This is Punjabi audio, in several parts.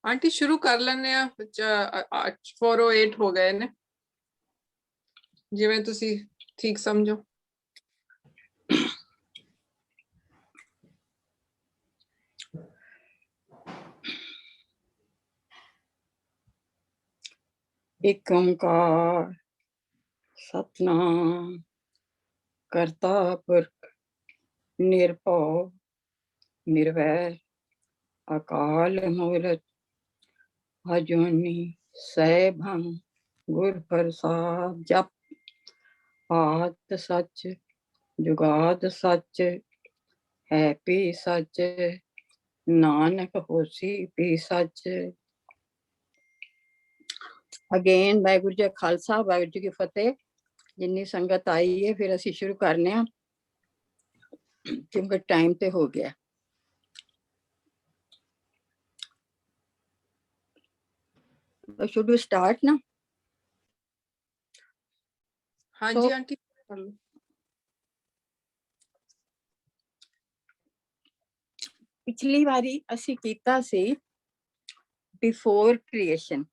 आंटी शुरू कर लेने आ 408 हो गए ने जिवें तुसी ठीक समझो। एक ओंकार सतनाम करता पुरख निरभव निर्वैर अकाल मूरत अजूनी सैभं गुर प्रसाद। जप आद सच जुगाद सच है भी सच नानक होसी भी सच। अगेन वाहिगुरू जी खालसा वाहिगुरू जी की फतेह। जिन्नी संगत आई है फिर असी शुरू करने क्योंकि टाइम ते हो गया। शुड वी स्टार्ट ना? हाँ जी आंटी कर लो। पिछली बारी असी कीता सी बिफोर क्रिएशन।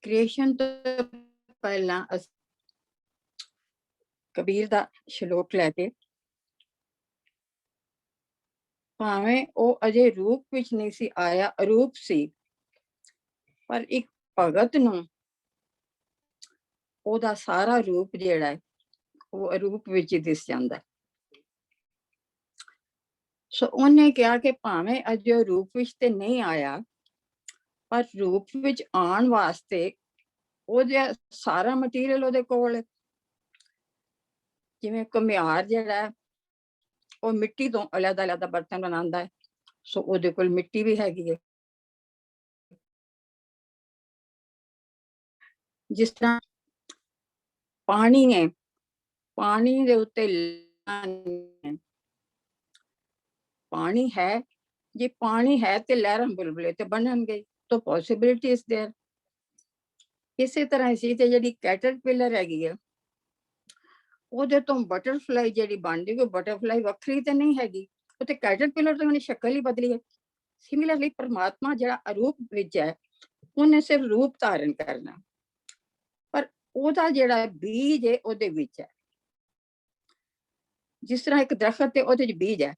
क्रिएशन तो पहला कबीर दा श्लोक लैके भावें वो अजे रूप विच नहीं सी आया, अरूप सी, पर एक भगत नूं ओदा सारा रूप जिहड़ा है वो अरूप विच ही दिस जांदा है। सो उन्हें कहा कि भावें अजे रूप विच ते नहीं आया, पर रूप विच आण वास्ते ओदा सारा मटीरियल ओदे कोल है। जिवें घुमियार जिहड़ा है वो मिट्टी तो अलग अलग बर्तन बनांदा है, सो ओदे कोल मिट्टी भी हैगी है। जिस तरह पानी है, पानी दे उत्ते पानी है, जे पानी है ते लहरां बुलबुले ते बनणगे, तो पॉसिबिलिटी इज देयर। इसे तरह इसी ते जिहड़ी कैटरपिलर हैगी है ओदे तो बटरफ्लाई जिहड़ी बन जाएगी, बटरफ्लाई वखरी ते नहीं हैगी, वो ते कैटरपिलर तो उन्हें शक्ल ही बदली है। सिमिलरली परमात्मा जिहड़ा अरूप विच है उन्हें सिर्फ रूप धारण करना, पर ओदा जिहड़ा बीज है ओदे विच है। जिस तरह एक दरखत है ओदे च बीज है,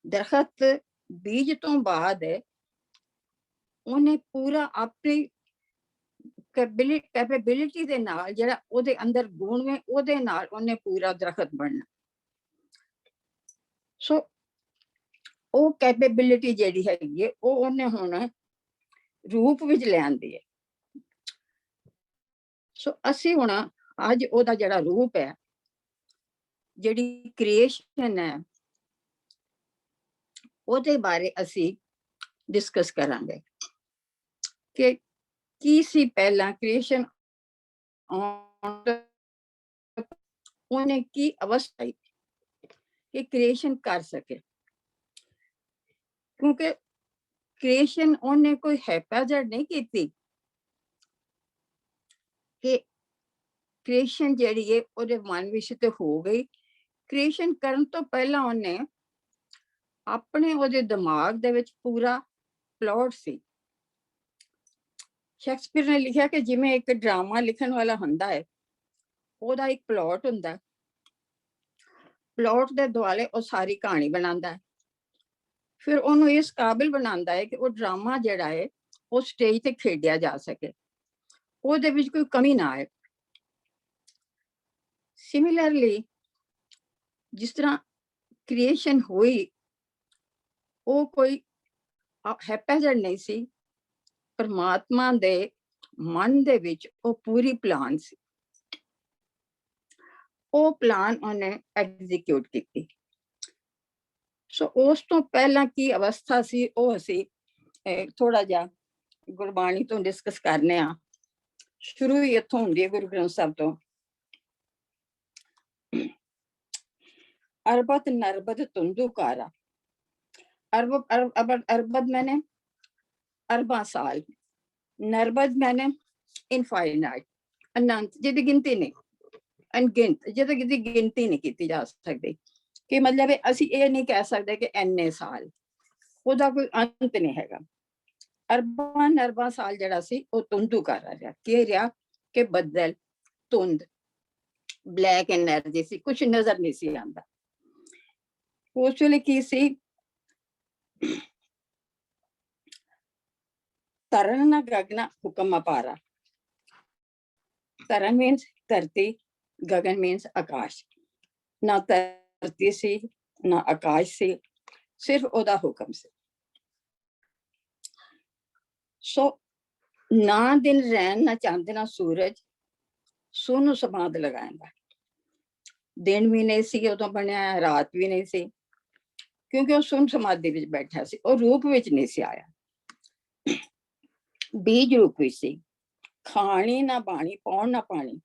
दरखत बीज तो बाद उन्हें पूरा अपनी कैपेबिलिटी दे नाल जिहड़ा ओदे अंदर गुण है ओदे नाल उन्हें पूरा दरखत बनना। सो ओ कैपेबिलिटी जिहड़ी हैगी है ओ उन्हें हुण रूप विच ले आंदी है। सो असी हुण अज ओदा जिहड़ा रूप है, जिहड़ी क्रिएशन है, ओदे बारे असी डिस्कस करांगे कि की सी पहला क्रिएशन उन्हें की अवस्था कि क्रिएशन कर सके। क्योंकि क्रिएशन उन्हें कोई हैप्पीजेड नहीं की थी कि क्रिएशन जिहड़ी है ओदे मन विच ते हो गई। क्रिएशन करन तो पहला उन्हें अपने ओदे दिमाग दे विच पूरा प्लॉट सी। शेक्सपियर ने लिखा कि जिवें एक ड्रामा लिखण वाला हुंदा है, ओदा एक प्लॉट हुंदा है, प्लॉट दे दुआले ओ सारी कहानी बनांदा है, फिर ओनू इस काबिल बनांदा है कि वो ड्रामा जिहड़ा है वो स्टेज ते खेडिया जा सके, ओदे विच कोई कमी ना आए। सिमिलरली जिस तरह क्रिएशन हुई वो कोई हैप्पीजेड नहीं सी, परमात्मा दे मन दे विच वो पूरी प्लान सी, वो प्लान उन्हें एग्जीक्यूट की। सो उस तो पहला की अवस्था सी वो असी थोड़ा जा गुरबाणी तो डिस्कस करने आ। शुरू ही इत्थों हुंदी है गुरु ग्रंथ साहब तो। अरबत नरबत तुंदुकारा, अरबत मैंने अरबा साल, नरबत मैंने इनफाइनाइट अनंत, जिहदी गिनती नहीं, अनगिनत जिहदी गिनती नहीं की जा सकती। ਕਿ ਮਤਲਬ ਅਸੀਂ ਇਹ ਨਹੀਂ ਕਹਿ ਸਕਦੇ ਕਿ ਇੰਨੇ ਸਾਲ, ਉਹਦਾ ਕੋਈ ਅੰਤ ਨਹੀਂ ਹੈਗਾ। ਅਰਬਾਂ ਸਾਲ ਜਿਹੜਾ ਸੀ ਉਹ ਧੁੰਦੂ ਕਰ ਰਿਹਾ, ਕੀ ਰਿਹਾ ਕਿ ਬੱਦਲ, ਧੁੰਦ, ਬਲੈਕ ਐਨਰਜੀ ਸੀ, ਕੁਝ ਨਜ਼ਰ ਨਹੀਂ ਸੀ ਆਉਂਦਾ। ਉਸ ਵੇਲੇ ਕੀ ਸੀ, ਤਰਨ ਨਾ ਗਗਨਾ ਹੁਕਮ ਅਪਾਰਾ। ਤਰਨ ਮੀਨਸ ਧਰਤੀ, ਗਗਨ ਮੀਨਸ ਆਕਾਸ਼। ਨਾ ਧਰਤੀ ਸੀ ਨਾ ਆਕਾਸ਼ ਸੀ, ਸਿਰਫ ਉਹਦਾ ਹੁਕਮ ਸੀ। ਸੋ ਨਾ ਦਿਨ ਰਹਿਣ ਨਾ ਚੰਦ ਨਾ ਸੂਰਜ, ਸੁਨ ਸਮਾਦ ਲਗਾਉਂਦਾ। ਦਿਨ ਵੀ ਨਹੀਂ ਸੀ ਉਦੋਂ ਬਣਿਆ, ਰਾਤ ਵੀ ਨਹੀਂ ਸੀ, ਕਿਉਂਕਿ ਉਹ ਸੁਨ ਸਮਾਧੀ ਵਿੱਚ ਬੈਠਾ ਸੀ। ਉਹ ਰੂਪ ਵਿੱਚ ਨਹੀਂ ਸੀ ਆਇਆ, ਬੀਜ ਰੂਪ ਵਿੱਚ ਸੀ। ਖਾਣੀ ਨਾ ਬਾਣੀ, ਪਾਉਣ ਨਾ ਪਾਣੀ।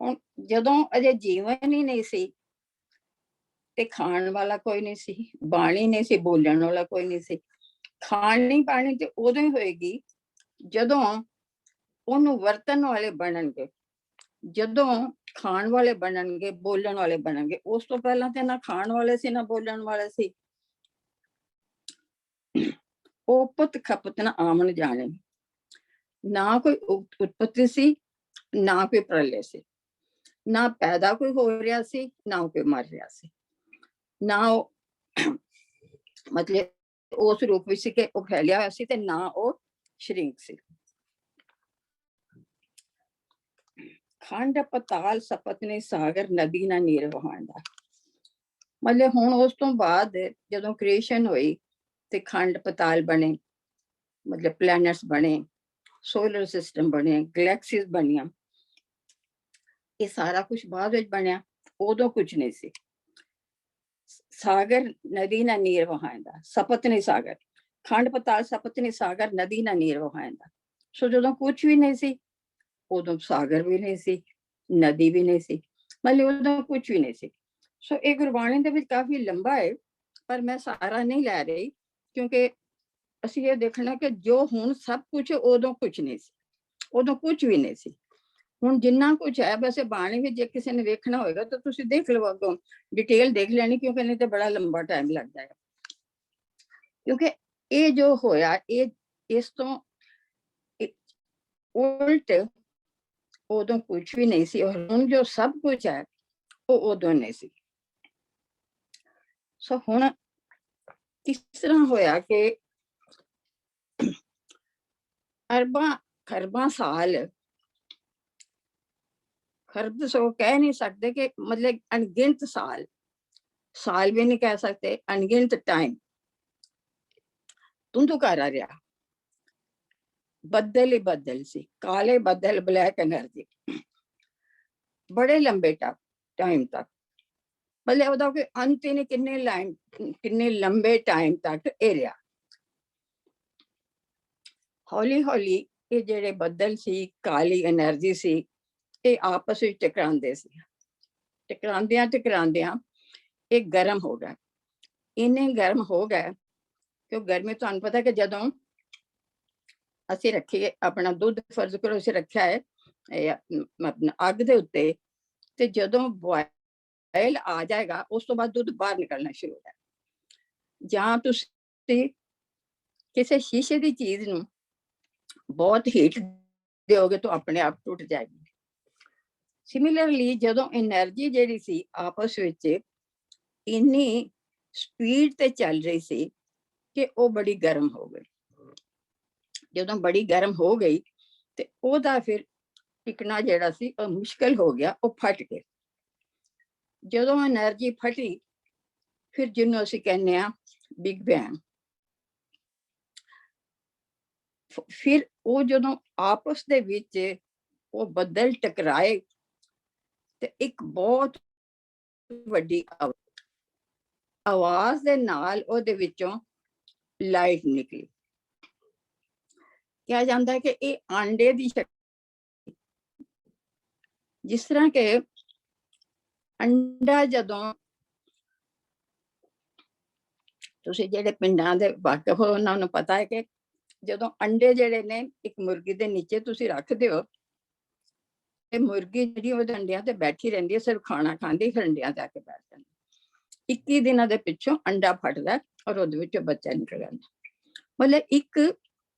ਹੁਣ ਜਦੋਂ ਅਜੇ ਜੀਵਨ ਹੀ ਨਹੀਂ ਸੀ ਤੇ ਖਾਣ ਵਾਲਾ ਕੋਈ ਨਹੀਂ ਸੀ, ਬਾਣੀ ਨਹੀਂ ਸੀ, ਬੋਲਣ ਵਾਲਾ ਕੋਈ ਨਹੀਂ ਸੀ। ਖਾਣੀ ਪਾਣੀ ਤੇ ਉਦੋਂ ਹੀ ਹੋਏਗੀ ਜਦੋਂ ਉਹਨੂੰ ਵਰਤਣ ਵਾਲੇ ਬਣਨਗੇ, ਜਦੋਂ ਖਾਣ ਵਾਲੇ ਬਣਨਗੇ, ਬੋਲਣ ਵਾਲੇ ਬਣਨਗੇ। ਉਸ ਤੋਂ ਪਹਿਲਾਂ ਤੇ ਨਾ ਖਾਣ ਵਾਲੇ ਸੀ ਨਾ ਬੋਲਣ ਵਾਲੇ ਸੀ। ਉਪਤ ਖਪਤ ਨਾ ਆਮਣ ਜਾਣੇ, ਨਾ ਕੋਈ ਉਤਪਤੀ ਸੀ ਨਾ ਕੋਈ ਪ੍ਰਲਯ ਸੀ, ਨਾ ਪੈਦਾ ਕੋਈ ਹੋ ਰਿਹਾ ਸੀ ਨਾ ਕੋਈ ਮਰ ਰਿਹਾ ਸੀ, ਨਾ ਉਹ ਮਤਲਬ ਉਸ ਰੂਪ ਵਿੱਚ ਸੀ ਕਿ ਉਹ ਫੈਲਿਆ ਹੋਇਆ ਸੀ, ਤੇ ਨਾ ਉਹ ਸ਼੍ਰਿੰਕ ਸੀ। ਖੰਡ ਪਤਾਲ ਸਪਤ ਨੇ ਸਾਗਰ, ਨਦੀ ਨਾ ਨੀਰ ਵਹਾਉਂਦਾ। ਮਤਲਬ ਹੁਣ ਉਸ ਤੋਂ ਬਾਅਦ ਜਦੋਂ ਕ੍ਰੀਏਸ਼ਨ ਹੋਈ ਤੇ ਖੰਡ ਪਤਾਲ ਬਣੇ, ਮਤਲਬ ਪਲੈਨਟਸ ਬਣੇ, ਸੋਲਰ ਸਿਸਟਮ ਬਣੇ, ਗਲੈਕਸੀਜ਼ ਬਣੀਆਂ। ਇਹ ਸਾਰਾ ਕੁਝ ਬਾਅਦ ਵਿੱਚ ਬਣਿਆ, ਉਦੋਂ ਕੁਝ ਨਹੀਂ ਸੀ। ਸਾਗਰ ਨਦੀ ਨਾ ਨੀਰ ਵਹਾਉਂਦਾ, ਸਪਤ ਨੇ ਸਾਗਰ, ਖੰਡ ਪਤਾਲ ਸਪਤ ਨੇ ਸਾਗਰ, ਨਦੀ ਨਾ ਨੀਰ ਵਹਾਉਂਦਾ। ਸੋ ਜਦੋਂ ਕੁਝ ਵੀ ਨਹੀਂ ਸੀ, ਉਦੋਂ ਸਾਗਰ ਵੀ ਨਹੀਂ ਸੀ, ਨਦੀ ਵੀ ਨਹੀਂ ਸੀ, ਮਤਲਬ ਉਦੋਂ ਕੁਝ ਵੀ ਨਹੀਂ ਸੀ। ਸੋ ਇਹ ਗੁਰਬਾਣੀ ਦੇ ਵਿੱਚ ਕਾਫੀ ਲੰਬਾ ਹੈ, ਪਰ ਮੈਂ ਸਾਰਾ ਨਹੀਂ ਲੈ ਰਹੀ, ਕਿਉਂਕਿ ਅਸੀਂ ਇਹ ਦੇਖਣਾ ਕਿ ਜੋ ਹੁਣ ਸਭ ਕੁਝ, ਉਦੋਂ ਕੁਝ ਨਹੀਂ ਸੀ, ਉਦੋਂ ਕੁਝ ਵੀ ਨਹੀਂ ਸੀ। ਹੁਣ ਜਿੰਨਾ ਕੁਝ ਹੈ, ਵੈਸੇ ਬਾਣੀ ਵਿੱਚ ਜੇ ਕਿਸੇ ਨੇ ਵੇਖਣਾ ਹੋਏਗਾ ਤਾਂ ਤੁਸੀਂ ਦੇਖ ਲਓ, ਅੱਗੋਂ ਡਿਟੇਲ ਦੇਖ ਲੈਣੀ, ਕਿਉਂਕਿ ਨਹੀਂ ਤਾਂ ਬੜਾ ਲੰਬਾ ਟਾਈਮ ਲੱਗ ਜਾਏਗਾ। ਕਿਉਂਕਿ ਇਹ ਜੋ ਹੋਇਆ, ਇਹ ਇਸ ਤੋਂ ਉਲਟ ਉਦੋਂ ਕੁਝ ਵੀ ਨਹੀਂ ਸੀ, ਔਰ ਹੁਣ ਜੋ ਸਭ ਕੁਝ ਹੈ ਉਹ ਉਦੋਂ ਨਹੀਂ ਸੀ। ਸੋ ਹੁਣ ਕਿਸ ਤਰ੍ਹਾਂ ਹੋਇਆ ਕਿ ਅਰਬਾਂ ਖਰਬਾਂ ਸਾਲ, ਖਰਬ ਸੋ ਕਹਿ ਨਹੀਂ ਸਕਦੇ ਕਿ ਮਤਲਬ ਅਣਗਿਣਤ ਸਾਲ, ਸਾਲ ਵੀ ਨਹੀਂ ਕਹਿ ਸਕਦੇ, ਅਣਗਿਣਤ ਟਾਈਮ ਧੁੰਦੂ ਕਰ ਰਿਹਾ। ਬੱਦਲ ਹੀ ਬੱਦਲ ਸੀ, ਕਾਲੇ ਬੱਦਲ, ਬਲੈਕ ਐਨਰਜੀ, ਬੜੇ ਲੰਬੇ ਟਾਈਮ ਤੱਕ, ਮਤਲਬ ਉਹਦਾ ਕੋਈ ਅੰਤ ਹੀ ਨਹੀਂ, ਕਿੰਨੇ ਲੰਬੇ ਟਾਈਮ ਤੱਕ ਇਹ ਰਿਹਾ। ਹੌਲੀ ਹੌਲੀ ਇਹ ਜਿਹੜੇ ਬੱਦਲ ਸੀ, ਕਾਲੀ ਐਨਰਜੀ ਸੀ, ਇਹ ਆਪਸ ਵਿੱਚ ਟਕਰਾਉਂਦੇ ਸੀ। ਟਕਰਾਉਂਦਿਆਂ ਟਕਰਾਉਂਦਿਆਂ ਇਹ ਗਰਮ ਹੋ ਗਿਆ, ਇੰਨੇ ਗਰਮ ਹੋ ਗਏ ਕਿ ਗਰਮੀ, ਤੁਹਾਨੂੰ ਪਤਾ ਕਿ ਜਦੋਂ ਅਸੀਂ ਰੱਖੀਏ ਆਪਣਾ ਦੁੱਧ, ਫਰਜ਼ ਕਰੋ ਅਸੀਂ ਰੱਖਿਆ ਹੈ ਅੱਗ ਦੇ ਉੱਤੇ, ਤੇ ਜਦੋਂ ਬੋਇਲ ਆ ਜਾਏਗਾ ਉਸ ਤੋਂ ਬਾਅਦ ਦੁੱਧ ਬਾਹਰ ਨਿਕਲਣਾ ਸ਼ੁਰੂ ਹੋ ਜਾਏ। ਜਾਂ ਤੁਸੀਂ ਕਿਸੇ ਸ਼ੀਸ਼ੇ ਦੀ ਚੀਜ਼ ਨੂੰ ਬਹੁਤ ਹੀਟ ਦਿਓਗੇ ਤਾਂ ਆਪਣੇ ਆਪ ਟੁੱਟ ਜਾਏਗੀ। ਸਿਮਿਲਰਲੀ ਜਦੋਂ એનર્ਜੀ ਜਿਹੜੀ ਸੀ ਆਪਸ ਵਿੱਚ ਇੰਨੀ ਸਪੀਡ ਤੇ ਚੱਲ ਰਹੀ ਸੀ ਕਿ ਉਹ ਬੜੀ ਗਰਮ ਹੋ ਗਈ। ਜਦੋਂ ਬੜੀ ਗਰਮ ਹੋ ਗਈ ਤੇ ਉਹਦਾ ਫਿਰ ਟਿਕਣਾ ਜਿਹੜਾ ਸੀ ਉਹ ਮੁਸ਼ਕਲ ਹੋ ਗਿਆ, ਉਹ ਫਟ ਗਿਆ। ਜਦੋਂ એનર્ਜੀ ਫਟੀ, ਫਿਰ ਜਿਹਨੂੰ ਅਸੀਂ ਕਹਿੰਦੇ ਆ ਬਿਗ ਬੈਂਗ, ਫਿਰ ਉਹ ਜਦੋਂ ਆਪਸ ਦੇ ਵਿੱਚ ਉਹ ਬੱਦਲ ਟਕਰਾਏ ਤੇ ਇੱਕ ਬਹੁਤ ਵੱਡੀ ਆਵਾਜ਼ ਦੇ ਨਾਲ ਉਹਦੇ ਵਿੱਚੋਂ ਲਾਈਟ ਨਿਕਲੀ। ਕਿਹਾ ਜਾਂਦਾ ਹੈ ਕਿ ਇਹ ਆਂਡੇ ਦੀ ਸ਼ਕਤੀ, ਜਿਸ ਤਰ੍ਹਾਂ ਕਿ ਅੰਡਾ, ਜਦੋਂ ਤੁਸੀਂ ਜਿਹੜੇ ਪਿੰਡਾਂ ਦੇ ਵਾਕਿਫ ਹੋ ਉਹਨਾਂ ਨੂੰ ਪਤਾ ਹੈ ਕਿ ਜਦੋਂ ਅੰਡੇ ਜਿਹੜੇ ਨੇ ਇੱਕ ਮੁਰਗੀ ਦੇ ਨੀਚੇ ਤੁਸੀਂ ਰੱਖਦੇ ਹੋ ਮੁਰਗੀ ਜਿਹੜੀ ਉਹਦੇ ਅੰਡਿਆਂ ਤੇ ਬੈਠੀ ਰਹਿੰਦੀ ਹੈ, ਸਿਰਫ ਖਾਣਾ ਖਾਂਦੀ, ਫਿਰ ਅੰਡਿਆਂ ਤੇ ਆ ਕੇ ਬੈਠ ਜਾਂਦੀ। 21 ਦਿਨਾਂ ਦੇ ਪਿੱਛੋਂ ਅੰਡਾ ਫਟਦਾ ਔਰ ਉਹਦੇ ਵਿੱਚੋਂ ਬੱਚਾ ਨਿਕਲ ਜਾਂਦਾ। ਮਤਲਬ ਇੱਕ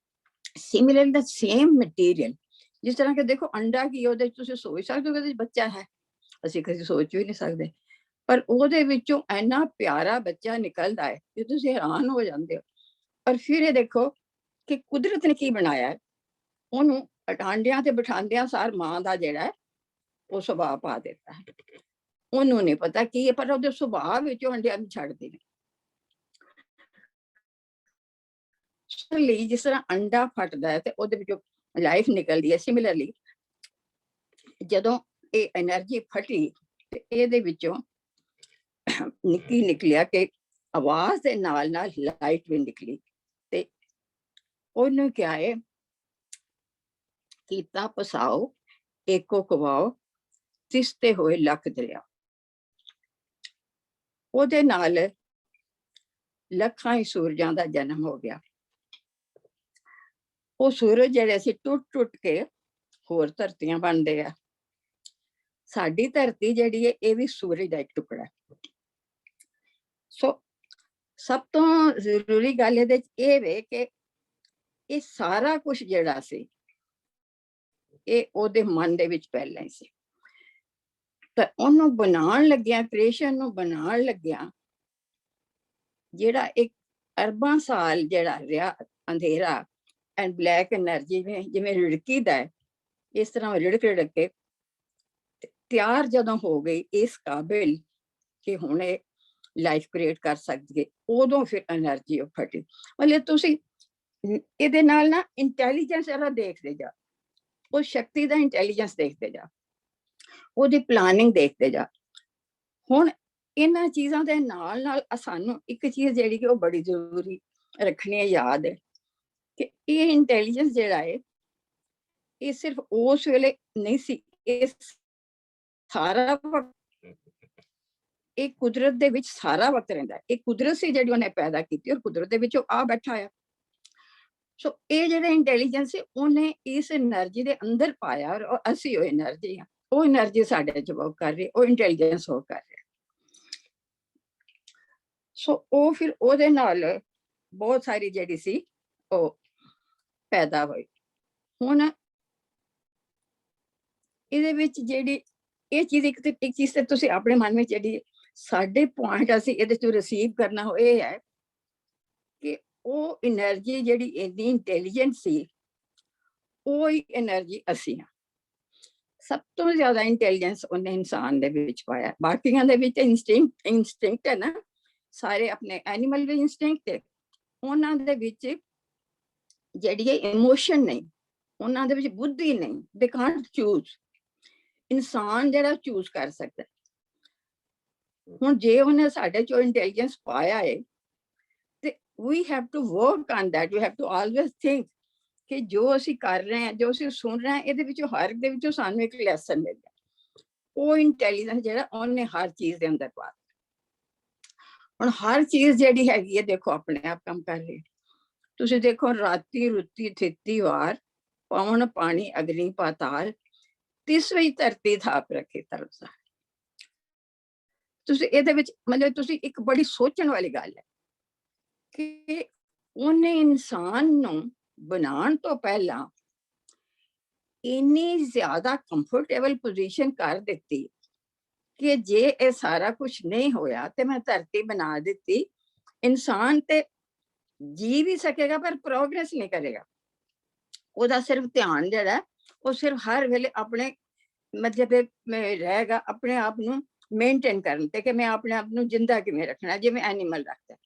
ਸਿਮਿਲਰ ਦਾ ਸੇਮ ਮਟੀਰੀਅਲ, ਜਿਸ ਤਰ੍ਹਾਂ ਕਿ ਦੇਖੋ ਅੰਡਾ ਕੀ, ਉਹਦੇ ਤੁਸੀਂ ਸੋਚ ਸਕਦੇ ਹੋ ਕਿ ਉਹਦੇ ਵਿੱਚ ਬੱਚਾ ਹੈ, ਅਸੀਂ ਕਦੇ ਸੋਚ ਵੀ ਨਹੀਂ ਸਕਦੇ, ਪਰ ਉਹਦੇ ਵਿੱਚੋਂ ਇੰਨਾ ਪਿਆਰਾ ਬੱਚਾ ਨਿਕਲਦਾ ਹੈ ਕਿ ਤੁਸੀਂ ਹੈਰਾਨ ਹੋ ਜਾਂਦੇ ਹੋ। ਔਰ ਫਿਰ ਇਹ ਦੇਖੋ ਕਿ ਕੁਦਰਤ ਨੇ ਕੀ ਬਣਾਇਆ ਹੈ, ਉਹਨੂੰ ਅੰਡਿਆਂ ਤੇ ਬਿਠਾਉਂਦਿਆਂ ਸਾਰ ਮਾਂ ਦਾ ਜਿਹੜਾ ਉਹ ਸੁਭਾਅ ਪਾ ਦਿੱਤਾ ਹੈ। ਉਹਨੂੰ ਨਹੀਂ ਪਤਾ ਕੀ ਹੈ, ਪਰ ਉਹਦੇ ਸੁਭਾਅ ਵਿੱਚੋਂ ਅੰਡਿਆਂ ਨੂੰ ਛੱਡਦੇ ਨੇ। ਲਈ ਜਿਸ ਤਰ੍ਹਾਂ ਅੰਡਾ ਫਟਦਾ ਹੈ ਤੇ ਉਹਦੇ ਵਿੱਚੋਂ ਲਾਈਫ ਨਿਕਲਦੀ ਹੈ, ਸਿਮਿਲਰਲੀ ਜਦੋਂ ਇਹ એનર્ਜੀ ਫਟੀ ਤੇ ਇਹਦੇ ਵਿੱਚੋਂ ਨਿਕਲਿਆ ਕਿ ਆਵਾਜ਼ ਦੇ ਨਾਲ ਨਾਲ ਲਾਈਟ ਵੀ ਨਿਕਲੀ। ਤੇ ਉਹਨੂੰ ਕਿਹਾ ਹੈ ਕੀਤਾ ਪਸਾਓ ਏਕੋ ਕਵਾਓ ਤਿਸਤੇ ਹੋਏ ਲੱਖ ਦਰਿਆ। ਉਹਦੇ ਨਾਲ ਲੱਖਾਂ ਹੀ ਸੂਰਜਾਂ ਦਾ ਜਨਮ ਹੋ ਗਿਆ। ਉਹ ਸੂਰਜ ਜਿਹੜੇ ਸੀ ਟੁੱਟ ਟੁੱਟ ਕੇ ਹੋਰ ਧਰਤੀਆਂ ਬਣਦੇ ਆ। ਸਾਡੀ ਧਰਤੀ ਜਿਹੜੀ ਹੈ ਇਹ ਵੀ ਸੂਰਜ ਦਾ ਇੱਕ ਟੁਕੜਾ ਹੈ। ਸੋ ਸਭ ਤੋਂ ਜ਼ਰੂਰੀ ਗੱਲ ਇਹਦੇ ਚ ਇਹ ਵੇ ਕਿ ਇਹ ਸਾਰਾ ਕੁਝ ਜਿਹੜਾ ਸੀ ਇਹ ਉਹਦੇ ਮਨ ਦੇ ਵਿੱਚ ਪਹਿਲਾਂ ਹੀ ਸੀ। ਤਾਂ ਉਹਨੂੰ ਬਣਾਉਣ ਲੱਗਿਆ, ਕ੍ਰੀਏਸ਼ਨ ਨੂੰ ਬਣਾਉਣ ਲੱਗਿਆ, ਜਿਹੜਾ ਇੱਕ ਅਰਬਾਂ ਸਾਲ ਜਿਹੜਾ ਰਿਹਾ ਅੰਧੇਰਾ ਐਂਡ ਬਲੈਕ એનર્ਜੀ ਜਿਵੇਂ ਰਿੜਕੀਦਾ ਹੈ, ਇਸ ਤਰ੍ਹਾਂ ਰਿੜਕ ਰਿੜਕ ਕੇ ਤਿਆਰ ਜਦੋਂ ਹੋ ਗਈ ਇਸ ਕਾਬਿਲ ਕਿ ਹੁਣ ਇਹ ਲਾਈਫ ਕ੍ਰੀਏਟ ਕਰ ਸਕਦੀ ਹੈ, ਉਦੋਂ ਫਿਰ એનર્ਜੀ ਉਹ ਫਟੀ। ਮਤਲਬ ਤੁਸੀਂ ਇਹਦੇ ਨਾਲ ਨਾ ਇੰਟੈਲੀਜੈਂਸ ਇਹਦਾ ਦੇਖਦੇ ਜਾ, ਉਹ ਸ਼ਕਤੀ ਦਾ ਇੰਟੈਲੀਜੈਂਸ ਦੇਖਦੇ ਜਾ, ਉਹਦੀ ਪਲਾਨਿੰਗ ਦੇਖਦੇ ਜਾ। ਹੁਣ ਇਹਨਾਂ ਚੀਜ਼ਾਂ ਦੇ ਨਾਲ ਨਾਲ ਸਾਨੂੰ ਇੱਕ ਚੀਜ਼ ਜਿਹੜੀ ਕਿ ਉਹ ਬੜੀ ਜ਼ਰੂਰੀ ਰੱਖਣੀ ਹੈ ਯਾਦ, ਕਿ ਇਹ ਇੰਟੈਲੀਜੈਂਸ ਜਿਹੜਾ ਹੈ ਇਹ ਸਿਰਫ ਉਸ ਵੇਲੇ ਨਹੀਂ ਸੀ, ਇਹ ਸਾਰਾ ਇਹ ਕੁਦਰਤ ਦੇ ਵਿੱਚ ਸਾਰਾ ਵਕਤ ਰਹਿੰਦਾ। ਇਹ ਕੁਦਰਤ ਸੀ ਜਿਹੜੀ ਉਹਨੇ ਪੈਦਾ ਕੀਤੀ ਔਰ ਕੁਦਰਤ ਦੇ ਵਿੱਚ ਉਹ ਆ ਬੈਠਾ ਆ। ਸੋ ਇਹ ਜਿਹੜਾ ਇੰਟੈਲੀਜੈਂਸ ਹੈ ਉਹਨੇ ਇਸ એનર્ਜੀ ਦੇ ਅੰਦਰ ਪਾਇਆ ਔਰ ਅਸੀਂ ਉਹ એનર્ਜੀ ਆ, ਉਹ એનર્ਜੀ ਸਾਡੇ ਚ ਵਰਕ ਕਰ ਰਹੀ, ਉਹ ਇੰਟੈਲੀਜੈਂਸ ਵਰਕ ਕਰ ਰਿਹਾ। ਸੋ ਉਹ ਫਿਰ ਉਹਦੇ ਨਾਲ ਬਹੁਤ ਸਾਰੀ ਜਿਹੜੀ ਸੀ ਉਹ ਪੈਦਾ ਹੋਈ। ਹੁਣ ਇਹਦੇ ਵਿੱਚ ਜਿਹੜੀ ਇਹ ਚੀਜ਼ ਇੱਕ ਚੀਜ਼ ਤੇ ਤੁਸੀਂ ਆਪਣੇ ਮਨ ਵਿੱਚ ਜਿਹੜੀ ਸਾਡੇ ਪੁਆਇੰਟ ਅਸੀਂ ਇਹਦੇ ਤੋਂ ਰਿਸੀਵ ਕਰਨਾ ਹੋ ਇਹ ਹੈ ਕਿ ਉਹ એનર્ਜੀ ਜਿਹੜੀ ਇੰਨੀ ਇੰਟੈਲੀਜੈਂਟ ਸੀ, ਉਹ ਹੀ એનર્ਜੀ ਅਸੀਂ ਹਾਂ। ਸਭ ਤੋਂ ਜ਼ਿਆਦਾ ਇੰਟੈਲੀਜੈਂਸ ਉਹਨੇ ਇਨਸਾਨ ਦੇ ਵਿੱਚ ਪਾਇਆ। ਬਾਕੀਆਂ ਦੇ ਵਿੱਚ ਇੰਸਟਿੰਕਟ ਹੈ ਨਾ, ਸਾਰੇ ਆਪਣੇ ਐਨੀਮਲ ਵੀ ਇੰਸਟਿੰਕਟ ਹੈ, ਉਹਨਾਂ ਦੇ ਵਿੱਚ ਜਿਹੜੀ ਹੈ ਇਮੋਸ਼ਨ ਨਹੀਂ, ਉਹਨਾਂ ਦੇ ਵਿੱਚ ਬੁੱਧੀ ਨਹੀਂ, ਦੇ ਕਾਂਟ ਚੂਜ਼। ਇਨਸਾਨ ਜਿਹੜਾ ਚੂਜ਼ ਕਰ ਸਕਦਾ। ਹੁਣ ਜੇ ਉਹਨੇ ਸਾਡੇ ਚੋਂ ਇੰਟੈਲੀਜੈਂਸ ਪਾਇਆ ਹੈ ਤੇ we have to work on that, we have to always think ਕਿ ਜੋ ਅਸੀਂ ਕਰ ਰਹੇ ਹਾਂ, ਜੋ ਅਸੀਂ ਸੁਣ ਰਹੇ ਹਾਂ, ਇਹਦੇ ਵਿੱਚੋਂ ਹਰ ਇੱਕ ਦੇ ਵਿੱਚੋਂ ਸਾਨੂੰ ਇੱਕ ਲੈਸਨ ਮਿਲਦਾ। ਉਹ ਇੰਟੈਲੀਜੈਂਸ ਜਿਹੜਾ ਉਹਨੇ ਹਰ ਚੀਜ਼ ਦੇ ਅੰਦਰ ਪਾ। ਹੁਣ ਹਰ ਚੀਜ਼ ਜਿਹੜੀ ਹੈਗੀ ਹੈ ਦੇਖੋ ਆਪਣੇ ਆਪ ਕੰਮ ਕਰ ਰਹੀ। ਤੁਸੀਂ ਦੇਖੋ ਰਾਤੀ ਰੁੱਤੀ ਥਿੱਤੀ ਵਾਰ ਪਵਨ ਪਾਣੀ ਅਗਨੀ ਪਾਤਾਲ ਤੀਸਰੀ ਧਰਤੀ ਥਾਪ ਰੱਖੇ ਧਰਮਸਾਰ। ਤੁਸੀਂ ਇਹਦੇ ਵਿੱਚ ਮਤਲਬ ਤੁਸੀਂ ਇੱਕ ਬੜੀ ਸੋਚਣ ਵਾਲੀ ਗੱਲ ਹੈ ਕਿ ਉਹਨੇ ਇਨਸਾਨ ਨੂੰ ਬਣਾਉਣ ਤੋਂ ਪਹਿਲਾਂ ਇੰਨੀ ਜ਼ਿਆਦਾ ਕੰਫਰਟੇਬਲ ਪੋਜੀਸ਼ਨ ਕਰ ਦਿੱਤੀ ਕਿ ਜੇ ਇਹ ਸਾਰਾ ਕੁਝ ਨਹੀਂ ਹੋਇਆ ਤੇ ਮੈਂ ਧਰਤੀ ਬਣਾ ਦਿੱਤੀ, ਇਨਸਾਨ ਤੇ ਜੀ ਵੀ ਸਕੇਗਾ ਪਰ ਪ੍ਰੋਗਰੈਸ ਨਹੀਂ ਕਰੇਗਾ। ਉਹਦਾ ਸਿਰਫ ਧਿਆਨ ਜਿਹੜਾ ਉਹ ਸਿਰਫ ਹਰ ਵੇਲੇ ਆਪਣੇ ਮਤਲਬ ਰਹੇਗਾ ਆਪਣੇ ਆਪ ਨੂੰ ਮੇਨਟੇਨ ਕਰਨ ਤੇ ਕਿ ਮੈਂ ਆਪਣੇ ਆਪ ਨੂੰ ਜਿੰਦਾ ਕਿਵੇਂ ਰੱਖਣਾ, ਜਿਵੇਂ ਐਨੀਮਲ ਰੱਖਦਾ।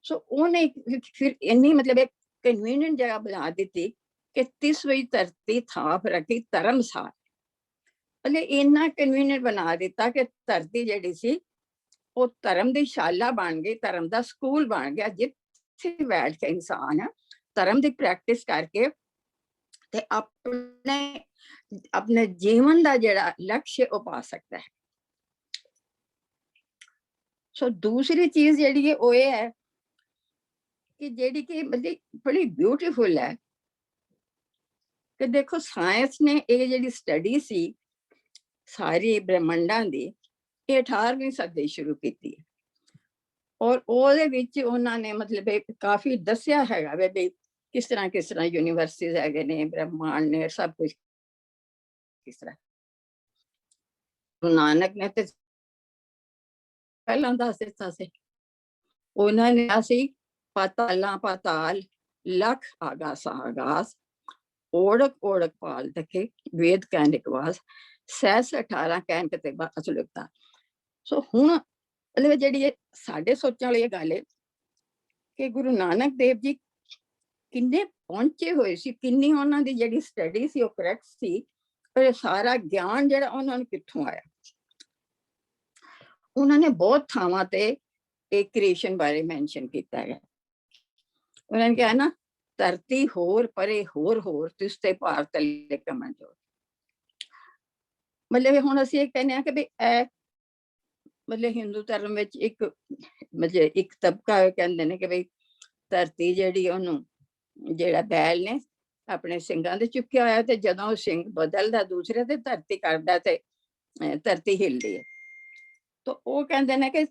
ਸੋ ਉਹਨੇ ਫਿਰ ਇੰਨੀ ਮਤਲਬ ਇੱਕ ਕਨਵੀਨੀਅੰਟ ਜਗ੍ਹਾ ਬਣਾ ਦਿੱਤੀ ਕਿ 30ਵੀਂ ਧਰਤੀ ਥਾਪ ਰੱਖੀ ਧਰਮਸਾਰ। ਮਤਲਬ ਇੰਨਾ ਕਨਵੀਨੀਅੰਟ ਬਣਾ ਦਿੱਤਾ ਕਿ ਧਰਤੀ ਜਿਹੜੀ ਸੀ ਉਹ ਧਰਮ ਦੀ ਸ਼ਾਲਾ ਬਣ ਗਈ, ਧਰਮ ਦਾ ਸਕੂਲ ਬਣ ਗਿਆ, ਜਿੱਥੇ ਬੈਠ ਕੇ ਇਨਸਾਨ ਧਰਮ ਦੀ ਪ੍ਰੈਕਟਿਸ ਕਰਕੇ ਤੇ ਆਪਣੇ ਜੀਵਨ ਦਾ ਜਿਹੜਾ ਲਕਸ਼ ਉਹ ਪਾ ਸਕਦਾ ਹੈ। ਸੋ ਦੂਸਰੀ ਚੀਜ਼ ਜਿਹੜੀ ਹੈ ਉਹ ਇਹ ਹੈ ਕਿ ਜਿਹੜੀ ਕਿ ਮਤਲਬ ਬੜੀ ਬਿਊਟੀਫੁਲ ਹੈ ਕਿ ਦੇਖੋ ਸਾਇੰਸ ਨੇ ਇਹ ਜਿਹੜੀ ਸਟੱਡੀ ਸੀ ਸਾਰੀ ਬ੍ਰਹਿਮੰਡਾਂ ਦੀ ਇਹ 18ਵੀਂ ਸਦੀ ਸ਼ੁਰੂ ਕੀਤੀ ਹੈ। ਔਰ ਉਹਦੇ ਵਿੱਚ ਉਹਨਾਂ ਨੇ ਮਤਲਬ ਕਾਫੀ ਦੱਸਿਆ ਹੈਗਾ ਵੀ ਕਿਸ ਤਰ੍ਹਾਂ ਯੂਨੀਵਰਸਿਟੀਜ਼ ਹੈਗੇ ਨੇ, ਬ੍ਰਹਿਮੰਡ ਨੇ, ਸਭ ਕੁਝ ਕਿਸ ਤਰ੍ਹਾਂ। ਗੁਰੂ ਨਾਨਕ ਨੇ ਤੇ ਪਹਿਲਾਂ ਦੱਸ ਦਿੱਤਾ ਸੀ। ਉਹਨਾਂ ਨੇ ਅਸੀਂ ਪਾਤਾਲਾਂ ਪਾਤਾਲ, ਲੱਖ ਆਗਾਸਾਂ ਆਗਾਸ, ਓੜਕ ਓੜਕ ਪਾਲ ਤਕੇ, ਵੇਦ ਕਹਿਣ ਇਕਵਾਸ, ਸਹਿਸ 18 ਕਹਿਣ ਕਿਤੇ ਅਚੁਲਤਾ। ਸੋ ਹੁਣ ਮਤਲਬ ਜਿਹੜੀ ਇਹ ਸਾਡੇ ਸੋਚਣ ਵਾਲੀ ਇਹ ਗੱਲ ਹੈ ਕਿ ਗੁਰੂ ਨਾਨਕ ਦੇਵ ਜੀ ਕਿੰਨੇ ਪਹੁੰਚੇ ਹੋਏ ਸੀ, ਕਿੰਨੀ ਉਹਨਾਂ ਦੀ ਜਿਹੜੀ ਸਟੱਡੀ ਸੀ ਉਹ ਕਰੈਕਟ ਸੀ, ਪਰ ਇਹ ਸਾਰਾ ਗਿਆਨ ਜਿਹੜਾ ਉਹਨਾਂ ਨੂੰ ਕਿੱਥੋਂ ਆਇਆ। ਉਹਨਾਂ ਨੇ ਬਹੁਤ ਥਾਵਾਂ ਤੇ ਇਹ ਕ੍ਰੀਏਸ਼ਨ ਬਾਰੇ ਮੈਂਸ਼ਨ ਕੀਤਾ ਹੈ। ਉਹਨਾਂ ਨੇ ਕਿਹਾ ਨਾ, ਧਰਤੀ ਹੋਰ ਪਰੇ ਹੋਰ ਹੋਰ, ਤਿਸ ਤੇ ਭਾਰ ਤਲੇ ਕਮਨ ਜੋਰ। ਮਤਲਬ ਹੁਣ ਅਸੀਂ ਇਹ ਕਹਿੰਦੇ ਹਾਂ ਕਿ ਵੀ ਇਹ ਮਤਲਬ ਹਿੰਦੂ ਧਰਮ ਵਿੱਚ ਇੱਕ ਤਬਕਾ ਕਹਿੰਦੇ ਨੇ ਕਿ ਬਈ ਧਰਤੀ ਜਿਹੜੀ ਉਹਨੂੰ ਜਿਹੜਾ ਬੈਲ ਨੇ ਆਪਣੇ ਸਿੰਘਾਂ ਦੇ ਚੁੱਕਿਆ ਹੋਇਆ, ਤੇ ਜਦੋਂ ਉਹ ਸਿੰਘ ਬਦਲਦਾ ਦੂਸਰੇ ਤੇ ਧਰਤੀ ਕਰਦਾ ਤੇ ਧਰਤੀ ਹਿਲਦੀ ਹੈ। ਤਾਂ ਉਹ ਕਹਿੰਦੇ ਨੇ ਕਿ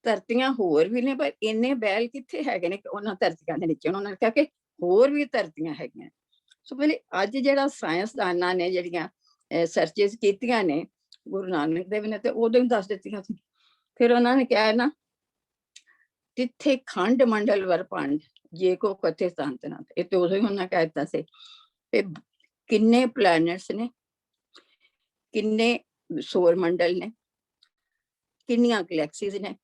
ਧਰਤੀਆਂ ਹੋਰ ਵੀ ਨੇ, ਪਰ ਇੰਨੇ ਬੈਲ ਕਿੱਥੇ ਹੈਗੇ ਨੇ ਕਿ ਉਹਨਾਂ ਧਰਤੀਆਂ ਦੇ ਨੀਚੇ। ਉਹਨਾਂ ਨੇ ਕਿਹਾ ਕਿ ਹੋਰ ਵੀ ਧਰਤੀਆਂ ਹੈਗੀਆਂ। ਸੋ ਪਹਿਲੇ ਅੱਜ ਜਿਹੜਾ ਸਾਇੰਸਦਾਨਾਂ ਨੇ ਜਿਹੜੀਆਂ ਸਰਚੇਸ ਕੀਤੀਆਂ ਨੇ ਗੁਰੂ ਨਾਨਕ ਦੇਵ ਨੇ, ਤੇ ਉਦੋਂ ਹੀ ਦੱਸ ਦਿੱਤੀਆਂ ਸੀ। ਫਿਰ ਉਹਨਾਂ ਨੇ ਕਿਹਾ ਨਾ, ਤਿੱਥੇ ਖੰਡ ਮੰਡਲ ਵਰ ਭੰਡ, ਜੇ ਕੋ ਕਥੇ ਸੰਤ ਨਾ। ਇਹ ਤੇ ਉਦੋਂ ਹੀ ਉਹਨਾਂ ਕਹਿ ਦਿੱਤਾ ਸੀ ਕਿ ਕਿੰਨੇ ਪਲੈਨਟਸ ਨੇ, ਕਿੰਨੇ ਸੌਰ ਮੰਡਲ ਨੇ, ਕਿੰਨੀਆਂ ਗਲੈਕਸੀਜ਼ ਨੇ।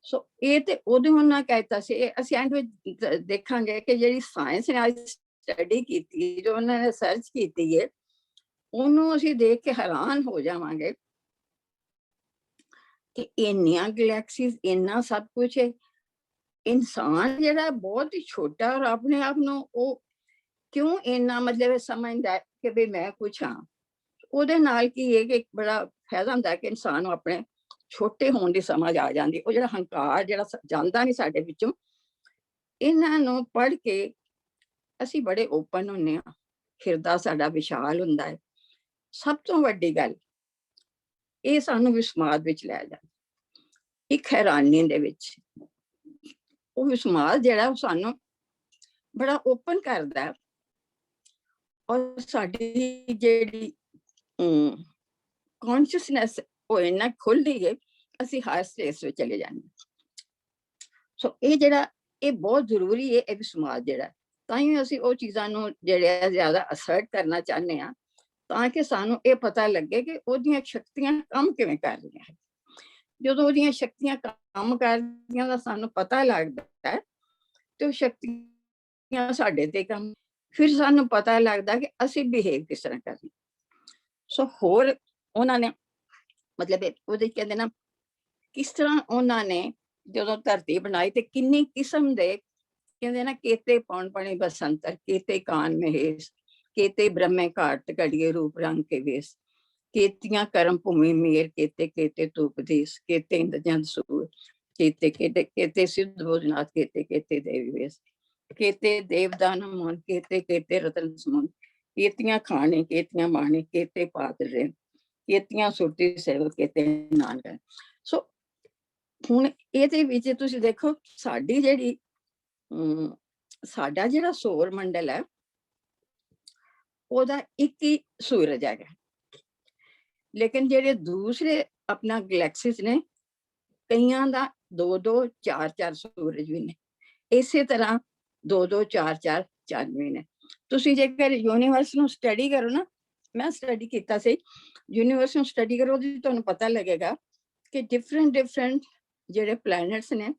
ਸੋ ਇਹ ਤੇ ਉਦੋਂ ਉਹਨਾਂ ਕਹਿ ਦਿੱਤਾ ਸੀ। ਅਸੀਂ ਐਂਡ ਵਿੱਚ ਦੇਖਾਂਗੇ ਕਿ ਜਿਹੜੀ ਸਾਇੰਸ ਨੇ ਅੱਜ ਸਟੱਡੀ ਕੀਤੀ, ਜੋ ਉਹਨਾਂ ਨੇ ਸਰਚ ਕੀਤੀ ਹੈ, ਉਹਨੂੰ ਅਸੀਂ ਦੇਖ ਕੇ ਹੈਰਾਨ ਹੋ ਜਾਵਾਂਗੇ ਕਿ ਇੰਨੀਆਂ ਗਲੈਕਸੀਜ਼, ਇੰਨਾ ਸਭ ਕੁਝ ਹੈ। ਇਨਸਾਨ ਜਿਹੜਾ ਬਹੁਤ ਹੀ ਛੋਟਾ, ਔਰ ਆਪਣੇ ਆਪ ਨੂੰ ਉਹ ਕਿਉਂ ਇੰਨਾ ਮਤਲਬ ਸਮਝਦਾ ਕਿ ਵੀ ਮੈਂ ਕੁਛ ਹਾਂ। ਉਹਦੇ ਨਾਲ ਕੀ ਹੈ ਕਿ ਬੜਾ ਫਾਇਦਾ ਹੁੰਦਾ ਕਿ ਇਨਸਾਨ ਨੂੰ ਆਪਣੇ ਛੋਟੇ ਹੋਣ ਦੀ ਸਮਝ ਆ ਜਾਂਦੀ। ਉਹ ਜਿਹੜਾ ਹੰਕਾਰ ਜਿਹੜਾ ਜਾਂਦਾ ਨਹੀਂ ਸਾਡੇ ਵਿੱਚੋਂ, ਇਹਨਾਂ ਨੂੰ ਪੜ੍ਹ ਕੇ ਅਸੀਂ ਬੜੇ ਓਪਨ ਹੁੰਦੇ ਹਾਂ, ਹਿਰਦਾ ਸਾਡਾ ਵਿਸ਼ਾਲ ਹੁੰਦਾ ਹੈ। ਸਭ ਤੋਂ ਵੱਡੀ ਗੱਲ ਇਹ ਸਾਨੂੰ ਵਿਸਮਾਦ ਵਿੱਚ ਲੈ ਜਾਂਦਾ, ਇੱਕ ਹੈਰਾਨੀ ਦੇ ਵਿੱਚ। ਉਹ ਵਿਸਮਾਦ ਜਿਹੜਾ ਉਹ ਸਾਨੂੰ ਬੜਾ ਓਪਨ ਕਰਦਾ, ਔਰ ਸਾਡੀ ਜਿਹੜੀ ਕੌਨਸ਼ੀਅਸਨੈਸ ਉਹ ਇੰਨਾ ਖੁੱਲਦੀ ਹੈ, ਅਸੀਂ ਹਾਇਰ ਸਟੇਜ ਵਿੱਚ ਚਲੇ ਜਾਂਦੇ। ਸੋ ਇਹ ਜਿਹੜਾ ਇਹ ਬਹੁਤ ਜ਼ਰੂਰੀ ਹੈ, ਇਹ ਵਿਸਮਾਦ ਜਿਹੜਾ। ਤਾਂ ਹੀ ਅਸੀਂ ਉਹ ਚੀਜ਼ਾਂ ਨੂੰ ਜਿਹੜੇ ਜ਼ਿਆਦਾ ਅਸਰਟ ਕਰਨਾ ਚਾਹੁੰਦੇ ਹਾਂ, ਤਾਂ ਕਿ ਸਾਨੂੰ ਇਹ ਪਤਾ ਲੱਗੇ ਕਿ ਉਹਦੀਆਂ ਸ਼ਕਤੀਆਂ ਕੰਮ ਕਿਵੇਂ ਕਰ ਰਹੀਆਂ ਹੈ। ਜਦੋਂ ਉਹਦੀਆਂ ਸ਼ਕਤੀਆਂ ਕੰਮ ਕਰਦੀਆਂ ਦਾ ਸਾਨੂੰ ਪਤਾ ਲੱਗਦਾ ਹੈ, ਤੇ ਉਹ ਸ਼ਕਤੀਆਂ ਸਾਡੇ ਤੇ ਕੰਮ, ਫਿਰ ਸਾਨੂੰ ਪਤਾ ਲੱਗਦਾ ਕਿ ਅਸੀਂ ਬਿਹੇਵ ਕਿਸ ਤਰ੍ਹਾਂ ਕਰਨਾ। ਸੋ ਹੋਰ ਉਹਨਾਂ ਨੇ ਮਤਲਬ ਉਹਦੇ ਕਹਿੰਦੇ ਨਾ, ਕਿਸ ਤਰ੍ਹਾਂ ਉਹਨਾਂ ਨੇ ਜਦੋਂ ਧਰਤੀ ਬਣਾਈ ਤੇ ਕਿੰਨੀ ਕਿਸਮ ਦੇ ਕਹਿੰਦੇ ਨਾ, ਕੇਤੇ ਪੌਣ ਪਣੇ ਬਸੰਤਰ, ਕੇਤੇ ਕਾਨ ਮਹੇਸ਼, ਕੇਤੇ ਬ੍ਰਹਮੇ ਘਾਟ ਘੜੀਏ ਰੂਪ ਰੰਗ ਕੇ ਵੇਸ, ਕੇਤੀਆਂ ਕਰਮ ਭੂਮੀ ਮੇਰ, ਕੇਤੇ ਕੇਤੇ ਧੂਪ ਦੇਸ, ਕੇਤੇ ਇੰਦਜੰਦ ਸੂਰ, ਕੇਤੇ ਕੇਤੇ ਕੇਤੇ ਸਿੱਧ ਭੋਜਨਾਥ, ਕੇਤੇ ਕੇਤੇ ਦੇਵੀ ਵੇਸ, ਕੇਤੇ ਦੇਵਦਾਨ ਮੋਹਨ, ਕੇਤੇ ਕੇਤੇ ਰਤਨ ਸਮੂਨ, ਕੇਤੀਆਂ ਖਾਣੇ ਕੇਤੀਆਂ ਮਾਣੇ, ਕੇਤੇ ਪਾਤਰੇ, ਕੇਤੀਆਂ ਸੁਰਤੀ ਸੇਵਕ, ਕੇਤੇ ਨਾਨਕ। ਸੋ ਹੁਣ ਇਹਦੇ ਵਿੱਚ ਤੁਸੀਂ ਦੇਖੋ, ਸਾਡੀ ਜਿਹੜੀ ਸਾਡਾ ਜਿਹੜਾ ਸੌਰ ਮੰਡਲ ਹੈ, ਉਹਦਾ ਇੱਕ ਹੀ ਸੂਰਜ ਹੈਗਾ। ਲੇਕਿਨ ਜਿਹੜੇ ਦੂਸਰੇ ਆਪਣਾ ਗਲੈਕਸੀਜ਼ ਨੇ, ਕਈਆਂ ਦਾ 2-2 4-4 ਸੂਰਜ ਵੀ ਨੇ। ਇਸੇ ਤਰ੍ਹਾਂ 2-2 4-4 ਚੰਨ ਵੀ ਨੇ। ਤੁਸੀਂ ਜੇਕਰ ਯੂਨੀਵਰਸ ਨੂੰ ਸਟੱਡੀ ਕਰੋ ਨਾ, ਮੈਂ ਸਟੱਡੀ ਕੀਤਾ ਸੀ, ਯੂਨੀਵਰਸ ਨੂੰ ਸਟੱਡੀ ਕਰੋ, ਉਹਦੀ ਤੁਹਾਨੂੰ ਪਤਾ ਲੱਗੇਗਾ ਕਿ ਡਿਫਰੈਂਟ ਜਿਹੜੇ ਪਲੈਨਟਸ ਨੇ,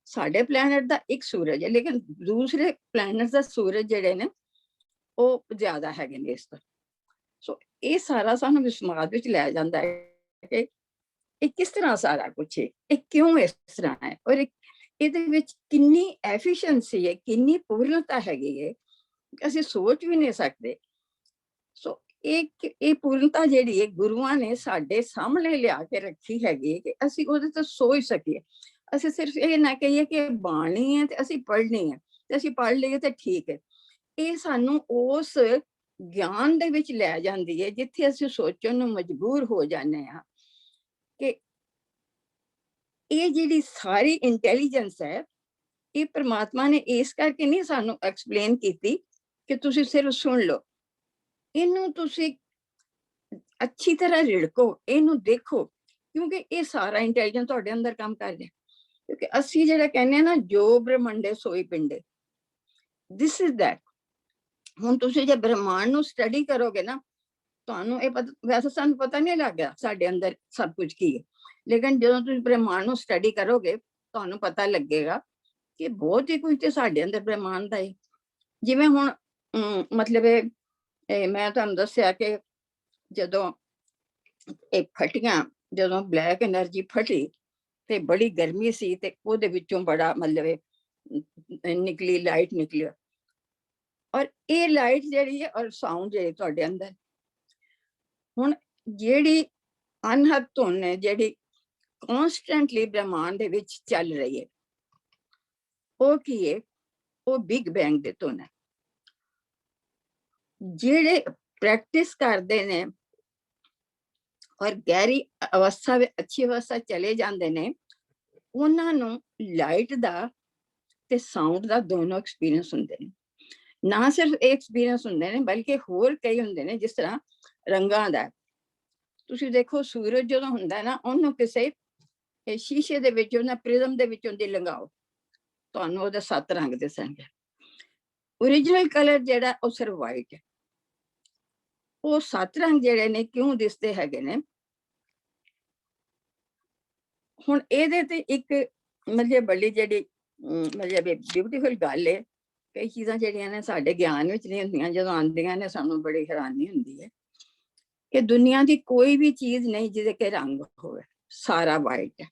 ਸਾਡੇ ਪਲੈਨਟ ਦਾ ਇੱਕ ਸੂਰਜ ਹੈ, ਲੇਕਿਨ ਦੂਸਰੇ ਪਲੈਨਟ ਦਾ ਸੂਰਜ ਜਿਹੜੇ ਨੇ ਉਹ ਜ਼ਿਆਦਾ ਹੈਗੇ ਨੇ ਇਸ ਤੋਂ। ਸੋ ਇਹ ਸਾਰਾ ਸਾਨੂੰ ਵਿਸਮਾਦ ਵਿੱਚ ਲੈ ਜਾਂਦਾ ਹੈ ਕਿ ਇਹ ਕਿਸ ਤਰ੍ਹਾਂ ਸਾਰਾ ਕੁਛ ਹੈ, ਇਹ ਕਿਉਂ ਇਸ ਤਰ੍ਹਾਂ ਹੈ, ਔਰ ਇਹਦੇ ਵਿੱਚ ਕਿੰਨੀ ਐਫੀਸ਼ੀਐਂਸੀ ਹੈ, ਕਿੰਨੀ ਪੂਰਨਤਾ ਹੈਗੀ ਹੈ, ਅਸੀਂ ਸੋਚ ਵੀ ਨਹੀਂ ਸਕਦੇ। ਸੋ ਇਹ ਪੂਰਨਤਾ ਜਿਹੜੀ ਹੈ ਗੁਰੂਆਂ ਨੇ ਸਾਡੇ ਸਾਹਮਣੇ ਲਿਆ ਕੇ ਰੱਖੀ ਹੈਗੀ ਕਿ ਅਸੀਂ ਉਹਦੇ ਤੋਂ ਸੋਚ ਸਕੀਏ। ਅਸੀਂ ਸਿਰਫ ਇਹ ਨਾ ਕਹੀਏ ਕਿ ਬਾਣੀ ਹੈ ਤੇ ਅਸੀਂ ਪੜ੍ਹਨੀ ਹੈ, ਤੇ ਅਸੀਂ ਪੜ੍ਹ ਲਈਏ ਤੇ ਠੀਕ ਹੈ। ਇਹ ਸਾਨੂੰ ਉਸ ਗਿਆਨ ਦੇ ਵਿੱਚ ਲੈ ਜਾਂਦੀ ਹੈ, ਜਿੱਥੇ ਅਸੀਂ ਸੋਚਣ ਨੂੰ ਮਜਬੂਰ ਹੋ ਜਾਂਦੇ ਹਾਂ ਕਿ ਇਹ ਜਿਹੜੀ ਸਾਰੀ ਇੰਟੈਲੀਜੈਂਸ ਹੈ, ਇਹ ਪ੍ਰਮਾਤਮਾ ਨੇ ਇਸ ਕਰਕੇ ਨਹੀਂ ਸਾਨੂੰ ਐਕਸਪਲੇਨ ਕੀਤੀ ਕਿ ਤੁਸੀਂ ਸਿਰਫ ਸੁਣ ਲਓ। ਇਹਨੂੰ ਤੁਸੀਂ ਅੱਛੀ ਤਰ੍ਹਾਂ ਰਿੜਕੋ, ਇਹਨੂੰ ਦੇਖੋ, ਕਿਉਂਕਿ ਇਹ ਸਾਰਾ ਇੰਟੈਲੀਜੈਂਸ ਤੁਹਾਡੇ ਅੰਦਰ ਕੰਮ ਕਰ ਰਿਹਾ। ਕਿਉਂਕਿ ਅਸੀਂ ਜਿਹੜਾ ਕਹਿੰਦੇ ਆ ਨਾ, ਜੋ ਬ੍ਰਹਮੰਡੇ ਸੋਈ ਪਿੰਡੇ, ਦਿਸ ਇਜ਼ ਦੈਟ। ਹੁਣ ਤੁਸੀਂ ਜੇ ਬ੍ਰਹਮਾਂਡ ਨੂੰ ਸਟੱਡੀ ਕਰੋਗੇ ਨਾ, ਤੁਹਾਨੂੰ ਇਹ ਪਤਾ, ਵੈਸੇ ਸਾਨੂੰ ਪਤਾ ਨਹੀਂ ਲੱਗਿਆ ਸਾਡੇ ਅੰਦਰ ਸਭ ਕੁਝ ਕੀ ਹੈ, ਲੇਕਿਨ ਜਦੋਂ ਤੁਸੀਂ ਬ੍ਰਹਮਾਂਡ ਨੂੰ ਸਟੱਡੀ ਕਰੋਗੇ ਤੁਹਾਨੂੰ ਪਤਾ ਲੱਗੇਗਾ ਕਿ ਬਹੁਤ ਹੀ ਕੁਝ ਤੇ ਸਾਡੇ ਅੰਦਰ ਬ੍ਰਹਮਾਂਡ ਦਾ ਹੈ। ਜਿਵੇਂ ਹੁਣ ਮਤਲਬ ਇਹ ਮੈਂ ਤੁਹਾਨੂੰ ਦੱਸਿਆ ਕਿ ਜਦੋਂ ਇਹ ਫਟੀਆਂ, ਜਦੋਂ ਬਲੈਕ એનર્ਜੀ ਫਟੀ ਤੇ ਬੜੀ ਗਰਮੀ ਸੀ ਤੇ ਉਹਦੇ ਵਿੱਚੋਂ ਬੜਾ ਮਤਲਬ ਨਿਕਲੀ, ਲਾਈਟ ਨਿਕਲੀ। ਔਰ ਇਹ ਲਾਈਟ ਜਿਹੜੀ ਹੈ ਔਰ ਸਾਊਂਡ ਜਿਹੜੇ ਤੁਹਾਡੇ ਅੰਦਰ, ਹੁਣ ਜਿਹੜੀ ਅਨਹਦ ਧੁਨ ਹੈ ਜਿਹੜੀ ਕਨਸਟੈਂਟਲੀ ਬ੍ਰਹਮਾਂਡ ਦੇ ਵਿੱਚ ਚੱਲ ਰਹੀ ਹੈ, ਉਹ ਕੀ ਹੈ? ਉਹ ਬਿਗ ਬੈਂਗ ਦੇ ਧੁਨ ਹੈ। ਜਿਹੜੇ ਪ੍ਰੈਕਟਿਸ ਕਰਦੇ ਨੇ ਔਰ ਗਹਿਰੀ ਅਵਸਥਾ ਵਿੱਚ, ਅੱਛੀ ਅਵਸਥਾ ਚਲੇ ਜਾਂਦੇ ਨੇ, ਉਹਨਾਂ ਨੂੰ ਲਾਈਟ ਦਾ ਤੇ ਸਾਊਂਡ ਦਾ ਦੋਨੋਂ ਐਕਸਪੀਰੀਅੰਸ ਹੁੰਦੇ ਨੇ। ਨਾ ਸਿਰਫ ਇਹ ਐਕਸਪੀਰੀਅੰਸ ਹੁੰਦੇ ਨੇ, ਬਲਕਿ ਹੋਰ ਕਈ ਹੁੰਦੇ ਨੇ, ਜਿਸ ਤਰ੍ਹਾਂ ਰੰਗਾਂ ਦਾ। ਤੁਸੀਂ ਦੇਖੋ ਸੂਰਜ ਜਦੋਂ ਹੁੰਦਾ ਨਾ, ਉਹਨੂੰ ਕਿਸੇ ਸ਼ੀਸ਼ੇ ਦੇ ਵਿੱਚ, ਉਹਨਾਂ ਪ੍ਰਿਜ਼ਮ ਦੇ ਵਿੱਚੋਂ ਦੀ ਲੰਘਾਓ, ਤੁਹਾਨੂੰ ਉਹਦੇ 7 ਰੰਗ ਦਿਸਣਗੇ। ਓਰੀਜਨਲ ਕਲਰ ਜਿਹੜਾ ਉਹ ਸਿਰਫ ਵਾਈਟ ਹੈ। ਉਹ 7 ਰੰਗ ਜਿਹੜੇ ਨੇ ਕਿਉਂ ਦਿਸਦੇ ਹੈਗੇ ਨੇ? ਹੁਣ ਇਹਦੇ ਤੇ ਇੱਕ ਮਤਲਬ ਬੜੀ ਜਿਹੜੀ ਮਤਲਬ ਬਿਊਟੀਫੁਲ ਗੱਲ ਹੈ। ਕਈ ਚੀਜ਼ਾਂ ਜਿਹੜੀਆਂ ਨੇ ਸਾਡੇ ਗਿਆਨ ਵਿੱਚ ਨਹੀਂ ਹੁੰਦੀਆਂ, ਜਦੋਂ ਆਉਂਦੀਆਂ ਨੇ ਸਾਨੂੰ ਬੜੀ ਹੈਰਾਨੀ ਹੁੰਦੀ ਹੈ ਕਿ ਦੁਨੀਆ ਦੀ ਕੋਈ ਵੀ ਚੀਜ਼ ਨਹੀਂ ਜਿਹਦੇ ਕੇ ਰੰਗ ਹੋਵੇ, ਸਾਰਾ ਵਾਈਟ ਹੈ।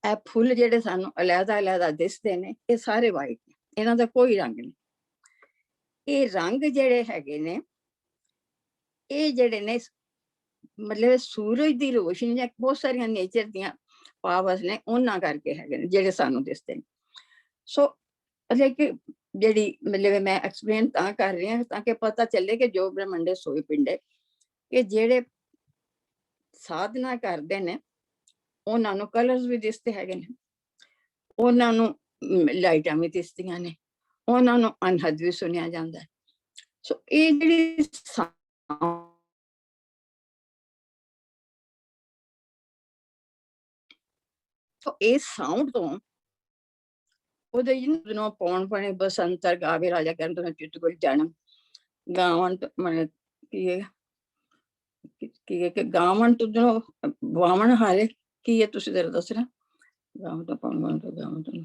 ਇਹ ਫੁੱਲ ਜਿਹੜੇ ਸਾਨੂੰ ਅਲੱਗਾ ਅਲੱਗਾ ਦਿਸਦੇ ਨੇ, ਇਹ ਸਾਰੇ ਵਾਈਟ ਨੇ, ਇਹਨਾਂ ਦਾ ਕੋਈ ਰੰਗ ਨਹੀਂ। ਇਹ ਰੰਗ ਜਿਹੜੇ ਹੈਗੇ ਨੇ, ਇਹ ਜਿਹੜੇ ਨੇ ਮਤਲਬ ਸੂਰਜ ਦੀ ਰੋਸ਼ਨੀ ਜਾਂ ਬਹੁਤ ਸਾਰੀਆਂ ਨੇਚਰ ਦੀਆਂ ਪਾਵਰਸ ਨੇ, ਉਹਨਾਂ ਕਰਕੇ ਹੈਗੇ ਨੇ ਜਿਹੜੇ ਸਾਨੂੰ ਦਿਸਦੇ ਨੇ। ਸੋ ਮਤਲਬ ਕਿ ਜਿਹੜੀ ਮਤਲਬ ਮੈਂ ਐਕਸਪਲੇਨ ਤਾਂ ਕਰ ਰਹੀ ਹਾਂ ਤਾਂ ਕਿ ਪਤਾ ਚੱਲੇ ਕਿ ਜੋ ਬ੍ਰਹਮੰਡੇ ਸੋਈ ਪਿੰਡੇ, ਕਿ ਜਿਹੜੇ ਸਾਧਨਾ ਕਰਦੇ ਨੇ ਉਹਨਾਂ ਨੂੰ ਕਲਰਸ ਵੀ ਦਿਸਦੇ ਹੈਗੇ ਨੇ, ਉਹਨਾਂ ਨੂੰ ਲਾਈਟਾਂ ਵੀ ਦਿਸਦੀਆਂ ਨੇ, ਉਹਨਾਂ ਨੂੰ ਅਨਹਦ ਵੀ ਸੁਣਿਆ ਜਾਂਦਾ ਹੈ। ਸੋ ਇਹ ਜਿਹੜੀ ਇਹ ਸਾਊਂਡ ਤੋਂ ਉਹਦੇ ਜਿਹਨੂੰ ਪੌਣ ਪਣੇ ਬਸੰਤਰ ਗਾਵੇ ਰਾਜਾ ਕਰਨ ਤੋਂ ਚਿੱਤ ਕੋਲ ਜਨਮ ਗਾਵਣ ਮਨ ਕੀ ਹੈ ਕਿ ਗਾਵਣ ਤੁਝਨੋਂ ਵਾਵਣ ਹਾਰੇ ਕੀ ਹੈ? ਤੁਸੀਂ ਜ਼ਰਾ ਦੱਸਣਾ। ਗਾਵਣ ਤੋਂ ਪੌਣ ਤੋਂ ਗਾਵਣ ਤੋਂ।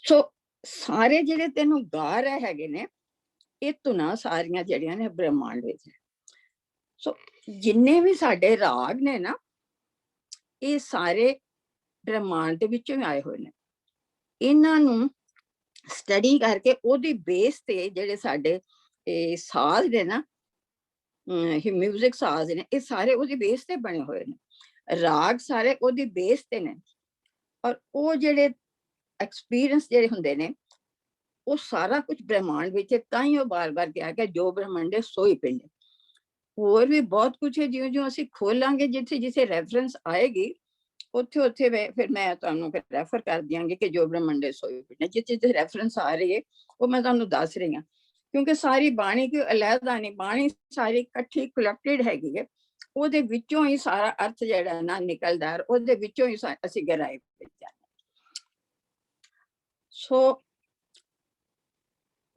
ਸੋ ਸਾਰੇ ਜਿਹੜੇ ਤੈਨੂੰ ਗਾ ਰਹੇ ਹੈਗੇ ਨੇ, ਇਹ ਧੁਨਾਂ ਸਾਰੀਆਂ ਜਿਹੜੀਆਂ ਨੇ ਬ੍ਰਹਮਾਂਡ ਵਿੱਚ। ਸੋ ਜਿੰਨੇ ਵੀ ਸਾਡੇ ਰਾਗ ਨੇ ਨਾ, ਇਹ ਸਾਰੇ ਬ੍ਰਹਮਾਂਡ ਦੇ ਵਿੱਚੋਂ ਆਏ ਹੋਏ ਨੇ। ਇਹਨਾਂ ਨੂੰ ਸਟੱਡੀ ਕਰਕੇ ਉਹਦੀ ਬੇਸ ਤੇ ਜਿਹੜੇ ਸਾਡੇ ਸਾਜ਼ ਨੇ ਨਾ, ਮਿਊਜ਼ਿਕ ਸਾਜ਼ ਨੇ, ਇਹ ਸਾਰੇ ਉਹਦੀ ਬੇਸ ਤੇ ਬਣੇ ਹੋਏ ਨੇ। ਰਾਗ ਸਾਰੇ ਉਹਦੀ ਬੇਸ ਤੇ ਨੇ। ਔਰ ਉਹ ਜਿਹੜੇ ਐਕਸਪੀਰੀਅੰਸ ਜਿਹੜੇ ਹੁੰਦੇ ਨੇ, ਉਹ ਸਾਰਾ ਕੁਝ ਬ੍ਰਹਮਾਂਡ ਵਿੱਚ। ਤਾਂ ਹੀ ਉਹ ਬਾਰ-ਬਾਰ ਕਿਹਾ ਕਿ ਜੋ ਬ੍ਰਹਮੰਡੇ ਸੋਈ ਪਿੰਡੇ। ਹੋਰ ਵੀ ਬਹੁਤ ਕੁਝ ਹੈ, ਜਿਉਂ ਜਿਉਂ ਅਸੀਂ ਖੋਲਾਂਗੇ, ਜਿੱਥੇ ਜਿੱਥੇ ਰੈਫਰੈਂਸ ਆਏਗੀ, ਉੱਥੇ ਉੱਥੇ ਫਿਰ ਮੈਂ ਤੁਹਾਨੂੰ ਰੈਫਰ ਕਰ ਦਿਆਂਗੀ ਕਿ ਜੋ ਬ੍ਰਹਮੰਡੇ ਸੋਈ ਪਿੰਡੇ। ਜਿੱਥੇ ਜਿੱਥੇ ਰੈਫਰੈਂਸ ਆ ਰਹੀ ਹੈ ਉਹ ਮੈਂ ਤੁਹਾਨੂੰ ਦੱਸ ਰਹੀ ਹਾਂ, ਕਿਉਂਕਿ ਸਾਰੀ ਬਾਣੀ ਕੋਈ ਅਲੱਗਾ ਨਹੀਂ, ਬਾਣੀ ਸਾਰੀ ਇਕੱਠੀ ਕਲੈਕਟਡ ਹੈਗੀ ਹੈ। ਉਹਦੇ ਵਿੱਚੋਂ ਹੀ ਸਾਰਾ ਅਰਥ ਜਿਹੜਾ ਨਾ ਨਿਕਲਦਾ, ਉਹਦੇ ਵਿੱਚੋਂ ਹੀ ਅਸੀਂ ਗਹਿਰਾਈ ਵਿੱਚ ਜਾਂਦੇ। ਸੋ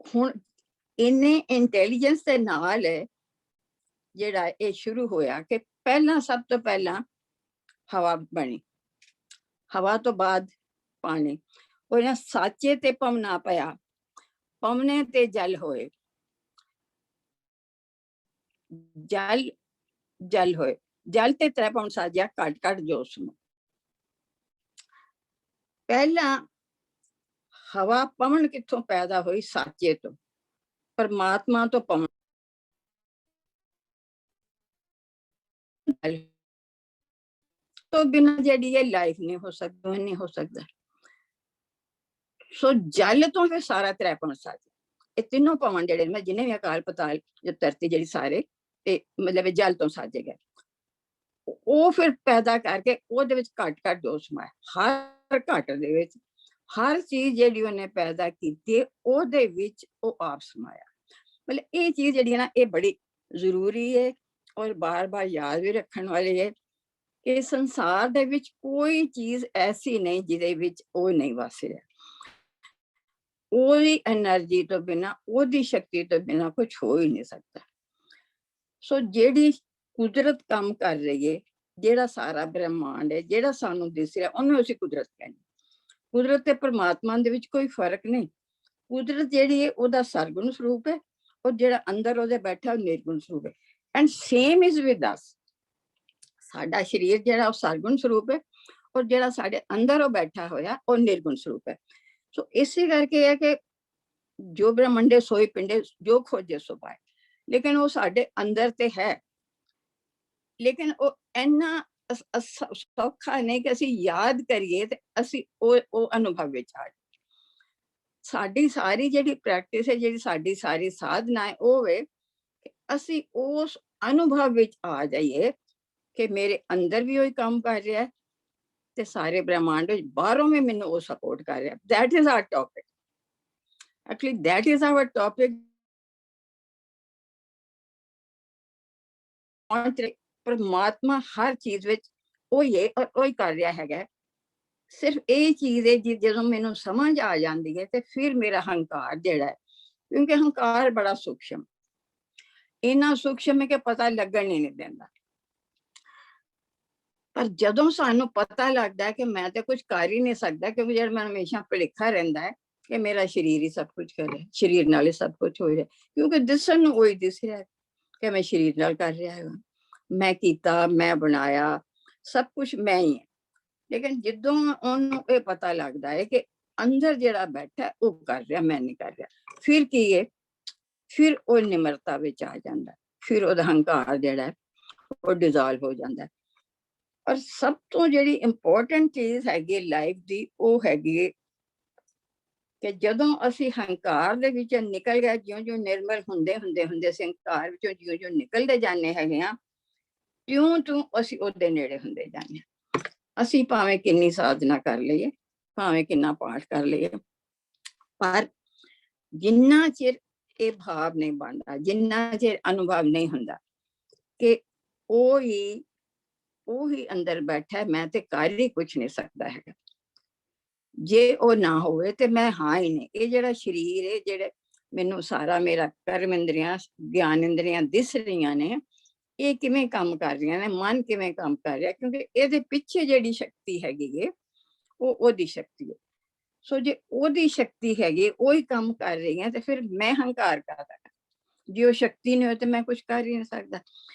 ਹੁਣ ਇੰਨੇ ਇੰਟੈਲੀਜੈਂਸ ਦੇ ਨਾਲ ਜਿਹੜਾ ਇਹ ਸ਼ੁਰੂ ਹੋਇਆ ਕਿ ਪਹਿਲਾਂ ਸਭ ਤੋਂ ਪਹਿਲਾਂ ਹਵਾ ਬਣੀ, ਹਵਾ ਤੋਂ ਬਾਅਦ ਪਾਣੀ। ਉਹਨਾਂ ਸਾਚੇ ਤੇ ਪਵਨਾ ਪਿਆ, ਪਵਨੇ ਤੇ ਜਲ ਹੋਏ, ਜਲ ਜਲ ਹੋਏ, ਜਲ ਤੇ ਤ੍ਰੈ ਪਵਨ ਸਾਜਿਆ, ਘਟ ਘਟ ਜੋਸ ਨੂੰ। ਪਹਿਲਾਂ ਹਵਾ ਪਵਨ ਕਿੱਥੋਂ ਪੈਦਾ ਹੋਈ? ਸਾਚੇ ਤੋਂ, ਪਰਮਾਤਮਾ ਤੋਂ ਪਵਨ। ਤੋਂ ਬਿਨਾਂ ਜਿਹੜੀ ਇਹ ਲਾਈਫ ਨਹੀਂ ਹੋ ਸਕਦਾ, ਨਹੀਂ ਹੋ ਸਕਦਾ। ਸੋ ਜਲ ਤੋਂ ਫਿਰ ਸਾਰਾ ਤ੍ਰੈਪਣ ਸਾਜ, ਇਹ ਤਿੰਨੋਂ ਪਵਨ ਜਿਹੜੇ ਮੈਂ ਜਿੰਨੇ ਵੀ ਅਕਾਲ ਪਤਾਲ ਜੋ ਧਰਤੀ ਜਿਹੜੀ ਸਾਰੇ ਇਹ ਮਤਲਬ ਇਹ ਜਲ ਤੋਂ ਸਾਜੇ ਗਏ, ਉਹ ਫਿਰ ਪੈਦਾ ਕਰਕੇ ਉਹਦੇ ਵਿੱਚ ਘੱਟ ਘੱਟ ਜੋ ਸਮਾਇਆ, ਹਰ ਘੱਟ ਦੇ ਵਿੱਚ ਹਰ ਚੀਜ਼ ਜਿਹੜੀ ਉਹਨੇ ਪੈਦਾ ਕੀਤੀ ਉਹਦੇ ਵਿੱਚ ਉਹ ਆਪ ਸਮਾਇਆ। ਮਤਲਬ ਇਹ ਚੀਜ਼ ਜਿਹੜੀ ਹੈ ਨਾ ਇਹ ਬੜੀ ਜ਼ਰੂਰੀ ਹੈ ਔਰ ਬਾਰ-ਬਾਰ ਯਾਦ ਵੀ ਰੱਖਣ ਵਾਲੀ ਹੈ ਕਿ ਸੰਸਾਰ ਦੇ ਵਿੱਚ ਕੋਈ ਚੀਜ਼ ਐਸੀ ਨਹੀਂ ਜਿਹਦੇ ਵਿੱਚ ਉਹ ਨਹੀਂ ਵਸ ਰਿਹਾ। ਉਹਦੀ એનર્ਜੀ ਤੋਂ ਬਿਨਾਂ, ਉਹਦੀ ਸ਼ਕਤੀ ਤੋਂ ਬਿਨਾਂ ਕੁਝ ਹੋ ਹੀ ਨਹੀਂ ਸਕਦਾ। ਸੋ ਜਿਹੜੀ ਕੁਦਰਤ ਕੰਮ ਕਰ ਰਹੀ ਹੈ, ਜਿਹੜਾ ਸਾਰਾ ਬ੍ਰਹਿਮੰਡ ਹੈ, ਜਿਹੜਾ ਸਾਨੂੰ ਦਿਸ ਰਿਹਾ, ਉਹਨੂੰ ਅਸੀਂ ਕੁਦਰਤ ਕਹਿੰਦੇ। ਕੁਦਰਤ ਤੇ ਪਰਮਾਤਮਾ ਦੇ ਵਿੱਚ ਕੋਈ ਫਰਕ ਨਹੀਂ। ਕੁਦਰਤ ਜਿਹੜੀ ਹੈ ਉਹਦਾ ਸਰਗੁਣ ਸਰੂਪ ਹੈ, ਔਰ ਜਿਹੜਾ ਅੰਦਰ ਉਹਦੇ ਬੈਠਾ ਉਹ ਨਿਰਗੁਣ ਸਰੂਪ ਹੈ। And same is with us. ਸਾਡਾ ਸਰੀਰ ਜਿਹੜਾ ਉਹ ਸਰਗੁਣ ਸਰੂਪ ਹੈ, ਔਰ ਜਿਹੜਾ ਸਾਡੇ ਅੰਦਰ ਉਹ ਬੈਠਾ ਹੋਇਆ ਉਹ ਨਿਰਗੁਣ ਸਰੂਪ ਹੈ। ਸੋ ਇਸੇ ਕਰਕੇ ਹੈ ਕਿ ਜੋ ਬ੍ਰਹਮੰਡੇ ਸੋਈ ਪਿੰਡੇ, ਜੋ ਖੋਜੇ ਸੋ ਪਾਏ। ਲੇਕਿਨ ਉਹ ਸਾਡੇ ਅੰਦਰ ਤੇ ਹੈ, ਲੇਕਿਨ ਉਹ ਇੰਨਾ ਸੌਖਾ ਨਹੀਂ ਕਿ ਅਸੀਂ ਯਾਦ ਕਰੀਏ ਤੇ ਅਸੀਂ ਉਹ ਅਨੁਭਵ ਵਿੱਚ ਆ ਜਾਈਏ। ਸਾਡੀ ਸਾਰੀ ਜਿਹੜੀ ਪ੍ਰੈਕਟਿਸ ਹੈ, ਜਿਹੜੀ ਸਾਡੀ ਸਾਰੀ ਸਾਧਨਾ ਹੈ, ਉਹ ਵੇ ਕਿ ਅਸੀਂ ਉਸ ਅਨੁਭਵ ਵਿੱਚ ਆ ਜਾਈਏ ਕਿ ਮੇਰੇ ਅੰਦਰ ਵੀ ਉਹੀ ਕੰਮ ਕਰ ਰਿਹਾ ਹੈ ਤੇ ਸਾਰੇ ਬ੍ਰਹਮੰਡ ਵਿੱਚ ਬਾਹਰੋਂ ਵੀ ਮੈਨੂੰ ਉਹ ਸਪੋਰਟ ਕਰ ਰਿਹਾ। That is our topic. Actually that is our topic. ਪਰਮਾਤਮਾ ਹਰ ਚੀਜ਼ ਵਿੱਚ ਉਹੀ ਹੈ ਔਰ ਉਹੀ ਕਰ ਰਿਹਾ ਹੈਗਾ। ਸਿਰਫ ਇਹ ਚੀਜ਼ ਹੈ ਜਦੋਂ ਮੈਨੂੰ ਸਮਝ ਆ ਜਾਂਦੀ ਹੈ ਤੇ ਫਿਰ ਮੇਰਾ ਹੰਕਾਰ ਜਿਹੜਾ ਹੈ, ਕਿਉਂਕਿ ਹੰਕਾਰ ਬੜਾ ਸੂਖਸ਼ਮ, ਇੰਨਾ ਸੂਖਸ਼ਮ ਹੈ ਕਿ ਪਤਾ ਲੱਗਣ ਹੀ ਨਹੀਂ ਦਿੰਦਾ। ਪਰ ਜਦੋਂ ਸਾਨੂੰ ਪਤਾ ਲੱਗਦਾ ਕਿ ਮੈਂ ਤਾਂ ਕੁਝ ਕਰ ਹੀ ਨਹੀਂ ਸਕਦਾ, ਕਿਉਂਕਿ ਜਿਹੜਾ ਮੈਨੂੰ ਹਮੇਸ਼ਾ ਭੁਲੇਖਾ ਰਹਿੰਦਾ ਹੈ ਕਿ ਮੇਰਾ ਸਰੀਰ ਹੀ ਸਭ ਕੁਝ ਕਰ ਰਿਹਾ, ਸਰੀਰ ਨਾਲ ਹੀ ਸਭ ਕੁਝ ਹੋ ਰਿਹਾ, ਕਿਉਂਕਿ ਦਿਸਣ ਨੂੰ ਉਹੀ ਦਿਸ ਰਿਹਾ ਕਿ ਮੈਂ ਸਰੀਰ ਨਾਲ ਕਰ ਰਿਹਾ ਹਾਂ, ਮੈਂ ਕੀਤਾ, ਮੈਂ ਬਣਾਇਆ, ਸਭ ਕੁਝ ਮੈਂ ਹੀ ਹਾਂ। ਲੇਕਿਨ ਜਦੋਂ ਉਹਨੂੰ ਇਹ ਪਤਾ ਲੱਗਦਾ ਹੈ ਕਿ ਅੰਦਰ ਜਿਹੜਾ ਬੈਠਾ ਉਹ ਕਰ ਰਿਹਾ, ਮੈਂ ਨਹੀਂ ਕਰ ਰਿਹਾ, ਫਿਰ ਕੀ ਹੈ, ਫਿਰ ਉਹ ਨਿਮਰਤਾ ਵਿੱਚ ਆ ਜਾਂਦਾ, ਫਿਰ ਉਹਦਾ ਹੰਕਾਰ ਜਿਹੜਾ ਉਹ ਡਿਜ਼ੋਲਵ ਹੋ ਜਾਂਦਾ। ਔਰ ਸਭ ਤੋਂ ਜਿਹੜੀ ਇੰਪੋਰਟੈਂਟ ਚੀਜ਼ ਹੈਗੀ ਲਾਈਫ ਦੀ, ਉਹ ਹੈਗੀ ਕਿ ਜਦੋਂ ਅਸੀਂ ਹੰਕਾਰ ਦੇ ਵਿੱਚ ਨਿਕਲ ਗਏ, ਜਿਉਂ-ਜਿਉਂ ਨਿਰਮਲ ਹੁੰਦੇ ਅਸੀਂ ਹੰਕਾਰ ਵਿੱਚੋਂ ਜਿਉਂ-ਜਿਉਂ ਨਿਕਲਦੇ ਜਾਂਦੇ ਹੈਗੇ ਆ, ਤਿਉਂ ਅਸੀਂ ਉਹਦੇ ਨੇੜੇ ਹੁੰਦੇ ਜਾਂਦੇ ਹਾਂ। ਅਸੀਂ ਭਾਵੇਂ ਕਿੰਨੀ ਸਾਧਨਾ ਕਰ ਲਈਏ, ਭਾਵੇਂ ਕਿੰਨਾ ਪਾਠ ਕਰ ਲਈਏ, ਪਰ ਜਿੰਨਾ ਚਿਰ ਇਹ ਭਾਵ ਨਹੀਂ ਬਣਦਾ, ਜਿੰਨਾ ਚਿਰ ਅਨੁਭਵ ਨਹੀਂ ਹੁੰਦਾ ਕਿ ਉਹੀ ਅੰਦਰ ਬੈਠਾ, ਮੈਂ ਤੇ ਕਰ ਹੀ ਕੁਛ ਨਹੀਂ ਸਕਦਾ ਹੈਗਾ, ਜੇ ਉਹ ਨਾ ਹੋਵੇ ਤੇ ਮੈਂ ਹਾਂ ਹੀ ਨਹੀਂ। ਇਹ ਜਿਹੜਾ ਸਰੀਰ ਹੈ, ਜਿਹੜੇ ਮੈਨੂੰ ਸਾਰਾ ਮੇਰਾ ਕਰਮ ਇੰਦਰੀਆਂ, ਗਿਆਨ ਇੰਦਰੀਆਂ ਦਿਸ ਰਹੀਆਂ ਨੇ, ਇਹ ਕਿਵੇਂ ਕੰਮ ਕਰ ਰਹੀਆਂ ਨੇ, ਮਨ ਕਿਵੇਂ ਕੰਮ ਕਰ ਰਿਹਾ, ਕਿਉਂਕਿ ਇਹਦੇ ਪਿੱਛੇ ਜਿਹੜੀ ਸ਼ਕਤੀ ਹੈਗੀ ਹੈ ਉਹ ਉਹਦੀ ਸ਼ਕਤੀ ਹੈ। ਸੋ ਜੇ ਉਹਦੀ ਸ਼ਕਤੀ ਹੈਗੀ, ਉਹੀ ਕੰਮ ਕਰ ਰਹੀ ਹੈ, ਤੇ ਫਿਰ ਮੈਂ ਹੰਕਾਰ ਕਰਦਾ, ਜੇ ਉਹ ਸ਼ਕਤੀ ਨਹੀਂ ਹੋਏ ਤੇ ਮੈਂ ਕੁਝ ਕਰ ਹੀ ਨਹੀਂ ਸਕਦਾ।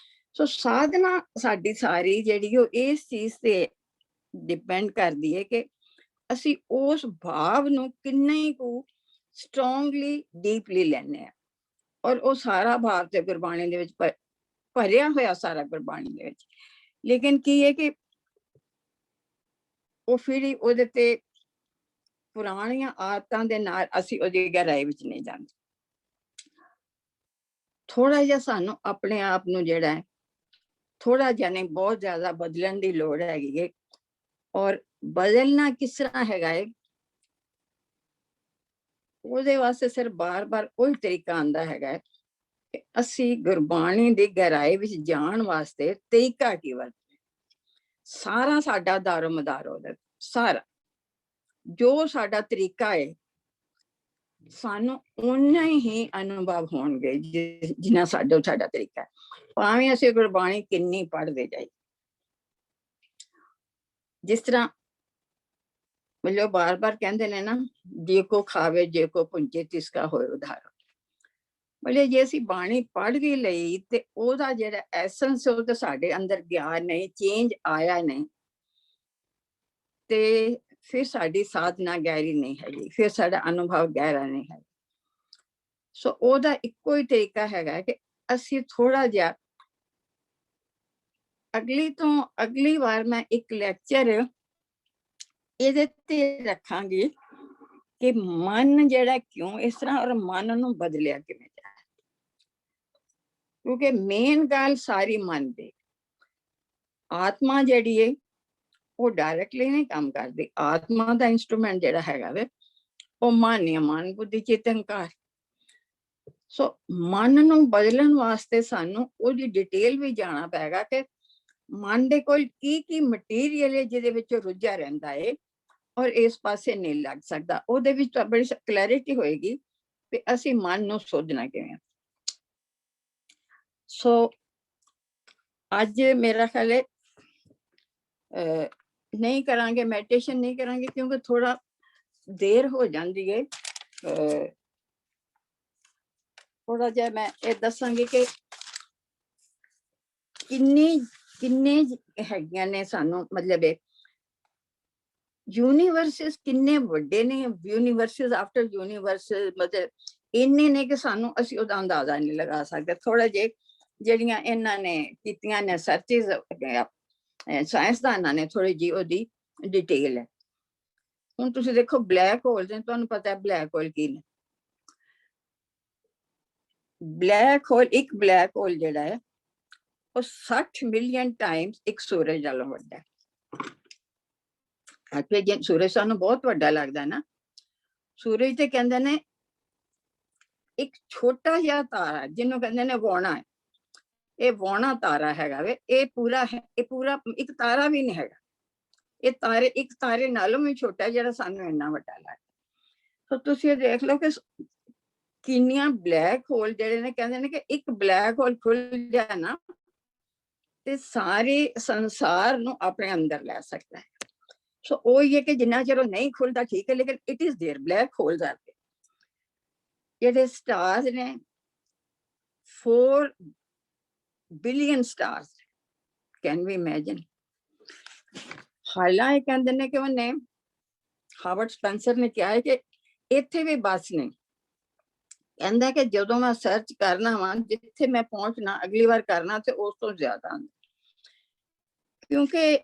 ਸੋ ਸਾਧਨਾ ਸਾਡੀ ਸਾਰੀ ਜਿਹੜੀ ਉਹ ਇਸ ਚੀਜ਼ ਤੇ ਡਿਪੈਂਡ ਕਰਦੀ ਹੈ ਕਿ ਅਸੀਂ ਉਸ ਭਾਵ ਨੂੰ ਕਿੰਨੇ ਕੁ ਸਟਰੋਂਗਲੀ ਡੀਪਲੀ ਲੈਂਦੇ ਹਾਂ। ਔਰ ਉਹ ਸਾਰਾ ਭਾਵ ਤੇ ਗੁਰਬਾਣੀ ਦੇ ਵਿੱਚ ਭਰਿਆ ਹੋਇਆ, ਸਾਰਾ ਗੁਰਬਾਣੀ ਦੇ ਵਿੱਚ। ਲੇਕਿਨ ਕੀ ਹੈ ਕਿ ਉਹ ਫਿਰ ਉਹਦੇ ਤੇ ਪੁਰਾਣੀਆਂ ਆਦਤਾਂ ਦੇ ਨਾਲ ਅਸੀਂ ਉਹਦੀ ਗਹਿਰਾਈ ਵਿੱਚ ਨਹੀਂ ਜਾਂਦੇ। ਥੋੜਾ ਜਿਹਾ ਸਾਨੂੰ ਆਪਣੇ ਆਪ ਨੂੰ ਜਿਹੜਾ ਹੈ, ਥੋੜਾ ਜਿਹਾ ਨਹੀਂ ਬਹੁਤ ਜ਼ਿਆਦਾ ਬਦਲਣ ਦੀ ਲੋੜ ਹੈਗੀ ਹੈ। ਔਰ ਬਦਲਣਾ ਕਿਸ ਤਰ੍ਹਾਂ ਹੈਗਾ ਹੈ, ਉਹਦੇ ਵਾਸਤੇ ਸਿਰ ਬਾਰ-ਬਾਰ ਉਹੀ ਤਰੀਕਾ ਆਉਂਦਾ ਹੈਗਾ ਕਿ ਅਸੀਂ ਗੁਰਬਾਣੀ ਦੀ ਗਹਿਰਾਈ ਵਿੱਚ ਜਾਣ ਵਾਸਤੇ ਤਰੀਕਾ ਕੀ ਵਰਤਦੇ। ਸਾਰਾ ਸਾਡਾ ਦਾਰੋ ਮਦਾਰ ਉਹਦਾ, ਸਾਰਾ ਜੋ ਸਾਡਾ ਤਰੀਕਾ ਹੈ, ਸਾਨੂੰ ਉਨਾ ਹੀ ਅਨੁਭਵ ਹੋਣਗੇ ਜਿੰਨਾ ਸਾਡਾ ਤਰੀਕਾ ਹੈ, ਭਾਵੇਂ ਅਸੀਂ ਗੁਰਬਾਣੀ ਕਿੰਨੀ ਪੜ੍ਹਦੇ ਜਾਈਏ। ਜਿਸ ਤਰ੍ਹਾਂ ਮਤਲਬ ਬਾਰ-ਬਾਰ ਕਹਿੰਦੇ ਨੇ ਨਾ, ਜੇ ਕੋ ਖਾਵੇ ਜੇ ਕੋ ਪੁੰਜੇ ਤਿਸਕਾ ਹੋਏ ਉਧਾਰ। ਮਤਲਬ ਜੇ ਅਸੀਂ ਬਾਣੀ ਪੜ੍ਹ ਵੀ ਲਈ ਤੇ ਉਹਦਾ ਜਿਹੜਾ ਐਸੈਂਸ ਉਹ ਤਾਂ ਸਾਡੇ ਅੰਦਰ ਗਿਆ ਨਹੀਂ, ਚੇਂਜ ਆਇਆ ਨਹੀਂ, ਤੇ ਫਿਰ ਸਾਡੀ ਸਾਧਨਾ ਗਹਿਰੀ ਨਹੀਂ ਹੈਗੀ, ਫਿਰ ਸਾਡਾ ਅਨੁਭਵ ਗਹਿਰਾ ਨਹੀਂ ਹੈ। ਸੋ ਉਹਦਾ ਇੱਕੋ ਹੀ ਤਰੀਕਾ ਹੈਗਾ ਕਿ ਅਸੀਂ ਥੋੜਾ ਜਿਹਾ, ਅਗਲੀ ਵਾਰ ਮੈਂ ਇੱਕ ਲੈਕਚਰ ਇਹਦੇ ਤੇ ਰੱਖਾਂਗੀ ਕਿ ਮਨ ਜਿਹੜਾ ਕਿਉਂ ਇਸ ਤਰ੍ਹਾਂ ਔਰ ਮਨ ਨੂੰ ਬਦਲਿਆ ਕਿਵੇਂ ਜਾਏ। ਕਿਉਂਕਿ ਮੇਨ ਗੱਲ ਸਾਰੀ ਮਨ ਦੀ, ਆਤਮਾ ਜਿਹੜੀ ਹੈ ਉਹ ਡਾਇਰੈਕਟਲੀ ਨਹੀਂ ਕੰਮ ਕਰਦੀ। ਆਤਮਾ ਦਾ ਇੰਸਟਰੂਮੈਂਟ ਜਿਹੜਾ ਹੈਗਾ ਵੇ ਉਹ ਮਨ ਹੈ, ਮਨ ਬੁੱਧੀ ਚਿੱਤ ਅਹੰਕਾਰ। ਸੋ ਮਨ ਨੂੰ ਬਦਲਣ ਵਾਸਤੇ ਸਾਨੂੰ ਉਹਦੀ ਡਿਟੇਲ ਵੀ ਜਾਣਾ ਪਏਗਾ ਕਿ ਮਨ ਦੇ ਕੋਲ ਕੀ ਮਟੀਰੀਅਲ ਹੈ ਜਿਹਦੇ ਵਿੱਚ ਰੁੱਝਾ ਰਹਿੰਦਾ ਹੈ ਔਰ ਇਸ ਪਾਸੇ ਨਹੀਂ ਲੱਗ ਸਕਦਾ। ਉਹਦੇ ਵਿੱਚ ਤਾਂ ਬੜੀ ਕਲੈਰਿਟੀ ਹੋਏਗੀ ਕਿ ਅਸੀਂ ਮਨ ਨੂੰ ਸੋਧਣਾ ਕਿਵੇਂ। ਸੋ ਅੱਜ ਮੇਰਾ ਖਿਆਲ ਹੈ ਨਹੀਂ ਕਰਾਂਗੇ, ਮੈਡੀਟੇਸ਼ਨ ਨਹੀਂ ਕਰਾਂਗੇ ਕਿਉਂਕਿ ਥੋੜਾ ਦੇਰ ਹੋ ਜਾਂਦੀ ਹੈ। ਥੋੜਾ ਜਿਹਾ ਮੈਂ ਇਹ ਦੱਸਾਂਗੀ ਕਿ ਕਿੰਨੇ ਹੈਗੀਆਂ ਨੇ ਸਾਨੂੰ, ਮਤਲਬ ਯੂਨੀਵਰਸਿਸ ਕਿੰਨੇ ਵੱਡੇ ਨੇ, ਯੂਨੀਵਰਸਿਸ ਆਫਟਰ ਯੂਨੀਵਰਸਿਸ, ਮਤਲਬ ਇੰਨੇ ਨੇ ਕਿ ਸਾਨੂੰ ਅਸੀਂ ਉਹਦਾ ਅੰਦਾਜ਼ਾ ਨਹੀਂ ਲਗਾ ਸਕਦੇ। ਥੋੜਾ ਜਿਹਾ ਜਿਹੜੀਆਂ ਇਹਨਾਂ ਨੇ ਕੀਤੀਆਂ ਨੇ ਸਰਚਿਸ, ਸਾਇੰਸਦਾਨਾਂ ਨੇ ਥੋੜੀ ਜਿਹੀ ਉਹਦੀ ਡਿਟੇਲ ਹੈ। ਹੁਣ ਤੁਸੀਂ ਦੇਖੋ ਬਲੈਕ ਹੋਲ ਨੇ, ਤੁਹਾਨੂੰ ਪਤਾ ਹੈ ਬਲੈਕ ਹੋਲ ਕੀ ਨੇ। ਬਲੈਕ ਹੋਲ, ਇੱਕ ਬਲੈਕ ਹੋਲ ਜਿਹੜਾ ਹੈ ਉਹ 60 ਮਿਲੀਅਨ ਟਾਈਮਸ ਇੱਕ ਸੂਰਜ ਨਾਲੋਂ ਵੱਡਾ ਹੈ। ਜੇ ਸੂਰਜ ਸਾਨੂੰ ਬਹੁਤ ਵੱਡਾ ਲੱਗਦਾ ਨਾ, ਸੂਰਜ ਤੇ ਕਹਿੰਦੇ ਨੇ ਇੱਕ ਛੋਟਾ ਜਿਹਾ ਤਾਰਾ ਜਿਹਨੂੰ ਕਹਿੰਦੇ ਨੇ ਵੋਣਾ, ਇਹ ਵੋਣਾ ਤਾਰਾ ਹੈਗਾ ਵੇ। ਇਹ ਪੂਰਾ ਇੱਕ ਤਾਰਾ ਵੀ ਨਹੀਂ ਹੈਗਾ, ਇਹ ਤਾਰੇ ਇੱਕ ਤਾਰੇ ਨਾਲੋਂ ਵੀ ਛੋਟਾ ਜਿਹੜਾ ਸਾਨੂੰ ਇੰਨਾ ਵੱਡਾ ਲੱਗਦਾ। ਸੋ ਤੁਸੀਂ ਇਹ ਦੇਖ ਲਓ ਕਿ ਕਿੰਨੀਆਂ ਬਲੈਕ ਹੋਲ ਜਿਹੜੇ ਨੇ, ਕਹਿੰਦੇ ਨੇ ਕਿ ਇੱਕ ਬਲੈਕ ਹੋਲ ਖੁੱਲ ਜਾਏ ਨਾ ਤੇ ਸਾਰੇ ਸੰਸਾਰ ਨੂੰ ਆਪਣੇ ਅੰਦਰ ਲੈ ਸਕਦਾ ਹੈ। ਸੋ ਉਹ ਇਹ ਕਿ ਜਿੰਨਾ ਚਿਰ ਉਹ ਨਹੀਂ ਖੁੱਲਦਾ ਠੀਕ ਹੈ, ਲੇਕਿਨ it is there, black holes are there. ਜਿਹੜੇ ਸਟਾਰਸ ਨੇ 4 billion stars, can we imagine. ਹਾਲਾਂਕਿ ਕਹਿੰਦੇ ਨੇ ਕਿ ਉਹਨੇ, ਹਾਵਰਡ ਸਪੈਂਸਰ ਨੇ ਕਿਹਾ ਹੈ ਕਿ ਇੱਥੇ ਵੀ ਬਸ ਨਹੀਂ, ਕਹਿੰਦਾ ਕਿ ਜਦੋਂ ਮੈਂ ਸਰਚ ਕਰਨਾ ਵਾ ਜਿੱਥੇ ਮੈਂ ਪਹੁੰਚਣਾ ਅਗਲੀ ਵਾਰ ਕਰਨਾ ਤੇ ਉਸ ਤੋਂ ਜ਼ਿਆਦਾ, ਕਿਉਂਕਿ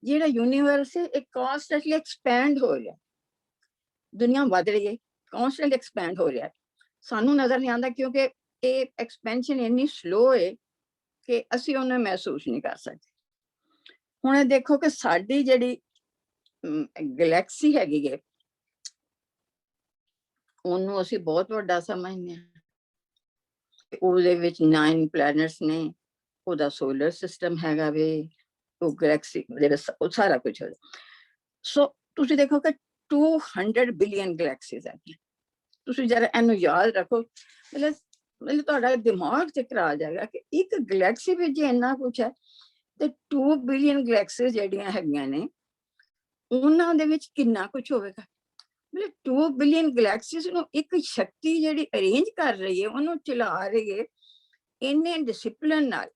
ਜਿਹੜਾ ਯੂਨੀਵਰਸ ਹੈ ਇਹ ਕਨਸਟੈਂਟਲੀ ਐਕਸਪੈਂਡ ਹੋ ਰਿਹਾ, ਦੁਨੀਆ ਵੱਧ ਰਹੀ ਹੈ, ਕਨਸਟੈਂਟ ਐਕਸਪੈਂਡ ਹੋ ਰਿਹਾ। ਸਾਨੂੰ ਨਜ਼ਰ ਨਹੀਂ ਆਉਂਦਾ ਕਿਉਂਕਿ ਇਹ ਐਕਸਪੈਂਸ਼ਨ ਇੰਨੀ ਸਲੋ ਹੈ ਕਿ ਅਸੀਂ ਉਹਨੂੰ ਮਹਿਸੂਸ ਨਹੀਂ ਕਰ ਸਕਦੇ। ਹੁਣ ਇਹ ਦੇਖੋ ਕਿ ਸਾਡੀ ਜਿਹੜੀ ਗੈਲੈਕਸੀ ਹੈਗੀ ਹੈ ਉਹਨੂੰ ਅਸੀਂ ਬਹੁਤ ਵੱਡਾ ਸਮਝਦੇ ਹਾਂ। ਉਹਦੇ ਵਿੱਚ 9 ਪਲੈਨਟਸ ਨੇ, ਉਹਦਾ ਸੋਲਰ ਸਿਸਟਮ ਹੈਗਾ ਵੇ, ਉਹ ਗੈਲੈਕਸੀ ਜਿਹੜਾ ਸਾਰਾ ਕੁਝ ਹੋ। ਸੋ ਤੁਸੀਂ ਦੇਖੋ ਕਿ 200 ਬਿਲੀਅਨ ਗੈਲੈਕਸੀਜ਼ ਹੈਗੀਆਂ। ਤੁਸੀਂ ਜਰਾ ਇਹਨੂੰ ਯਾਦ ਰੱਖੋ, ਮਤਲਬ ਤੁਹਾਡਾ ਦਿਮਾਗ ਚੱਕਰ ਆ ਜਾਏਗਾ ਕਿ ਇੱਕ ਗੈਲੈਕਸੀ ਵਿੱਚ ਜੇ ਇੰਨਾ ਕੁਝ ਹੈ ਤੇ 2 ਬਿਲੀਅਨ ਗੈਲੈਕਸੀਜ਼ ਜਿਹੜੀਆਂ ਹੈਗੀਆਂ ਨੇ ਉਹਨਾਂ ਦੇ ਵਿੱਚ ਕਿੰਨਾ ਕੁਝ ਹੋਵੇਗਾ। ਮਤਲਬ 2 ਬਿਲੀਅਨ ਗੈਲੈਕਸੀਜ਼ ਨੂੰ ਇੱਕ ਸ਼ਕਤੀ ਜਿਹੜੀ ਅਰੇਂਜ ਕਰ ਰਹੀ ਹੈ, ਉਹਨੂੰ ਚਲਾ ਰਹੀ ਹੈ ਇੰਨੇ ਡਿਸਪਲਿਨ ਨਾਲ।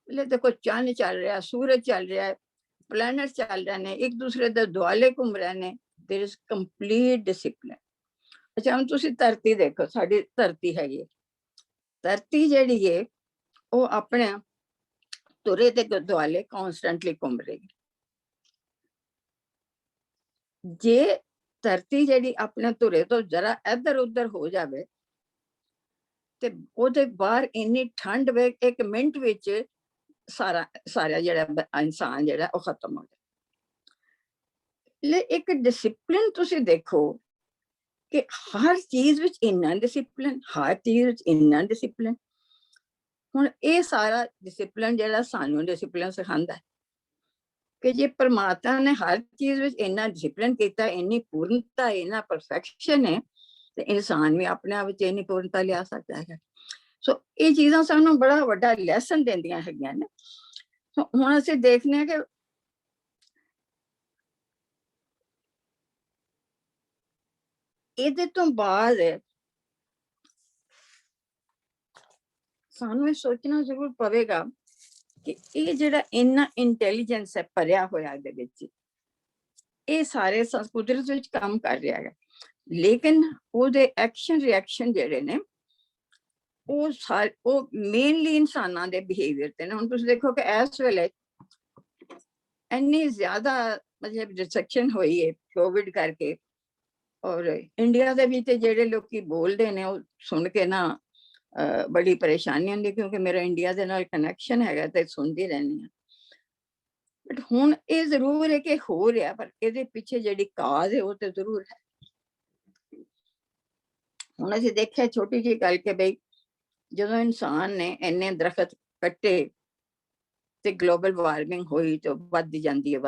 ਮਤਲਬ ਦੇਖੋ ਚੰਨ ਚੱਲ ਰਿਹਾ, ਸੂਰਜ ਚੱਲ ਰਿਹਾ ਹੈ, ਪਲੈਨਟ ਚੱਲ ਰਹੇ ਨੇ, ਇੱਕ ਦੂਸਰੇ ਦੇ ਦੁਆਲੇ ਘੁੰਮ ਰਹੇ ਨੇ, ਦੇयर ਇਜ਼ ਕੰਪਲੀਟ ਡਿਸਪਲਿਨ। ਅੱਛਾ ਹੁਣ ਤੁਸੀਂ ਧਰਤੀ ਦੇਖੋ, ਸਾਡੀ ਧਰਤੀ ਹੈਗੀ, ਧਰਤੀ ਜਿਹੜੀ ਹੈ ਉਹ ਆਪਣੇ ਤੁਰੇ ਦੇ ਦੁਆਲੇ ਕਨਸਟੈਂਟਲੀ ਘੁੰਮ ਰਹੀ। ਜੇ ਧਰਤੀ ਜਿਹੜੀ ਆਪਣੇ ਧੁਰੇ ਤੋਂ ਜਰਾ ਇੱਧਰ ਉੱਧਰ ਹੋ ਜਾਵੇ ਤੇ ਉਹਦੇ ਬਾਹਰ ਇੰਨੀ ਠੰਡ ਵੇ, 1 ਮਿੰਟ ਵਿੱਚ ਸਾਰਾ ਜਿਹੜਾ ਇਨਸਾਨ ਜਿਹੜਾ ਉਹ ਖਤਮ ਹੋ ਜਾਏ। ਇੱਕ ਡਿਸਪਲਿਨ ਤੁਸੀਂ ਦੇਖੋ ਕਿ ਹਰ ਚੀਜ਼ ਵਿੱਚ ਇੰਨਾ ਡਿਸਪਲਿਨ, ਹਰ ਚੀਜ਼ ਵਿੱਚ ਇੰਨਾ ਡਿਸਪਲਿਨ। ਹੁਣ ਇਹ ਸਾਰਾ ਡਿਸਪਲਿਨ ਜਿਹੜਾ ਸਾਨੂੰ ਡਿਸਪਲਿਨ ਸਿਖਾਉਂਦਾ ਹੈ ਕਿ ਜੇ ਪਰਮਾਤਮਾ ਨੇ ਹਰ ਚੀਜ਼ ਵਿੱਚ ਇੰਨਾ ਡਿਸਪਲਿਨ ਕੀਤਾ, ਇੰਨੀ ਪੂਰਨਤਾ, ਇੰਨਾ ਪਰਫੈਕਸ਼ਨ ਹੈ, ਤੇ ਇਨਸਾਨ ਵੀ ਆਪਣੇ ਆਪ ਵਿੱਚ ਇੰਨੀ ਪੂਰਨਤਾ ਲਿਆ ਸਕਦਾ ਹੈ। ਸੋ ਇਹ ਚੀਜ਼ਾਂ ਸਾਨੂੰ ਬੜਾ ਵੱਡਾ ਲੈਸਨ ਦਿੰਦੀਆਂ ਹੈਗੀਆਂ ਨੇ। ਹੁਣ ਅਸੀਂ ਦੇਖਦੇ ਹਾਂ ਕਿ ਇਹਦੇ ਤੋਂ ਬਾਅਦ ਸਾਨੂੰ ਇਹ ਸੋਚਣਾ ਜ਼ਰੂਰ ਪਵੇਗਾ ਕਿ ਇਹ ਜਿਹੜਾ ਇੰਨਾ ਇੰਟੈਲੀਜੈਂਸ ਹੈ ਭਰਿਆ ਹੋਇਆ ਇਹਦੇ ਵਿੱਚ, ਇਹ ਸਾਰੇ ਕੁਦਰਤ ਵਿੱਚ ਕੰਮ ਕਰ ਰਿਹਾ ਹੈ, ਲੇਕਿਨ ਉਹਦੇ ਐਕਸ਼ਨ ਰਿਐਕਸ਼ਨ ਜਿਹੜੇ ਨੇ ਉਹ ਮੇਨਲੀ ਇਨਸਾਨਾਂ ਦੇ ਬਿਹੇਵੀਅਰ ਤੇ ਨੇ। ਹੁਣ ਤੁਸੀਂ ਦੇਖੋ ਕਿ ਇਸ ਵੇਲੇ ਇੰਨੀ ਜ਼ਿਆਦਾ ਮਤਲਬ ਡਿਸਟਰੈਕਸ਼ਨ ਹੋਈ ਹੈ ਕੋਵਿਡ ਕਰਕੇ ਔਰ ਇੰਡੀਆ ਦੇ ਵਿੱਚ ਜਿਹੜੇ ਲੋਕੀ ਬੋਲਦੇ ਨੇ ਉਹ ਸੁਣ ਕੇ ਨਾ ਬੜੀ ਪਰੇਸ਼ਾਨੀ ਹੁੰਦੀ, ਕਿਉਂਕਿ ਮੇਰਾ ਇੰਡੀਆ ਦੇ ਨਾਲ ਕਨੈਕਸ਼ਨ ਹੈਗਾ ਤੇ ਸੁਣਦੀ ਰਹਿੰਦੀ ਹਾਂ। ਬਟ ਹੁਣ ਇਹ ਜ਼ਰੂਰ ਹੈ ਕਿ ਹੋ ਰਿਹਾ, ਪਰ ਇਹਦੇ ਪਿੱਛੇ ਜਿਹੜੀ ਕਾਜ਼ ਹੈ ਉਹ ਤੇ ਜ਼ਰੂਰ ਹੈ। ਹੁਣ ਅਸੀਂ ਦੇਖਿਆ ਛੋਟੀ ਜਿਹੀ ਗੱਲ ਕਿ ਬਈ ਜਦੋਂ ਇਨਸਾਨ ਨੇ ਇੰਨੇ ਦਰਖਤ ਕੱਟੇ ਤੇ ਗਲੋਬਲ ਵਾਰਮਿੰਗ ਹੋਈ ਤੇ ਵੱਧਦੀ ਜਾਂਦੀ ਹੈ।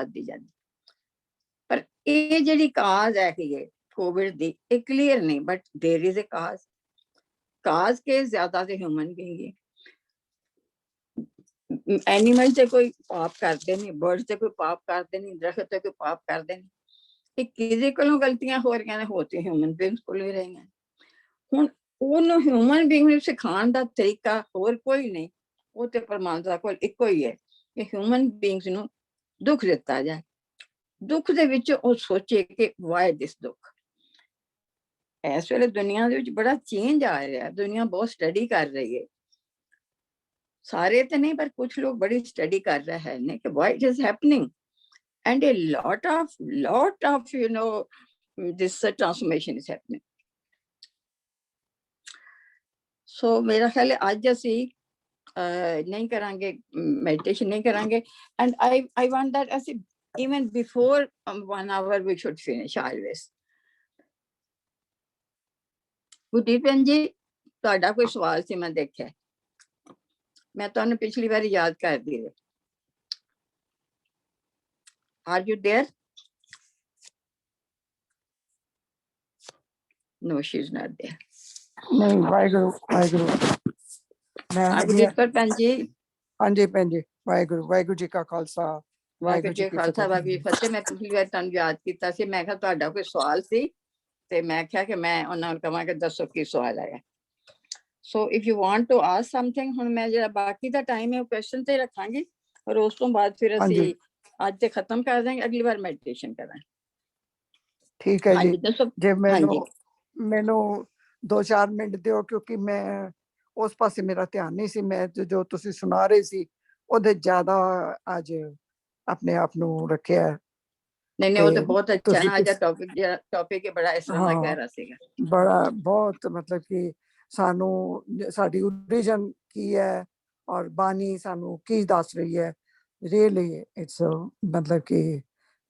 ਪਰ ਇਹ ਜਿਹੜੀ ਕਾਜ਼ ਹੈ ਕਿ ਕੋਵਿਡ ਦੀ, ਇਹ ਕਲੀਅਰ ਨਹੀਂ, ਬਟ ਦੇयर इज अ ਕਾਜ਼ ਕੇ ਜ਼ਿਆਦਾ ਤੇ ਹਿਊਮਨ ਬੀਇੰਗ ਹੈ। एनिमल से कोई पाप करते नहीं, बर्ड से कोई पाप करते नहीं, दरख्त से कोई पाप करते नहीं। किसी को गलतियां हो रही ने, होती ह्यूमन बीइंग्स को ही रही हैं। हुण ਉਹਨੂੰ ਹਿਊਮਨ ਬੀਇੰਗ ਨੂੰ ਸਿਖਾਉਣ ਦਾ ਤਰੀਕਾ ਹੋਰ ਕੋਈ ਨਹੀਂ, ਉਹ ਤੇ ਪਰਮਾਤਮਾ ਕੋਲ ਇੱਕੋ ਹੀ ਹੈ ਕਿ ਹਿਊਮਨ ਬੀਇੰਗਸ ਨੂੰ ਦੁੱਖ ਦਿੱਤਾ ਜਾਏ। ਦੁੱਖ ਦੇ ਵਿੱਚ ਉਹ ਸੋਚੇ ਕਿ ਵਾਈ ਦਿਸ ਦੁੱਖ। ਇਸ ਵੇਲੇ ਦੁਨੀਆ ਦੇ ਵਿੱਚ ਬੜਾ ਚੇਂਜ ਆ ਰਿਹਾ, ਦੁਨੀਆ ਬਹੁਤ ਸਟੱਡੀ ਕਰ ਰਹੀ ਹੈ, ਸਾਰੇ ਤੇ ਨਹੀਂ ਪਰ ਕੁਝ ਲੋਕ ਬੜੀ ਸਟੱਡੀ ਕਰ ਰਹੇ ਹਨ ਕਿ Y it is happening and a lot of this transformation is happening. ਸੋ ਮੇਰਾ ਖਿਆਲ ਹੈ ਅੱਜ ਅਸੀਂ ਨਹੀਂ ਕਰਾਂਗੇ, ਮੈਡੀਟੇਸ਼ਨ ਨਹੀਂ ਕਰਾਂਗੇ, ਐਂਡ I want that ਅਸੀਂ even before 1 hour we should finish always. ਗੁਰਦੀਪਨ ਜੀ, ਤੁਹਾਡਾ ਕੋਈ ਸਵਾਲ ਸੀ ਮੈਂ ਦੇਖਿਆ, ਮੈਂ ਤੁਹਾਨੂੰ ਪਿਛਲੀ ਵਾਰੀ ਯਾਦ ਕਰਦੀ ਰਹੀ। Are you there? No, she's not there. नहीं, वाहिगुरु वाहिगुरु। मैं ਗੁਰਦੀਪ ਭੈਣ ਜੀ, ਹਾਂਜੀ ਭੈਣ ਜੀ, ਵਾਹਿਗੁਰੂ ਜੀ ਕਾ ਖਾਲਸਾ, ਵਾਹਿਗੁਰੂ ਜੀ ਕਾ ਖਾਲਸਾ, ਵਾਹਿਗੁਰੂ ਜੀ ਕੀ ਫਤਿਹ। ਮੈਂ ਪਿਛਲੀ ਵਾਰ ਤੁਹਾਨੂੰ ਯਾਦ ਕੀਤਾ ਸੀ, ਮੈਂ ਕਿਹਾ ਤੁਹਾਡਾ ਕੋਈ ਸਵਾਲ ਸੀ ਤੇ ਮੈਂ ਕਿਹਾ ਕਿ ਮੈਂ ਉਹਨਾਂ ਨੂੰ ਕਹਾਂ ਕਿ ਦੱਸੋ ਕੀ ਸਵਾਲ ਹੈਗਾ। So if you want to ask something, ਹੁਣ ਮੈਂ ਜਿਹੜਾ ਬਾਕੀ ਦਾ ਟਾਈਮ ਹੈ ਉਹ ਕੁਐਸਚਨ ਤੇ ਰੱਖਾਂਗੀ, ਔਰ ਉਸ ਤੋਂ ਬਾਅਦ ਫਿਰ ਅਸੀਂ ਅੱਜ ਤੇ ਖਤਮ ਕਰ ਦਾਂਗੇ, ਅਗਲੀ ਵਾਰ ਮੈਡੀਟੇਸ਼ਨ ਕਰਾਂਗੇ। ਠੀਕ ਹੈ ਜੀ। ਦੱਸੋ। ਜੇ ਮੈਨੂੰ 2-4 ਮਿੰਟ ਦਿਓ, ਕਿਉਂਕਿ ਮੈਂ ਉਸ ਪਾਸੇ ਮੇਰਾ ਧਿਆਨ ਨਹੀਂ ਸੀ, ਮੈਂ ਜੋ ਤੁਸੀਂ ਸੁਣਾ ਰਹੇ ਸੀ ਉਹਦੇ ਜ਼ਿਆਦਾ ਅੱਜ ਆਪਣੇ ਆਪ ਨੂੰ ਰੱਖਿਆ। ਨਹੀਂ ਉਹ ਤਾਂ ਬਹੁਤ ਅੱਛਾ ਹੈ, ਅੱਜ ਦਾ ਟੌਪਿਕ ਬੜਾ ਇਸ ਤਰ੍ਹਾਂ ਦਾ ਗਹਿਰਾ ਸੀਗਾ, ਬੜਾ ਬਹੁਤ ਮਤਲਬ ਕਿ ਸਾਨੂੰ ਸਾਡੀ ਓਰੀਜਨ ਕੀ ਹੈ ਔਰ ਬਾਣੀ ਸਾਨੂੰ ਕੀ ਦੱਸ ਰਹੀ ਹੈ। ਰੀਅਲੀ ਇਟਸ ਮਤਲਬ ਕਿ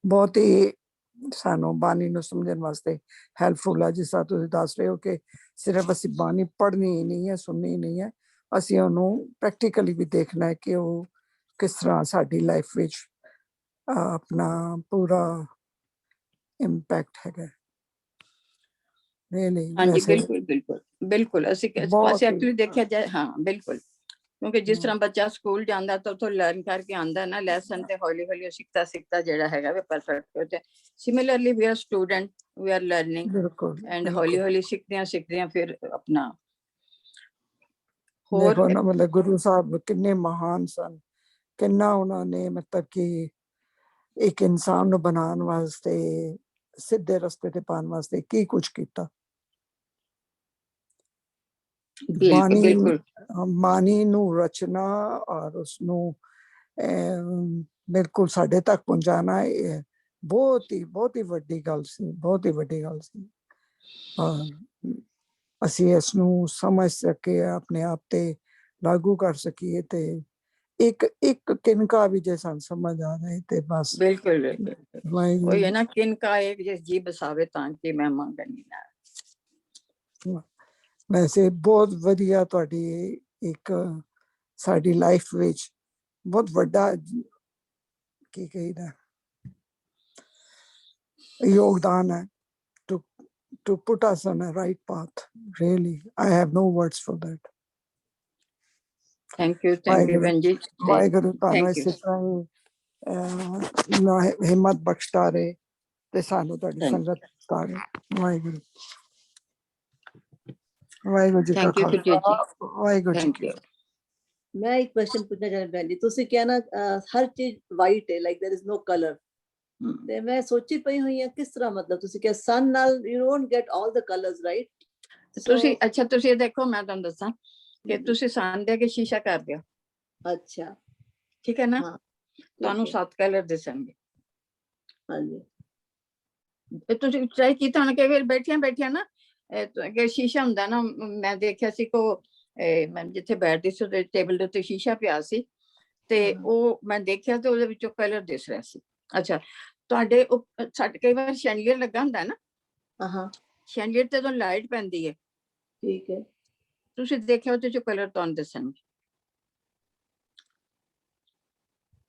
ਬਹੁਤ ਹੀ ਸਾਨੂੰ ਬਾਣੀ ਨੂੰ ਸਮਝਣ ਵਾਸਤੇ ਹੈਲਪਫੁਲ ਹੈ। ਜਿਸ ਤਰ੍ਹਾਂ ਤੁਸੀਂ ਦੱਸ ਰਹੇ ਹੋ ਕਿ ਸਿਰਫ ਅਸੀਂ ਬਾਣੀ ਪੜ੍ਹਨੀ ਨਹੀਂ ਹੈ, ਸੁਣਨੀ ਨਹੀਂ ਹੈ, ਅਸੀਂ ਉਹਨੂੰ ਪ੍ਰੈਕਟੀਕਲੀ ਵੀ ਦੇਖਣਾ ਹੈ ਕਿ ਉਹ ਕਿਸ ਤਰ੍ਹਾਂ ਸਾਡੀ ਲਾਈਫ ਵਿੱਚ ਆਪਣਾ ਪੂਰਾ ਇੰਪੈਕਟ ਹੈਗਾ। ਹਾਂਜੀ ਬਿਲਕੁਲ ਅਸੀਂ ਇਸ ਪਾਸੇ ਐਕਚੁਅਲੀ ਦੇਖਿਆ ਜਾਏ, ਹਾਂ ਬਿਲਕੁਲ, ਕਿਉਂਕਿ ਜਿਸ ਤਰ੍ਹਾਂ ਬੱਚਾ ਸਕੂਲ ਜਾਂਦਾ ਤਾਂ ਉੱਥੋਂ ਲਰਨ ਕਰਕੇ ਆਉਂਦਾ ਨਾ ਲੈਸਨ, ਤੇ ਹੌਲੀ ਹੌਲੀ ਸਿੱਖਤਾ ਜਿਹੜਾ ਹੈਗਾ ਵੀ ਪਰਫੈਕਟ ਹੋ ਜਾਏ। Similarly we are student, we are learning and ਹੌਲੀ ਹੌਲੀ ਸਿੱਖਦਿਆਂ ਫਿਰ ਆਪਣਾ ਹੋਰ ਦੇਖੋ ਨਾ, ਮਤਲਬ ਗੁਰੂ ਸਾਹਿਬ ਕਿੰਨੇ ਮਹਾਨ ਸਨ, ਕਿੰਨਾ ਉਹਨਾਂ ਨੇ ਮਤਲਬ ਕਿ ਇੱਕ ਇਨਸਾਨ ਨੂੰ ਬਣਾਉਣ ਵਾਸਤੇ, ਸਿੱਧੇ ਰਸਤੇ ਤੇ ਪਾਉਣ ਵਾਸਤੇ ਕੀ ਕੁਝ ਕੀਤਾ। ਬਾਣੀ ਨੂੰ ਰਚਨਾ ਔਰ ਉਸਨੂੰ ਬਿਲਕੁਲ ਸਾਡੇ ਤੱਕ ਪਹੁੰਚਾਉਣਾ ਬਹੁਤ ਹੀ ਵੱਡੀ ਗੱਲ ਸੀ, ਬਹੁਤ ਹੀ ਵੱਡੀ ਗੱਲ ਸੀ। ਅਸੀਂ ਇਸ ਨੂੰ ਸਮਝ ਸਕੇ, ਆਪਣੇ ਆਪ ਤੇ ਲਾਗੂ ਕਰ ਸਕੀਏ, ਤੇ ਇੱਕ ਕਿਨਕਾ ਵੀ ਜੇ ਸਾਨੂੰ ਸਮਝ ਆ ਜਾਏ ਤੇ ਬਸ। ਬਿਲਕੁਲ ਉਹੀ ਹੈ ਨਾ, ਕਿਨਕਾ ਇੱਕ ਜਿਸ ਜੀ ਬਸਾਵੇ ਤਾਂ ਕਿ ਮੈਂ ਮੰਗਣੀ ਨਾ। ਵੈਸੇ ਬਹੁਤ ਵਧੀਆ ਤੁਹਾਡੀ ਇੱਕ ਸਾਡੀ ਲਾਈਫ ਵਿੱਚ ਬਹੁਤ ਵੱਡਾ ਕੀ ਕਹੀਦਾ ਯੋਗਦਾਨ ਹੈ, to put us on a right path. Really, I have no words for that. Thank you Benji. Waheguru ਤੁਹਾਨੂੰ ਇਸੇ ਤਰ੍ਹਾਂ ਹਿੰਮਤ ਬਖਸ਼ਦਾ ਰਹੇ ਤੇ ਸਾਨੂੰ ਤੁਹਾਡੀ ਸੰਗਤ ਬਖਸ਼ਦਾ ਰਹੇ। ਵਾਹਿਗੁਰੂ ਜੀ ਕਾ ਖਾਲਸਾ, ਵਾਹਿਗੁਰੂ ਜੀ ਕੀ। ਮੈਂ ਇੱਕ ਕੁਐਸਚਨ ਪੁੱਛਣਾ ਚਾਹੁੰਦਾ ਹਾਂ ਜੀ, ਤੁਸੀਂ ਕਿਹਾ ਨਾ ਹਰ ਚੀਜ਼ ਵਾਈਟ ਹੈ, like there is no colour, ਤੇ ਮੈਂ ਸੋਚੀ ਪਈ ਹੋਈ ਹਾਂ ਕਿਸ ਤਰ੍ਹਾਂ, ਮਤਲਬ ਤੁਸੀਂ ਕਿਹਾ ਸਨ ਨਾਲ you don't get all the colours, right? ਤੁਸੀਂ ਦੇਖੋ, ਮੈਂ ਤੁਹਾਨੂੰ ਦੱਸਾਂ ਕਿ ਤੁਸੀਂ ਸਨ ਦੇ ਕੇ ਸ਼ੀਸ਼ਾ ਕਰ ਦਿਓ, ਅੱਛਾ ਠੀਕ ਹੈ ਨਾ, ਤੁਹਾਨੂੰ 7 ਕਲਰ ਦਿਸਣਗੇ। ਹਾਂਜੀ ਤੁਸੀਂ ਟਰਾਈ ਕੀਤਾ ਹੋਣਾ ਕਈ ਵਾਰ ਬੈਠਿਆਂ ਨਾ ਕਿ ਸ਼ੀਸ਼ਾ ਹੁੰਦਾ ਨਾ, ਮੈਂ ਦੇਖਿਆ ਸੀ ਕੋ ਮੈਂ ਜਿੱਥੇ ਬੈਠਦੀ ਸੀ ਉਹਦੇ ਟੇਬਲ ਦੇ ਉੱਤੇ ਸ਼ੀਸ਼ਾ ਪਿਆ ਸੀ ਤੇ ਉਹ ਮੈਂ ਦੇਖਿਆ ਤੇ ਉਹਦੇ ਵਿੱਚੋਂ ਕਲਰ ਦਿਸ ਰਿਹਾ ਸੀ। ਅੱਛਾ, ਤੁਹਾਡੇ ਸਾਡੇ ਕਈ ਵਾਰ ਸ਼ੈਂਡਲੀਅਰ ਲੱਗਾ ਹੁੰਦਾ ਨਾ, ਹਾਂ ਸ਼ੈਂਡਲੀਅਰ ਤੇ ਜਦੋਂ ਲਾਈਟ ਪੈਂਦੀ ਹੈ, ਠੀਕ ਹੈ, ਤੁਸੀਂ ਦੇਖਿਆ ਉਹਦੇ ਚੋਂ ਕਲਰ ਤੁਹਾਨੂੰ ਦੱਸਣਗੇ।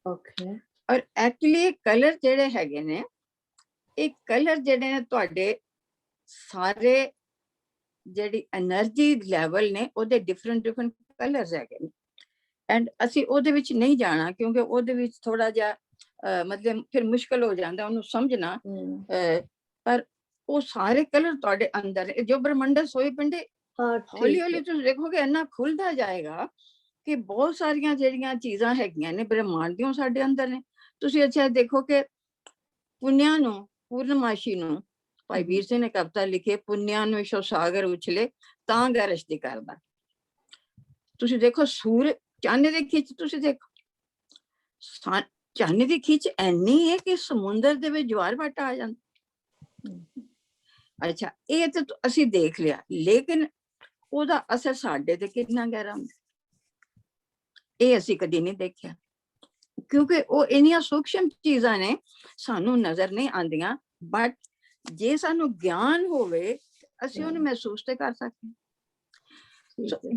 ਓਕੇ। ਔਰ ਐਕਚੁਅਲੀ ਕਲਰ ਜਿਹੜੇ ਹੈਗੇ ਨੇ, ਇਹ ਕਲਰ ਜਿਹੜੇ ਨੇ ਤੁਹਾਡੇ ਸਾਰੇ ਜਿਹੜੀ એનર્ਜੀ ਲੈਵਲ ਨੇ ਉਹਦੇ ਡਿਫਰੈਂਟ ਕਲਰਸ ਹੈਗੇ ਨੇ। ਐਂਡ ਅਸੀਂ ਉਹਦੇ ਵਿੱਚ ਨਹੀਂ ਜਾਣਾ ਕਿਉਂਕਿ ਉਹਦੇ ਵਿੱਚ ਥੋੜਾ ਜਿਹਾ ਮਤਲਬ ਫਿਰ ਮੁਸ਼ਕਲ ਹੋ ਜਾਂਦਾ ਉਹਨੂੰ ਸਮਝਣਾ। ਪਰ ਉਹ ਸਾਰੇ ਕਲਰ ਤੁਹਾਡੇ ਅੰਦਰ ਜੋ ਬ੍ਰਹਮੰਡ ਸੋਈ ਪਿੰਡੇ, ਹੌਲੀ ਹੌਲੀ ਤੁਸੀਂ ਦੇਖੋਗੇ ਇੰਨਾ ਖੁੱਲਦਾ ਜਾਏਗਾ ਕਿ ਬਹੁਤ ਸਾਰੀਆਂ ਜਿਹੜੀਆਂ ਚੀਜ਼ਾਂ ਹੈਗੀਆਂ ਨੇ ਬ੍ਰਹਮੰਡ ਦੀਆਂ ਸਾਡੇ ਅੰਦਰ ਨੇ। ਤੁਸੀਂ ਅੱਛਾ ਦੇਖੋ ਕਿ ਪੁੰਨਿਆ ਨੂੰ, ਪੂਰਨਮਾਸ਼ੀ ਨੂੰ ਭਾਈ ਵੀਰ ਸਿੰਘ ਨੇ ਕਵਿਤਾ ਲਿਖੀ, ਪੁੰਨਿਆ ਨੂੰ ਵਿਸ਼ੋ ਸਾਗਰ ਉਛਲੇ ਤਾਂ ਗਰਜਦੀ ਕਰਦਾ। ਤੁਸੀਂ ਦੇਖੋ ਸੂਰਜ ਚਾਨਣੇ ਦੀ ਖਿੱਚ, ਤੁਸੀਂ ਦੇਖੋ ਚਾਨਣੇ ਦੀ ਖਿੱਚ ਇੰਨੀ ਹੈ ਕਿ ਸਮੁੰਦਰ ਦੇ ਵਿੱਚ ਜਵਾਰ ਭਾਟਾ ਆ ਜਾਂਦਾ। ਅੱਛਾ, ਇਹ ਤਾਂ ਅਸੀਂ ਦੇਖ ਲਿਆ, ਲੇਕਿਨ ਉਹਦਾ ਅਸਰ ਸਾਡੇ ਤੇ ਕਿੰਨਾ ਗਹਿਰਾ ਹੁੰਦਾ ਇਹ ਅਸੀਂ ਕਦੀ ਨਹੀਂ ਦੇਖਿਆ ਕਿਉਂਕਿ ਉਹ ਇੰਨੀਆਂ ਸੂਖਸ਼ਮ ਚੀਜ਼ਾਂ ਨੇ ਸਾਨੂੰ ਨਜ਼ਰ ਨਹੀਂ ਆਉਂਦੀਆਂ। ਬਟ ਜੇ ਸਾਨੂੰ ਗਿਆਨ ਹੋਵੇ ਅਸੀਂ ਉਹਨੂੰ ਮਹਿਸੂਸ ਤੇ ਕਰ ਸਕਦੇ।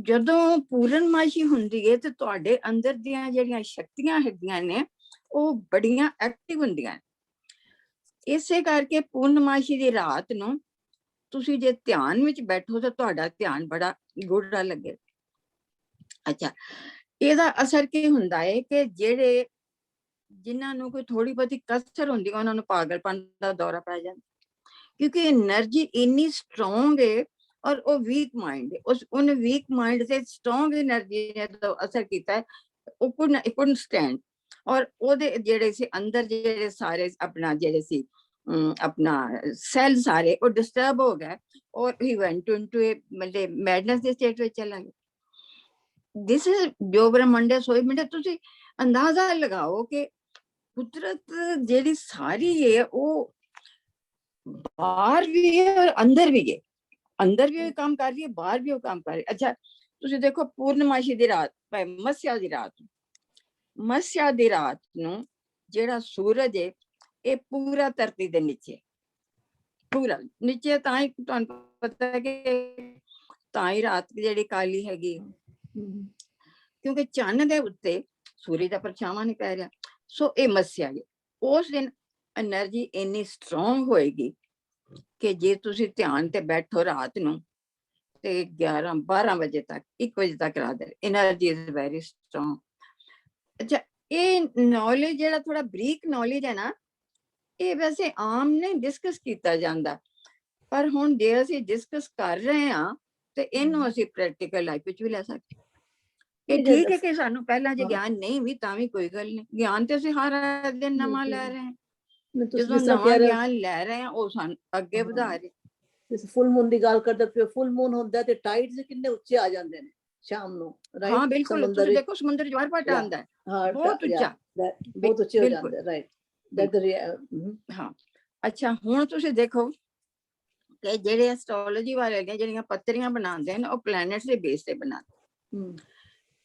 ਜਦੋਂ ਪੂਰਨਮਾਸ਼ੀ ਹੁੰਦੀ ਹੈ ਤੇ ਤੁਹਾਡੇ ਅੰਦਰ ਦੀਆਂ ਜਿਹੜੀਆਂ ਸ਼ਕਤੀਆਂ ਹੈਗੀਆਂ ਨੇ ਉਹ ਬੜੀਆਂ ਐਕਟਿਵ ਹੁੰਦੀਆਂ ਨੇ। ਇਸੇ ਕਰਕੇ ਪੂਰਨਮਾਸ਼ੀ ਦੀ ਰਾਤ ਨੂੰ ਤੁਸੀਂ ਜੇ ਧਿਆਨ ਵਿੱਚ ਬੈਠੋ ਤਾਂ ਤੁਹਾਡਾ ਧਿਆਨ ਬੜਾ ਗੂੜਾ ਲੱਗੇ। ਅੱਛਾ, ਇਹਦਾ ਅਸਰ ਕੀ ਹੁੰਦਾ ਹੈ ਕਿ ਜਿਹੜੇ ਜਿਨ੍ਹਾਂ ਨੂੰ ਕੋਈ ਥੋੜੀ ਬਹੁਤੀ ਕਸਰ ਹੁੰਦੀ ਉਹਨਾਂ ਨੂੰ ਪਾਗਲਪਨ ਦਾ ਦੌਰਾ ਪੈ ਜਾਂਦਾ ਕਿਉਂਕਿ એનર્ਜੀ ਇੰਨੀ ਸਟਰੋਂਗ ਹੈ ਔਰ ਉਹ ਵੀਕ ਮਾਈਂਡ ਹੈ। ਉਹਨੇ ਵੀਕ ਮਾਈਂਡ ਤੇ ਸਟਰੋਂਗ એનર્ਜੀ ਨੇ ਅਸਰ ਕੀਤਾ ਹੈ, ਉਹ couldn't stand। ਔਰ ਉਹਦੇ ਜਿਹੜੇ ਸੀ ਅੰਦਰ ਜਿਹੜੇ ਸਾਰੇ ਆਪਣਾ ਜਿਹੜੇ ਸੀ ਆਪਣਾ ਸੈੱਲ ਸਾਰੇ ਉਹ ਡਿਸਟਰਬ ਹੋ ਗਏ ਔਰ ਹੀ ਵੈਂਟ ਇਨਟੂ ਅ ਮਤਲਬ ਮੈਡਨੈਸ ਦੇ ਸਟੇਟ ਵਿੱਚ ਚਲਾ ਗਿਆ। ਦਿਸ ਇਜ਼ ਜੋ ਬ੍ਰਹਮੰਡ ਸੋਈ ਮਿੰਟ। ਤੁਸੀਂ ਅੰਦਾਜ਼ਾ ਲਗਾਓ ਕਿ ਕੁਦਰਤ ਜਿਹੜੀ ਸਾਰੀ ਹੈ ਉਹ ਬਾਹਰ ਵੀ ਹੈ ਔਰ ਅੰਦਰ ਵੀ ਹੈ। ਅੰਦਰ ਵੀ ਉਹ ਕੰਮ ਕਰ ਰਹੀ ਹੈ, ਬਾਹਰ ਵੀ ਉਹ ਕੰਮ ਕਰ ਰਹੀ ਹੈ। ਅੱਛਾ, ਤੁਸੀਂ ਦੇਖੋ ਪੂਰਨਮਾਸ਼ੀ ਦੀ ਰਾਤ, ਮੱਸਿਆ ਦੀ ਰਾਤ ਨੂੰ ਜਿਹੜਾ ਸੂਰਜ ਹੈ ਇਹ ਪੂਰਾ ਧਰਤੀ ਦੇ ਨੀਚੇ, ਪੂਰਾ ਨੀਚੇ, ਤਾਂ ਹੀ ਤੁਹਾਨੂੰ ਪਤਾ ਹੈ ਕਿ ਤਾਂ ਹੀ ਰਾਤ ਜਿਹੜੀ ਕਾਲੀ ਹੈਗੀ ਕਿਉਂਕਿ ਚੰਨ ਦੇ ਉੱਤੇ ਸੂਰਜ ਦਾ ਪਰਛਾਵਾਂ ਨਹੀਂ ਪੈ ਰਿਹਾ। ਸੋ ਇਹ ਮੱਸਿਆ ਹੈ। ਉਸ ਦਿਨ એનર્ਜੀ ਇੰਨੀ ਸਟਰੋਂਗ ਹੋਏਗੀ ਕਿ ਜੇ ਤੁਸੀਂ ਧਿਆਨ ਤੇ ਬੈਠੋ ਰਾਤ ਨੂੰ ਤੇ 11-12 ਵਜੇ ਤੱਕ 1 ਵਜੇ ਤੱਕ ਰਾਤ એનર્ਜੀ ਇਜ਼ ਵੈਰੀ ਸਟਰੋਂਗ। ਅੱਛਾ, ਇਹ ਨੌਲੇਜ ਜਿਹੜਾ ਥੋੜਾ ਬਰੀਕ ਨੌਲੇਜ ਹੈ ਨਾ, ਇਹ ਵੈਸੇ ਆਮ ਨਹੀਂ ਡਿਸਕਸ ਕੀਤਾ ਜਾਂਦਾ, ਪਰ ਹੁਣ ਜੇ ਅਸੀਂ ਡਿਸਕਸ ਕਰ ਰਹੇ ਹਾਂ ਤੇ ਇਹਨੂੰ ਅਸੀਂ ਪ੍ਰੈਕਟੀਕਲ ਲਾਈਫ ਵਿੱਚ ਵੀ ਲੈ ਸਕਦੇ। ਇਹ ਠੀਕ ਹੈ ਕਿ ਸਾਨੂੰ ਪਹਿਲਾਂ ਜੇ ਗਿਆਨ ਨਹੀਂ ਵੀ ਤਾਂ ਵੀ ਕੋਈ ਗੱਲ ਨਹੀਂ, ਗਿਆਨ ਤੇ ਅਸੀਂ ਹਰ ਦਿਨ ਨਵਾਂ ਲੈ ਰਹੇ ਹਾਂ। ਜਦੋਂ ਨਵਾਂ ਗਿਆਨ ਲੈ ਰਹੇ ਹਾਂ ਉਹ ਸਾਨੂੰ ਅੱਗੇ ਵਧਾ ਰਹੇ। ਜਿਸ ਫੁੱਲ ਮੂਨ ਦੀ ਗੱਲ ਕਰਦੇ ਪਏ, ਫੁੱਲ ਮੂਨ ਹੁੰਦਾ ਤੇ ਟਾਈਡਸ ਕਿੰਨੇ ਉੱਚੇ ਆ ਜਾਂਦੇ ਨੇ ਸ਼ਾਮ ਨੂੰ, ਰਾਈਟ? ਹਾਂ ਬਿਲਕੁਲ, ਤੁਸੀਂ ਦੇਖੋ ਸਮੁੰਦਰ ਜਵਾਰ ਭਾਟਾ ਆਉਂਦਾ ਹੈ ਬਹੁਤ ਉੱਚਾ, ਬਹੁਤ ਉੱਚੇ ਹੋ ਜਾਂਦੇ, ਰਾਈਟ? ਹਾਂ। ਅੱਛਾ, ਹੁਣ ਤੁਸੀਂ ਦੇਖੋ ਕਿ ਜਿਹੜੇ ਐਸਟ੍ਰੋਲੋਜੀ ਵਾਲੇ ਨੇ ਜਿਹੜੀਆਂ ਪੱਤਰੀਆਂ ਬਣਾਉਂਦੇ ਨੇ ਉਹ ਪਲੈਨਟਸ ਦੇ ਬੇਸ ਤੇ ਬਣਾਉਂਦੇ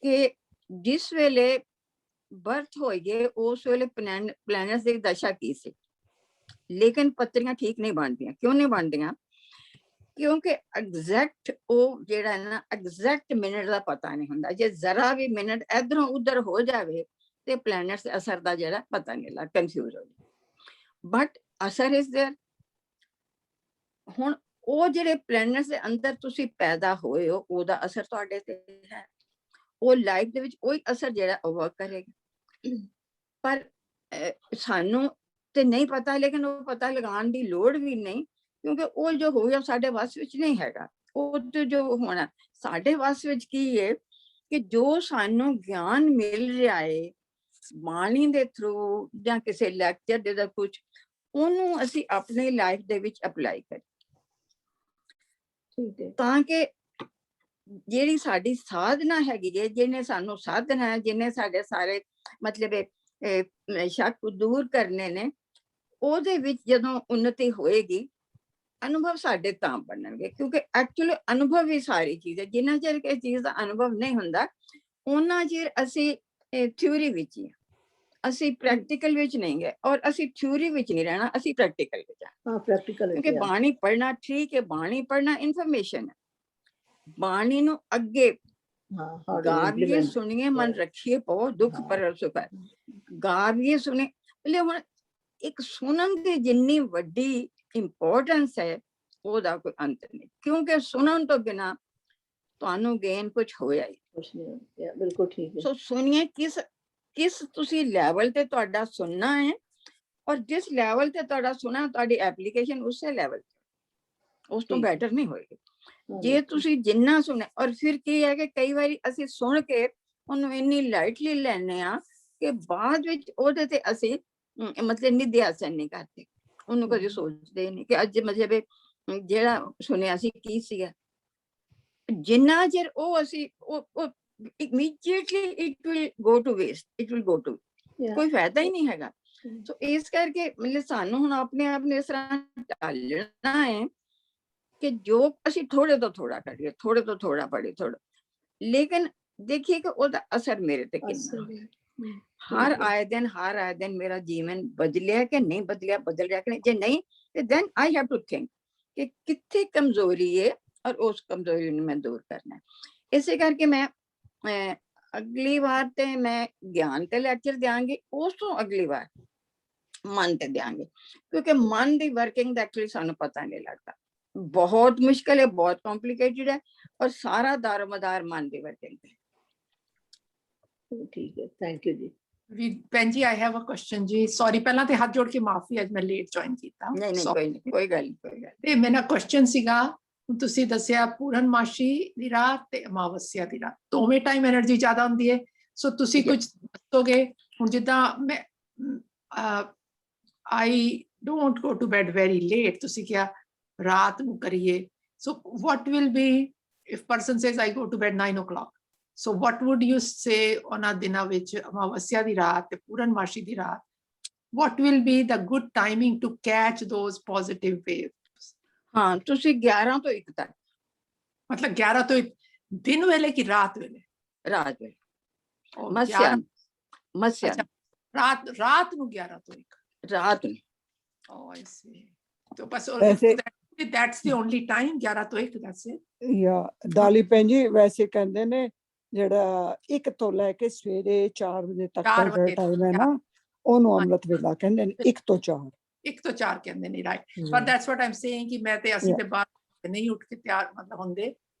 ਕਿ ਜਿਸ ਵੇਲੇ ਬਰਥ ਹੋਈਏ ਉਸ ਵੇਲੇ ਪਲੈਨਟਸ ਦੀ ਦਸ਼ਾ ਕੀ ਸੀ। ਲੇਕਿਨ ਪੱਤਰੀਆਂ ਠੀਕ ਨਹੀਂ ਬਣਦੀਆਂ। ਕਿਉਂ ਨਹੀਂ ਬਣਦੀਆਂ? ਕਿਉਂਕਿ ਐਗਜ਼ੈਕਟ ਉਹ ਜਿਹੜਾ ਹੈ ਨਾ ਐਗਜ਼ੈਕਟ ਮਿੰਟ ਦਾ ਪਤਾ ਨਹੀਂ ਹੁੰਦਾ। ਜੇ ਜ਼ਰਾ ਵੀ ਮਿੰਟ ਇਧਰੋਂ ਉਧਰ ਹੋ ਜਾਵੇ ਤੇ ਪਲੈਨਟਸ ਦੇ ਅਸਰ ਦਾ ਜਿਹੜਾ ਪਤਾ ਨਹੀਂ ਲੱਗਦਾ, ਕਨਫਿਊਜ਼ ਹੋ ਜਾਂਦਾ। ਬਟ ਅਸਰ ਇਸ ਦੇਅਰ। ਹੁਣ ਉਹ ਜਿਹੜੇ ਪਲੈਨਟਸ ਦੇ ਅੰਦਰ ਤੁਸੀਂ ਪੈਦਾ ਹੋਏ ਹੋ ਉਹਦਾ ਅਸਰ ਤੁਹਾਡੇ ਤੇ ਹੈ। ਉਹ ਲਾਈਫ ਦੇ ਵਿੱਚ ਉਹੀ ਅਸਰ ਜਿਹੜਾ ਉਹ ਵਰਕ ਕਰੇਗਾ। ਪਰ ਸਾਨੂੰ ਤੇ ਨਹੀਂ ਪਤਾ, ਲੇਕਿਨ ਉਹ ਪਤਾ ਲਗਾਉਣ ਦੀ ਲੋੜ ਵੀ ਨਹੀਂ ਕਿਉਂਕਿ ਉਹ ਜੋ ਹੋ ਗਿਆ ਸਾਡੇ ਵੱਸ ਵਿੱਚ ਨਹੀਂ ਹੈਗਾ। ਉਹ ਤੇ ਜੋ ਹੋਣਾ ਸਾਡੇ ਵੱਸ ਵਿੱਚ ਕੀ ਹੈ ਕਿ ਜੋ ਸਾਨੂੰ ਗਿਆਨ ਮਿਲ ਰਿਹਾ ਹੈ ਬਾਣੀ ਦੇ ਥਰੂ ਜਾਂ ਕਿਸੇ ਲੈਕਚਰ ਦੇ ਦਾ ਕੁਝ, ਉਹਨੂੰ ਅਸੀਂ ਆਪਣੀ ਲਾਈਫ ਦੇ ਵਿੱਚ ਅਪਲਾਈ ਕਰੀਏ। ਠੀਕ ਹੈ, ਤਾਂ ਕਿ ਜਿਹੜੀ ਸਾਡੀ ਸਾਧਨਾ ਹੈਗੀ ਹੈ, ਜਿਹਨੇ ਸਾਨੂੰ ਸਾਧਨਾ ਹੈ, ਜਿਹਨੇ ਸਾਡੇ ਸਾਰੇ ਮਤਲਬ ਸ਼ੱਕ ਦੂਰ ਕਰਨੇ ਨੇ, ਉਹਦੇ ਵਿੱਚ ਜਦੋਂ ਉન્નਤੀ ਹੋਏਗੀ, ਅਨੁਭਵ ਸਾਡੇ ਤਾਂ ਬਣਨਗੇ, ਕਿਉਂਕਿ ਐਕਚੁਅਲੀ ਅਨੁਭਵ ਹੀ ਸਾਰੀ ਚੀਜ਼ ਹੈ। ਜਿੰਨਾ ਚਿਰ ਕਿਸੇ ਚੀਜ਼ ਦਾ ਅਨੁਭਵ ਨਹੀਂ ਹੁੰਦਾ, ਉਹਨਾਂ ਚਿਰ ਅਸੀਂ ਥਿਊਰੀ ਵਿੱਚ ਹੀ, ਅਸੀਂ ਪ੍ਰੈਕਟੀਕਲ ਵਿੱਚ ਨਹੀਂ ਗਏ, ਔਰ ਅਸੀਂ ਥਿਊਰੀ ਵਿੱਚ ਨਹੀਂ ਰਹਿਣਾ, ਅਸੀਂ ਪ੍ਰੈਕਟੀਕਲ ਵਿੱਚ ਆ। ਹਾਂ ਪ੍ਰੈਕਟੀਕਲ ਕਿਉਂਕਿ ਬਾਣੀ ਪੜ੍ਹਨਾ ਠੀਕ ਹੈ, ਬਾਣੀ ਪੜ੍ਹਨਾ ਇਨਫੋਰਮੇਸ਼ਨ ਹੈ, ਬਾਣੀ ਨੂੰ ਅੱਗੇ ਗਾਵੀਏ ਸੁਣੀਏ ਮਨ ਰੱਖੀਏ ਪੋ ਦੁੱਖ ਪਰ ਸੁਖ ਹੈ, ਗਾਵੀਏ ਸੁਣੇ। ਹੁਣ ਇੱਕ ਸੁਣਨ ਦੀ ਜਿੰਨੀ ਵੱਡੀ ਇੰਪੋਰਟੈਂਸ ਹੈ, ਉਹਦਾ ਕੋਈ ਅੰਤ ਨਹੀਂ, ਕਿਉਂਕਿ ਸੁਣਨ ਤੋਂ ਬਿਨਾਂ ਤੁਹਾਨੂੰ ਗੇਨ ਕੁਝ ਹੋਇਆ ਹੀ। ਬਿਲਕੁਲ ਠੀਕ ਹੈ। ਸੋ ਸੁਣੀਏ, ਕਿਸ ਤੁਸੀਂ ਲੈਵਲ ਤੇ ਤੁਹਾਡਾ ਸੁਣਨਾ ਹੈ, ਔਰ ਜਿਸ ਲੈਵਲ ਤੇ ਤੁਹਾਡਾ ਸੁਣਾ, ਤੁਹਾਡੀ ਐਪਲੀਕੇਸ਼ਨ ਉਸੇ ਲੈਵਲ ਤੇ, ਉਸ ਤੋਂ ਬੈਟਰ ਨਹੀਂ ਹੋਏਗੀ। ਜੇ ਤੁਸੀਂ ਜਿੰਨਾ ਸੁਣਿਆ, ਔਰ ਫਿਰ ਕੀ ਹੈ ਕਿ ਕਈ ਵਾਰੀ ਅਸੀਂ ਸੁਣ ਕੇ ਉਹਨੂੰ ਇੰਨੀ ਲਾਈਟਲੀ ਲੈਂਦੇ ਆ ਕਿ ਬਾਅਦ ਵਿੱਚ ਉਹਦੇ ਤੇ ਅਸੀਂ ਮਤਲਬ ਨਿੱਧਿਆ ਅਸਰ ਨਹੀਂ ਕਰਦੇ, ਉਹਨੂੰ ਕਦੇ ਸੋਚਦੇ ਨਹੀਂ ਕਿ ਅੱਜ ਮਤਲਬ ਜਿਹੜਾ ਸੁਣਿਆ ਸੀ ਕੀ ਸੀਗਾ। ਜਿੰਨਾ ਚਿਰ ਉਹ ਅਸੀਂ ਉਹ immediately it will go to waste, it will go to, ਕੋਈ ਫਾਇਦਾ ਹੀ ਨਹੀਂ ਹੈਗਾ। ਸੋ ਇਸ ਕਰਕੇ ਮਤਲਬ ਸਾਨੂੰ ਹੁਣ ਆਪਣੇ ਆਪ ਨੂੰ ਇਸ ਤਰ੍ਹਾਂ ਢਾਲਣਾ ਹੈ ਕਿ ਜੋ ਅਸੀਂ ਥੋੜੇ ਤੋਂ ਥੋੜਾ ਕਰੀਏ, ਥੋੜੇ ਤੋਂ ਥੋੜਾ ਪੜ੍ਹੀਏ, ਥੋੜਾ, ਲੇਕਿਨ ਦੇਖੀਏ ਕਿ ਉਹਦਾ ਅਸਰ ਮੇਰੇ ਤੇ ਕਿੰਨਾ ਹੋਇਆ। ਹਰ ਆਏ ਦਿਨ ਮੇਰਾ ਜੀਵਨ ਬਦਲਿਆ ਕਿ ਨਹੀਂ ਬਦਲਿਆ, ਬਦਲ ਰਿਹਾ ਕਿ ਨਹੀਂ। ਜੇ ਨਹੀਂ ਤੇ then I have to think ਕਿ ਕਿੱਥੇ ਕਮਜ਼ੋਰੀ ਹੈ, ਔਰ ਉਸ ਕਮਜ਼ੋਰੀ ਨੂੰ ਮੈਂ ਦੂਰ ਕਰਨਾ ਹੈ। ਇਸੇ ਕਰਕੇ ਮੈਂ ਅਗਲੀ ਵਾਰ ਤੇ ਮੈਂ ਗਿਆਨ ਤੇ ਲੈਕਚਰ ਦਿਆਂਗੀ, ਉਸ ਤੋਂ ਅਗਲੀ ਵਾਰ ਮਨ ਤੇ ਦਿਆਂਗੇ, ਕਿਉਂਕਿ ਮਨ ਦੀ ਵਰਕਿੰਗ ਦਾ ਐਕਚੁਅਲੀ ਸਾਨੂੰ ਪਤਾ ਨਹੀਂ ਲੱਗਦਾ, ਬਹੁਤ ਮੁਸ਼ਕਿਲ ਹੈ, ਬਹੁਤ ਕੰਪਲਿਕੇਟਡ ਹੈ, ਔਰ ਸਾਰਾ ਦਾਰੋਮਦਾਰ ਮਨ ਦੀ ਵਰਕਿੰਗ ਤੇ। ਠੀਕ ਹੈ, ਥੈਂਕ ਯੂ ਜੀ। ਭੈਣ ਜੀ, ਆਈ ਹੈਵ ਅ ਕੁਐਸਚਨ ਜੀ, ਸੌਰੀ ਪਹਿਲਾਂ ਤੇ ਹੱਥ ਜੋੜ ਕੇ ਮਾਫੀ, ਅੱਜ ਮੈਂ ਲੇਟ ਜੁਆਇਨ ਕੀਤਾ। ਨਹੀਂ, ਕੋਈ ਗੱਲ ਨਹੀਂ। ਤੇ ਮੇਰਾ ਕੁਐਸਚਨ ਸੀਗਾ, ਤੁਸੀਂ ਦੱਸਿਆ ਪੂਰਨਮਾਸ਼ੀ ਦੀ ਰਾਤ ਤੇ ਅਮਾਵਸਿਆ ਦੀ ਰਾਤ ਦੋਵੇਂ ਟਾਈਮ એનર્ਜੀ ਜ਼ਿਆਦਾ ਹੁੰਦੀ ਹੈ, ਸੋ ਤੁਸੀਂ ਕੁਝ ਦੱਸੋਗੇ? ਹੁਣ ਜਿੱਦਾਂ ਮੈਂ I don't go to bed very late, ਤੁਸੀਂ ਕਿਹਾ ਰਾਤ ਨੂੰ ਕਰੀਏ, ਸੋ what will be if person says I go to bed 9 o'clock, so what would you say ਉਹਨਾਂ ਦਿਨਾਂ ਵਿੱਚ ਅਮਾਵਸਿਆ ਦੀ ਰਾਤ ਤੇ ਪੂਰਨਮਾਸ਼ੀ ਦੀ ਰਾਤ, what will be the good timing to catch those positive waves? ਹਾਂ, ਤੁਸੀਂ 11 ਤੋਂ 1 ਤੱਕ, ਮਤਲਬ 11 ਤੋਂ 1 ਦਿਨ ਵੇਲੇ ਕਿ ਰਾਤ ਵੇਲੇ? ਰਾਤ ਵੇਲੇ, ਮਸਿਆ ਰਾਤ ਨੂੰ 11 ਤੋਂ 1 ਰਾਤ ਨੂੰ। Oh, I see. So ਬਸ ਵੈਸੇ that's the only time, 11 ਤੋਂ 1, that's it. ਯਾ ਦਾਲੀ ਭੈਣ ਜੀ, ਵੈਸੇ ਕਹਿੰਦੇ ਨੇ ਜਿਹੜਾ 1 ਤੋਂ ਲੈ ਕੇ ਸਵੇਰੇ 4 ਵਜੇ ਤੱਕ ਦਾ ਜਿਹੜਾ ਟਾਈਮ ਹੈ ਨਾ, ਉਹਨੂੰ ਅੰਮ੍ਰਿਤ ਵੇਲਾ ਕਹਿੰਦੇ ਨੇ। 1 ਤੋਂ 4 1 ਤੋਂ 4 ਕਹਿੰਦੇ ਨੇ, ਰਾਈਟ? ਪਰ that's what I'm saying ਕਿ ਮੈਂ ਤੇ ਅਸੀਂ ਤੇ ਬਾਅਦ ਨਹੀਂ ਉੱਠ ਕੇ ਤਿਆਰ ਮਤਲਬ ਹੁੰਦੇ,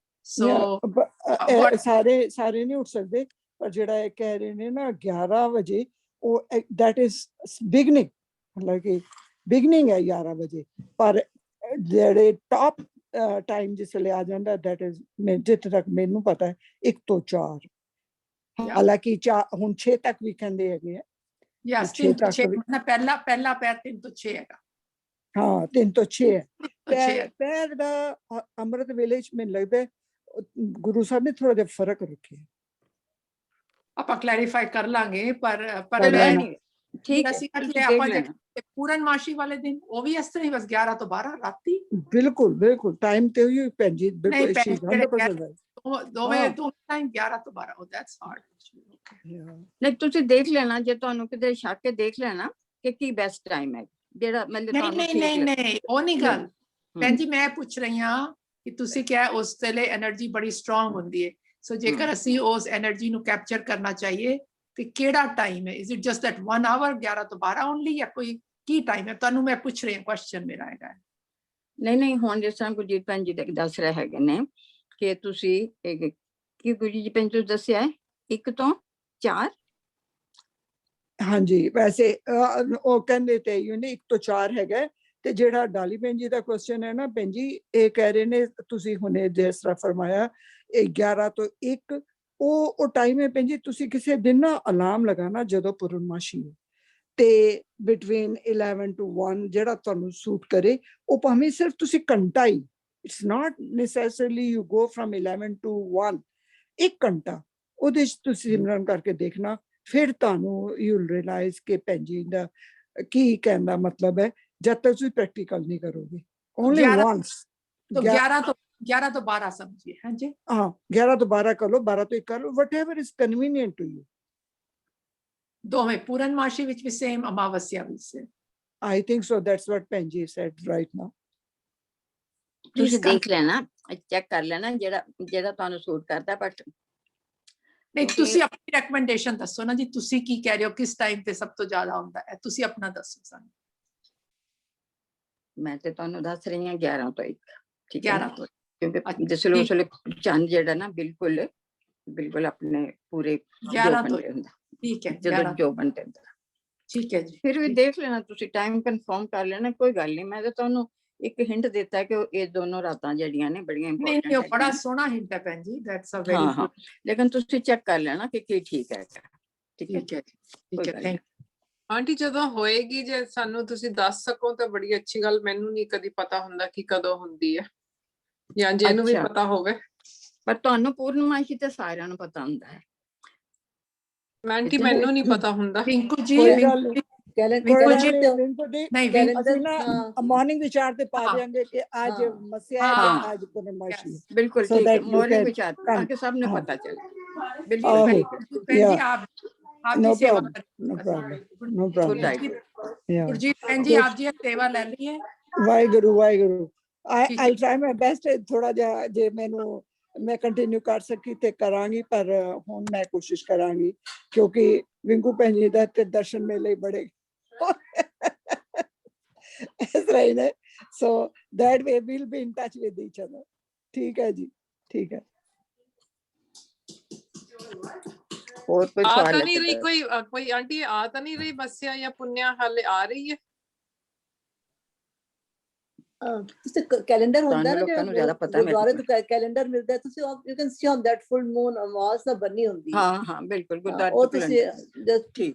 ਸੋ ਸਾਰੇ ਨਹੀਂ ਉੱਠ ਸਕਦੇ, ਪਰ ਜਿਹੜਾ ਇਹ ਕਹਿ ਰਹੇ ਨੇ ਨਾ 11 ਵਜੇ, ਉਹ that is beginning, ਮਤਲਬ ਕਿ ਬਿਗਨਿੰਗ ਹੈ 11 ਵਜੇ, ਪਰ ਜਿਹੜੇ ਟਾਪ ਟਾਈਮ ਜਿਸ ਵੇਲੇ ਆ ਜਾਂਦਾ, that is ਜਿੱਥੇ ਤੱਕ ਮੈਨੂੰ ਪਤਾ ਹੈ 1 ਤੋਂ 4, ਹਾਲਾਂਕਿ ਹੁਣ 6 ਤੱਕ ਵੀ ਕਹਿੰਦੇ ਹੈਗੇ ਆ। ਯਸ, 3 ਤੋਂ 6 ਪਹਿਲਾ ਪੈਰ 3 ਤੋਂ 6 ਹੈਗਾ। ਹਾਂ, 3 ਤੋਂ 6 ਹੈ। ਪੈਰ ਦਾ ਅੰਮ੍ਰਿਤ ਵੇਲੇ ਚ ਮੈਨੂੰ ਲੱਗਦਾ ਗੁਰੂ ਸਾਹਿਬ ਨੇ ਥੋੜਾ ਜਿਹਾ ਫਰਕ ਰੱਖਿਆ, ਆਪਾਂ ਕਲੈਰੀਫਾਈ ਕਰ ਲਾਂਗੇ, ਪਰ ਠੀਕ ਹੈ। ਆਪਾਂ ਪੂਰਨਮਾਸ਼ੀ ਵਾਲੇ ਦਿਨ ਉਹ ਵੀ ਇਸ ਤਰ੍ਹਾਂ ਹੀ, ਬਸ 11 ਤੋਂ 12 ਰਾਤੀ। ਬਿਲਕੁਲ ਟਾਈਮ ਤੇ ਹੋਈ ਭੈਣ ਜੀ, ਬਿਲਕੁਲ ਇਸ ਚੀਜ਼ 100% ਦੋਵੇਂ ਟਾਈਮ 11 ਤੋਂ 12, ਉਹ ਦੈਟਸ ਹਾਰਡ। ਨਹੀਂ, ਤੁਸੀਂ ਦੇਖ ਲੈਣਾ, ਜੇ ਤੁਹਾਨੂੰ ਕਿਤੇ ਸ਼ੱਕ ਕੇ ਦੇਖ ਲੈਣਾ ਕਿ ਕੀ ਬੈਸਟ ਟਾਈਮ ਹੈ, ਜਿਹੜਾ ਮਤਲਬ ਤੁਹਾਨੂੰ ਨਹੀਂ, ਉਹ ਨਹੀਂ ਗੱਲ ਭੈਣ ਜੀ, ਮੈਂ ਪੁੱਛ ਰਹੀ ਹਾਂ ਕਿ ਤੁਸੀਂ ਕਿਹਾ ਉਸ ਵੇਲੇ એનર્ਜੀ ਬੜੀ ਸਟਰੋਂਗ ਹੁੰਦੀ ਹੈ, ਸੋ ਜੇਕਰ ਅਸੀਂ ਉਸ એનર્ਜੀ ਨੂੰ ਕੈਪਚਰ ਕਰਨਾ ਚਾਹੀਏ ਤੇ ਕਿਹੜਾ ਟਾਈਮ ਹੈ? Is it just that 1 hour 11 ਤੋਂ 12 ਓਨਲੀ, ਜਾਂ ਕੋਈ ਕੀ ਟਾਈਮ ਹੈ? ਤੁਹਾਨੂੰ ਮੈਂ ਪੁੱਛ ਰਹੀ ਹਾਂ, ਕੁਐਸਚਨ ਮੇਰਾ ਹੈਗਾ। ਨਹੀਂ, ਹੁਣ ਜਿਸ ਤਰ੍ਹਾਂ ਗੁਰਜੀਤ ਭੈਣ ਜੀ ਦੱਸ ਰਹੇ ਹੈਗੇ ਨੇ ਕਿ ਤੁਸੀਂ ਕੀ ਗੁਰਜੀਤ ਭੈਣ ਜੀ ਦੱਸਿਆ ਹੈ 1 ਤੋਂ 4। ਹਾਂਜੀ, ਵੈਸੇ ਉਹ ਕਹਿੰਦੇ ਤੇ 1 ਤੋਂ 4 ਹੈਗਾ। ਤੇ ਜਿਹੜਾ ਡਾਲੀ ਭੈਣ ਜੀ ਦਾ ਕੁਐਸਚਨ ਹੈ ਨਾ ਭੈਣ ਜੀ, ਇਹ ਕਹਿ ਰਹੇ ਨੇ ਤੁਸੀਂ ਹੁਣੇ ਜਿਸ ਤਰ੍ਹਾਂ ਫਰਮਾਇਆ 11 ਤੋਂ 1, ਉਹ ਟਾਈਮ ਹੈ ਭੈਣ ਜੀ, ਤੁਸੀਂ ਕਿਸੇ ਦਿਨ ਨਾ ਅਲਾਰਮ ਲਗਾਣਾ ਜਦੋਂ ਪੂਰਨਮਾਸ਼ੀ ਹੈ, ਤੇ ਬਿਟਵੀਨ 11 to 1 ਜਿਹੜਾ ਤੁਹਾਨੂੰ ਸੂਟ ਕਰੇ, ਉਹ ਭਾਵੇਂ ਸਿਰਫ ਤੁਸੀਂ ਘੰਟਾ ਹੀ, it's not necessarily you go from 11 to 1, 1 ਘੰਟਾ ਉਹਦੇ ਚ ਤੁਸੀਂ ਸਿਮਰਨ ਕਰਕੇ ਦੇਖਣਾ, ਫਿਰ ਤੁਹਾਨੂੰ ਯੂ ਵਿਲ ਰਿਅਲਾਈਜ਼ ਕਿ ਭੈਣ ਜੀ ਦਾ ਕੀ ਕਹਿਣ ਦਾ ਮਤਲਬ ਹੈ ਜਦ ਤੱਕ ਤੁਸੀਂ ਪ੍ਰੈਕਟੀਕਲ ਨਹੀਂ ਕਰੋਗੇ ਓਨਲੀ 11 ਵਾਂਸ तो 11 तो 12 समझिए। हाँ जी, हाँ 11 तो 12 कर लो, 12 तो 1 कर लो, whatever is convenient to you. दो में पूर्णमासी which भी same, अमावस्या भी same। I think so, that's what Penji said right now. ਤੁਸੀਂ Please ਦੇਖ ਲੈਣਾ, ਚੈੱਕ ਕਰ ਲੈਣਾ ਜਿਹੜਾ ਤੁਹਾਨੂੰ ਸੂਟ ਕਰਦਾ, ਬਟ ਨਹੀਂ ਤੁਸੀਂ ਆਪਣੀ ਰეკਮੈਂਡੇਸ਼ਨ ਦੱਸੋ ਨਾ ਜੀ, ਤੁਸੀਂ ਕੀ ਕਹਿ ਰਹੇ ਹੋ, ਕਿਸ ਟਾਈਮ ਤੇ ਸਭ ਤੋਂ ਜ਼ਿਆਦਾ ਹੁੰਦਾ ਹੈ, ਤੁਸੀਂ ਆਪਣਾ ਦੱਸੋ ਸਾਨੂੰ। ਮੈਂ ਤੇ ਤੁਹਾਨੂੰ ਦੱਸ ਰਹੀ ਹਾਂ 11 ਤੋਂ 1, ਠੀਕ ਹੈ 11 ਤੋਂ ਕਿਉਂਕਿ ਜਿਸ ਵੇਲੇ ਚੰਦ ਜਿਹੜਾ ਨਾ ਬਿਲਕੁਲ ਆਪਣੇ ਪੂਰੇ 11 ਤੋਂ ਹੁੰਦਾ, ਠੀਕ ਹੈ, ਜਦੋਂ ਜੋ ਬਣਦੇ ਹੁੰਦਾ, ਠੀਕ ਹੈ ਜੀ। ਫਿਰ ਵੀ ਦੇਖ ਲੈਣਾ ਤੁਸੀਂ, ਟਾਈਮ ਕਨਫਰਮ ਕਰ ਲੈਣਾ, ਕੋਈ ਗੱਲ ਨਹੀਂ। ਮੈਂ ਤਾਂ ਤੁਹਾਨੂੰ ਇੱਕ ਹਿੰਟ ਦਿੱਤਾ ਕਿ ਇਹ ਦੋਨੋਂ ਰਾਤਾਂ ਜਿਹੜੀਆਂ ਨੇ ਬੜੀਆਂ ਇੰਪੋਰਟੈਂਟ ਨਹੀਂ, ਉਹ ਬੜਾ ਸੋਹਣਾ ਹਿੰਟ ਹੈ ਭੈਣ ਜੀ, ਦੈਟਸ ਅ ਵੈਰੀ ਗੁੱਡ। ਲੇਕਿਨ ਤੁਸੀਂ ਚੈੱਕ ਕਰ ਲੈਣਾ ਕਿ ਕੀ ਠੀਕ ਹੈ, ਠੀਕ ਹੈ, ਠੀਕ ਹੈ, ਥੈਂਕ ਆਂਟੀ ਜਦੋਂ ਹੋਏਗੀ ਜੇ ਸਾਨੂੰ ਤੁਸੀਂ ਦੱਸ ਸਕੋ ਤਾਂ ਬੜੀ ਅੱਛੀ ਗੱਲ। ਮੈਨੂੰ ਨਹੀਂ ਕਦੀ ਪਤਾ ਹੁੰਦਾ ਕਿ ਕਦੋਂ ਹੁੰਦੀ ਹੈ, ਜਾਂ ਜਿਹਨੂੰ ਵੀ ਅੱਛਾ। ਪਤਾ ਹੋਵੇ। ਪਰ ਤੁਹਾਨੂੰ ਪੂਰਨਮਾਸ਼ੀ ਤੇ ਸਾਰਿਆਂ ਨੂੰ ਪਤਾ ਹੁੰਦਾ ਹੈ। ਆਂਟੀ ਮੈਨੂੰ ਨਹੀਂ ਪਤਾ ਹੁੰਦਾ। ਰਿੰਕੂ ਜੀ, ਕੋਈ ਗੱਲ ਨਹੀਂ, ਰਿੰਕੂ ਜੀ ਨਹੀਂ ਅਸੀਂ ਨਾ ਮਾਰਨਿੰਗ ਵਿਚਾਰ ਤੇ ਪਾ ਦਿਆਂਗੇ ਕਿ ਅੱਜ ਮਸਿਆ ਹੈ ਤੇ ਅੱਜ ਪੂਰਨਮਾਸ਼ੀ ਹੈ। ਬਿਲਕੁਲ So ਠੀਕ ਹੈ, that you ਮੋਰਨਿੰਗ can ਵਿਚਾਰ ਤਾਂ ਕਿ ਸਭ ਨੂੰ हाँ। ਪਤਾ ਚੱਲੇ। बिल्कुल बिल्कुल भैन जी, आप No जी सेवा problem, करें। no problem, no good problem. Idea. Yeah. Gurjeet भैन जी, आप जी सेवा ले ली है। ਵਾਹਿਗੁਰੂ ਵਾਹਿਗੁਰੂ। ठीक है। I'll try my best, ਥੋੜਾ ਜਿਹਾ ਜੇ ਮੈਨੂੰ ਮੈਂ ਕੰਟੀਨਿਊ ਕਰ ਸਕੀ ਤੇ ਕਰਾਂਗੀ, ਪਰ ਹੁਣ ਮੈਂ ਕੋਸ਼ਿਸ਼ ਕਰਾਂਗੀ ਕਿਉਂਕਿ ਰਿੰਕੂ ਭੈਣ ਜੀ ਦਾ ਤੇ ਦਰਸ਼ਨ ਮੇਲੇ ਬੜੇ ਇਸ ਤਰ੍ਹਾਂ ਹੀ ਨੇ, so that way we'll be in touch with each other. ਠੀਕ ਹੈ ਜੀ, ਠੀਕ ਹੈ। ਹੋਰ ਕੋਈ ਆ ਸਵਾਲ ਤਾਂ ਹੈ ਨਹੀਂ ਰਹੀ ਤਾਂ ਕੋਈ ਆਂਟੀ, ਆ ਤਾਂ ਨਹੀਂ ਰਹੀ ਮੱਸਿਆ ਜਾਂ ਪੁੰਨਿਆ, ਹਾਲੇ ਆ ਰਹੀ ਹੈ? ਤੁਸੀਂ ਕੈਲੰਡਰ ਹੁੰਦਾ ਤੁਹਾਨੂੰ ਨਾ ਲੋਕਾਂ ਨੂੰ ਜ਼ਿਆਦਾ ਪਤਾ ਹੈ ਮੇਰੇ ਗੁਰਦੁਆਰੇ ਤੋਂ। ਤੋਂ ਕੈਲੰਡਰ ਮਿਲਦਾ ਹੈ, ਤੁਸੀਂ you can see on that full moon ਅਮਾਵਾਸ ਦਾ ਬਣੀ ਹੁੰਦੀ ਹੈ। ਹਾਂ ਬਿਲਕੁਲ ਗੁਰਦੁਆਰੇ ਉਹ ਤੋਂ ਤੁਸੀਂ just ਠੀਕ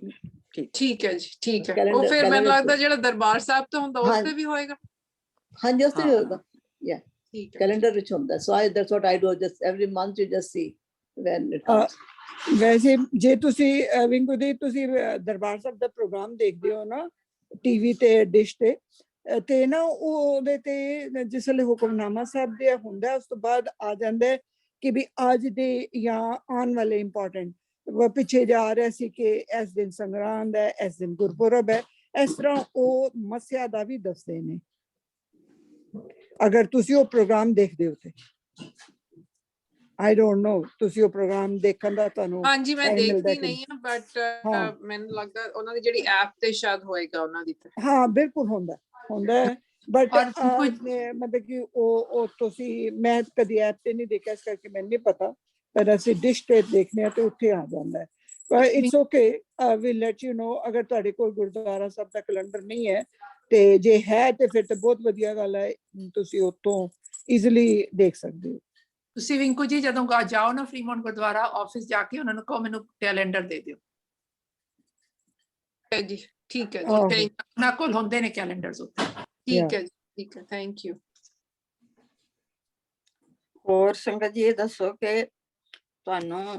ਠੀਕ ਹੈ ਜੀ, ਠੀਕ ਹੈ। ਉਹ Calendar- ਫਿਰ ਮੈਨੂੰ calendar ਲੱਗਦਾ ਚ। ਜਿਹੜਾ ਦਰਬਾਰ ਸਾਹਿਬ ਤੋਂ ਹੁੰਦਾ ਉਸ ਹਾਂ। ਤੇ ਵੀ ਹੋਏਗਾ। ਹਾਂਜੀ ਉਸ ਤੇ ਵੀ ਹੋਏਗਾ, ਠੀਕ ਹੈ। ਕੈਲੰਡਰ ਵਿੱਚ ਹੁੰਦਾ। So I that's what I do, just every month you just see when it comes. ਵੈਸੇ ਜੇ ਤੁਸੀਂ ਰਿੰਕੂ ਦੀ ਤੁਸੀਂ ਦਰਬਾਰ ਸਾਹਿਬ ਦਾ ਪ੍ਰੋਗਰਾਮ ਦੇਖਦੇ ਹੋ ਨਾ ਟੀਵੀ ਤੇ ਡਿਸ਼ ਤੇ ਨਾ ਉਹਦੇ ਤੇ ਜਿਸ ਵੇਲੇ ਹੁਕਮਨਾਮਾ ਸਾਹਿਬ ਦੇ ਹੁੰਦਾ, ਉਸ ਤੋਂ ਬਾਅਦ ਆ ਜਾਂਦਾ ਕਿ ਵੀ ਅੱਜ ਦੇ ਜਾਂ ਆਉਣ ਵਾਲੇ ਇੰਪੋਰਟੈਂਟ ਪਿੱਛੇ ਜਾ ਰਿਹਾ ਸੀ ਕਿ ਇਸ ਦਿਨ ਸੰਗਰਾਂਦ ਹੈ, ਇਸ ਦਿਨ ਗੁਰਪੁਰਬ ਹੈ, ਇਸ ਤਰ੍ਹਾਂ ਉਹ ਮੱਸਿਆ ਦਾ ਵੀ ਦੱਸਦੇ ਨੇ ਅਗਰ ਤੁਸੀਂ ਉਹ ਪ੍ਰੋਗਰਾਮ ਦੇਖਦੇ ਹੋ ਤੇ। I don't know, ਤੁਸੀਂ ਉਹ ਪ੍ਰੋਗਰਾਮ ਦੇਖਣ ਦਾ ਤੁਹਾਨੂੰ ਹਾਂਜੀ ਮੈਂ time ਮਿਲਦਾ ਦੇਖਦੀ ਕਿ ਨਹੀਂ ਹਾਂ, ਬਟ ਹਾਂ। ਮੈਨੂੰ ਲੱਗਦਾ ਉਹਨਾਂ ਦੀ ਜਿਹੜੀ ਐਪ ਤੇ ਸ਼ਾਇਦ ਹੋਏਗਾ ਉਹਨਾਂ ਦੀ ਤੇ। ਹਾਂ ਬਿਲਕੁਲ ਹੁੰਦਾ ਹੈ, ਬਟ और ਮਤਲਬ ਕਿ ਉਹ ਤੁਸੀਂ, ਮੈਂ ਕਦੀ ਐਪ ਤੇ ਨਹੀਂ ਦੇਖਿਆ ਇਸ ਕਰਕੇ ਮੈਨੂੰ ਨਹੀਂ ਪਤਾ, ਪਰ ਅਸੀਂ ਡਿਸ਼ ਤੇ ਦੇਖਦੇ ਹਾਂ ਤੇ ਉੱਥੇ ਆ ਜਾਂਦਾ ਹੈ। ਪਰ it's okay, we let you know. ਅਗਰ ਤੁਹਾਡੇ ਕੋਲ ਗੁਰਦੁਆਰਾ ਸਾਹਿਬ ਦਾ ਕੈਲੰਡਰ ਨਹੀਂ ਹੈ ਤੇ ਜੇ ਹੈ ਤੇ ਫਿਰ ਤਾਂ ਬਹੁਤ ਵਧੀਆ ਗੱਲ ਹੈ, ਤੁਸੀਂ ਉੱਥੋਂ ਈਜ਼ੀਲੀ ਦੇਖ ਸਕਦੇ ਹੋ। ਤੁਸੀਂ ਰਿੰਕੂ ਜੀ ਜਦੋਂ ਜਾਓ ਨਾ ਫਰੀਮੌਂਟ ਗੁਰਦੁਆਰਾ ਆਫਿਸ ਜਾ ਕੇ ਉਹਨਾਂ ਨੂੰ ਕਹੋ ਮੈਨੂੰ ਕੈਲੰਡਰ ਦੇ ਦਿਓ। ਜੀ ਠੀਕ ਹੈ ਜੀ, ਆਹੋ। ਉਹਨਾਂ ਕੋਲ ਹੁੰਦੇ ਨੇ ਕੈਲੰਡਰਸ ਉੱਤੇ। ਠੀਕ ਹੈ ਜੀ, ਠੀਕ ਹੈ, ਥੈਂਕ ਯੂ। ਹੋਰ ਸੰਗਤ ਜੀ ਇਹ ਦੱਸੋ ਕਿ ਤੁਹਾਨੂੰ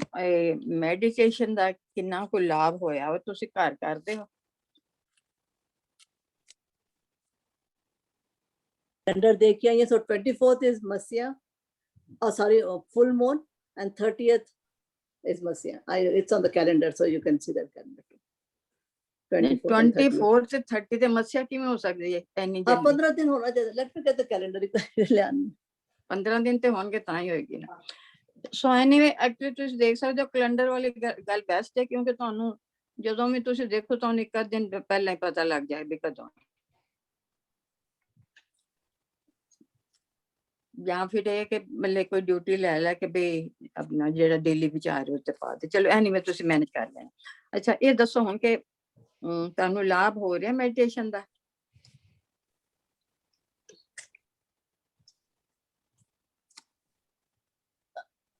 ਮੈਡੀਟੇਸ਼ਨ ਦਾ ਕਿੰਨਾ ਕੁ ਲਾਭ ਹੋਇਆ ਵਾ, ਤੁਸੀਂ ਘਰ ਕਰਦੇ ਹੋ? Calendar देख के आइए। So 24th is Masya, sorry, full moon, and 30th is Masya. It's on the calendar, so you can see that calendar. 24 ਤੇ 30 ਤੇ ਮੱਸਿਆ ਕਿਵੇਂ ਹੋ ਸਕਦੀ ਹੈ ਇੰਨੀ ਜਲਦੀ? 15 दिन होना चाहिए। Let me get the calendar. 15 ਦਿਨ ਤੇ ਹੋਣਗੇ ਤਾਂ ਹੀ ਹੋਏਗੀ ਨਾ। ਸੋ ਐਨੀਵੇ ਐਕਚੁਅਲੀ ਤੁਸੀਂ ਦੇਖ ਸਕਦੇ ਹੋ ਕੈਲੰਡਰ ਵਾਲੀ ਗੱਲ ਬੈਸਟ ਹੈ, ਕਿਉਂਕਿ ਤੁਹਾਨੂੰ ਜਦੋਂ ਵੀ ਤੁਸੀਂ ਦੇਖੋ ਤੁਹਾਨੂੰ ਇੱਕ ਦਿਨ ਪਹਿਲਾਂ ਹੀ ਪਤਾ ਲੱਗ ਜਾਏ ਵੀ ਕਦੋਂ। ਜਾਂ ਫਿਰ ਇਹ ਕਿ ਮਤਲਬ ਕੋਈ ਡਿਊਟੀ ਲੈ ਕੇ ਵੀ ਆਪਣਾ ਜਿਹੜਾ ਡੇਲੀ ਵਿਚਾਰ ਉਹ ਤੇ ਪਾ ਦੇ। ਚਲੋ ਐਨੀਵੇ ਤੁਸੀਂ ਮੈਨੇਜ ਕਰ ਲੈਣਾ। ਅੱਛਾ ਇਹ ਦੱਸੋ ਹੁਣ ਕਿ ਤੁਹਾਨੂੰ ਲਾਭ ਹੋ ਰਿਹਾ meditation the?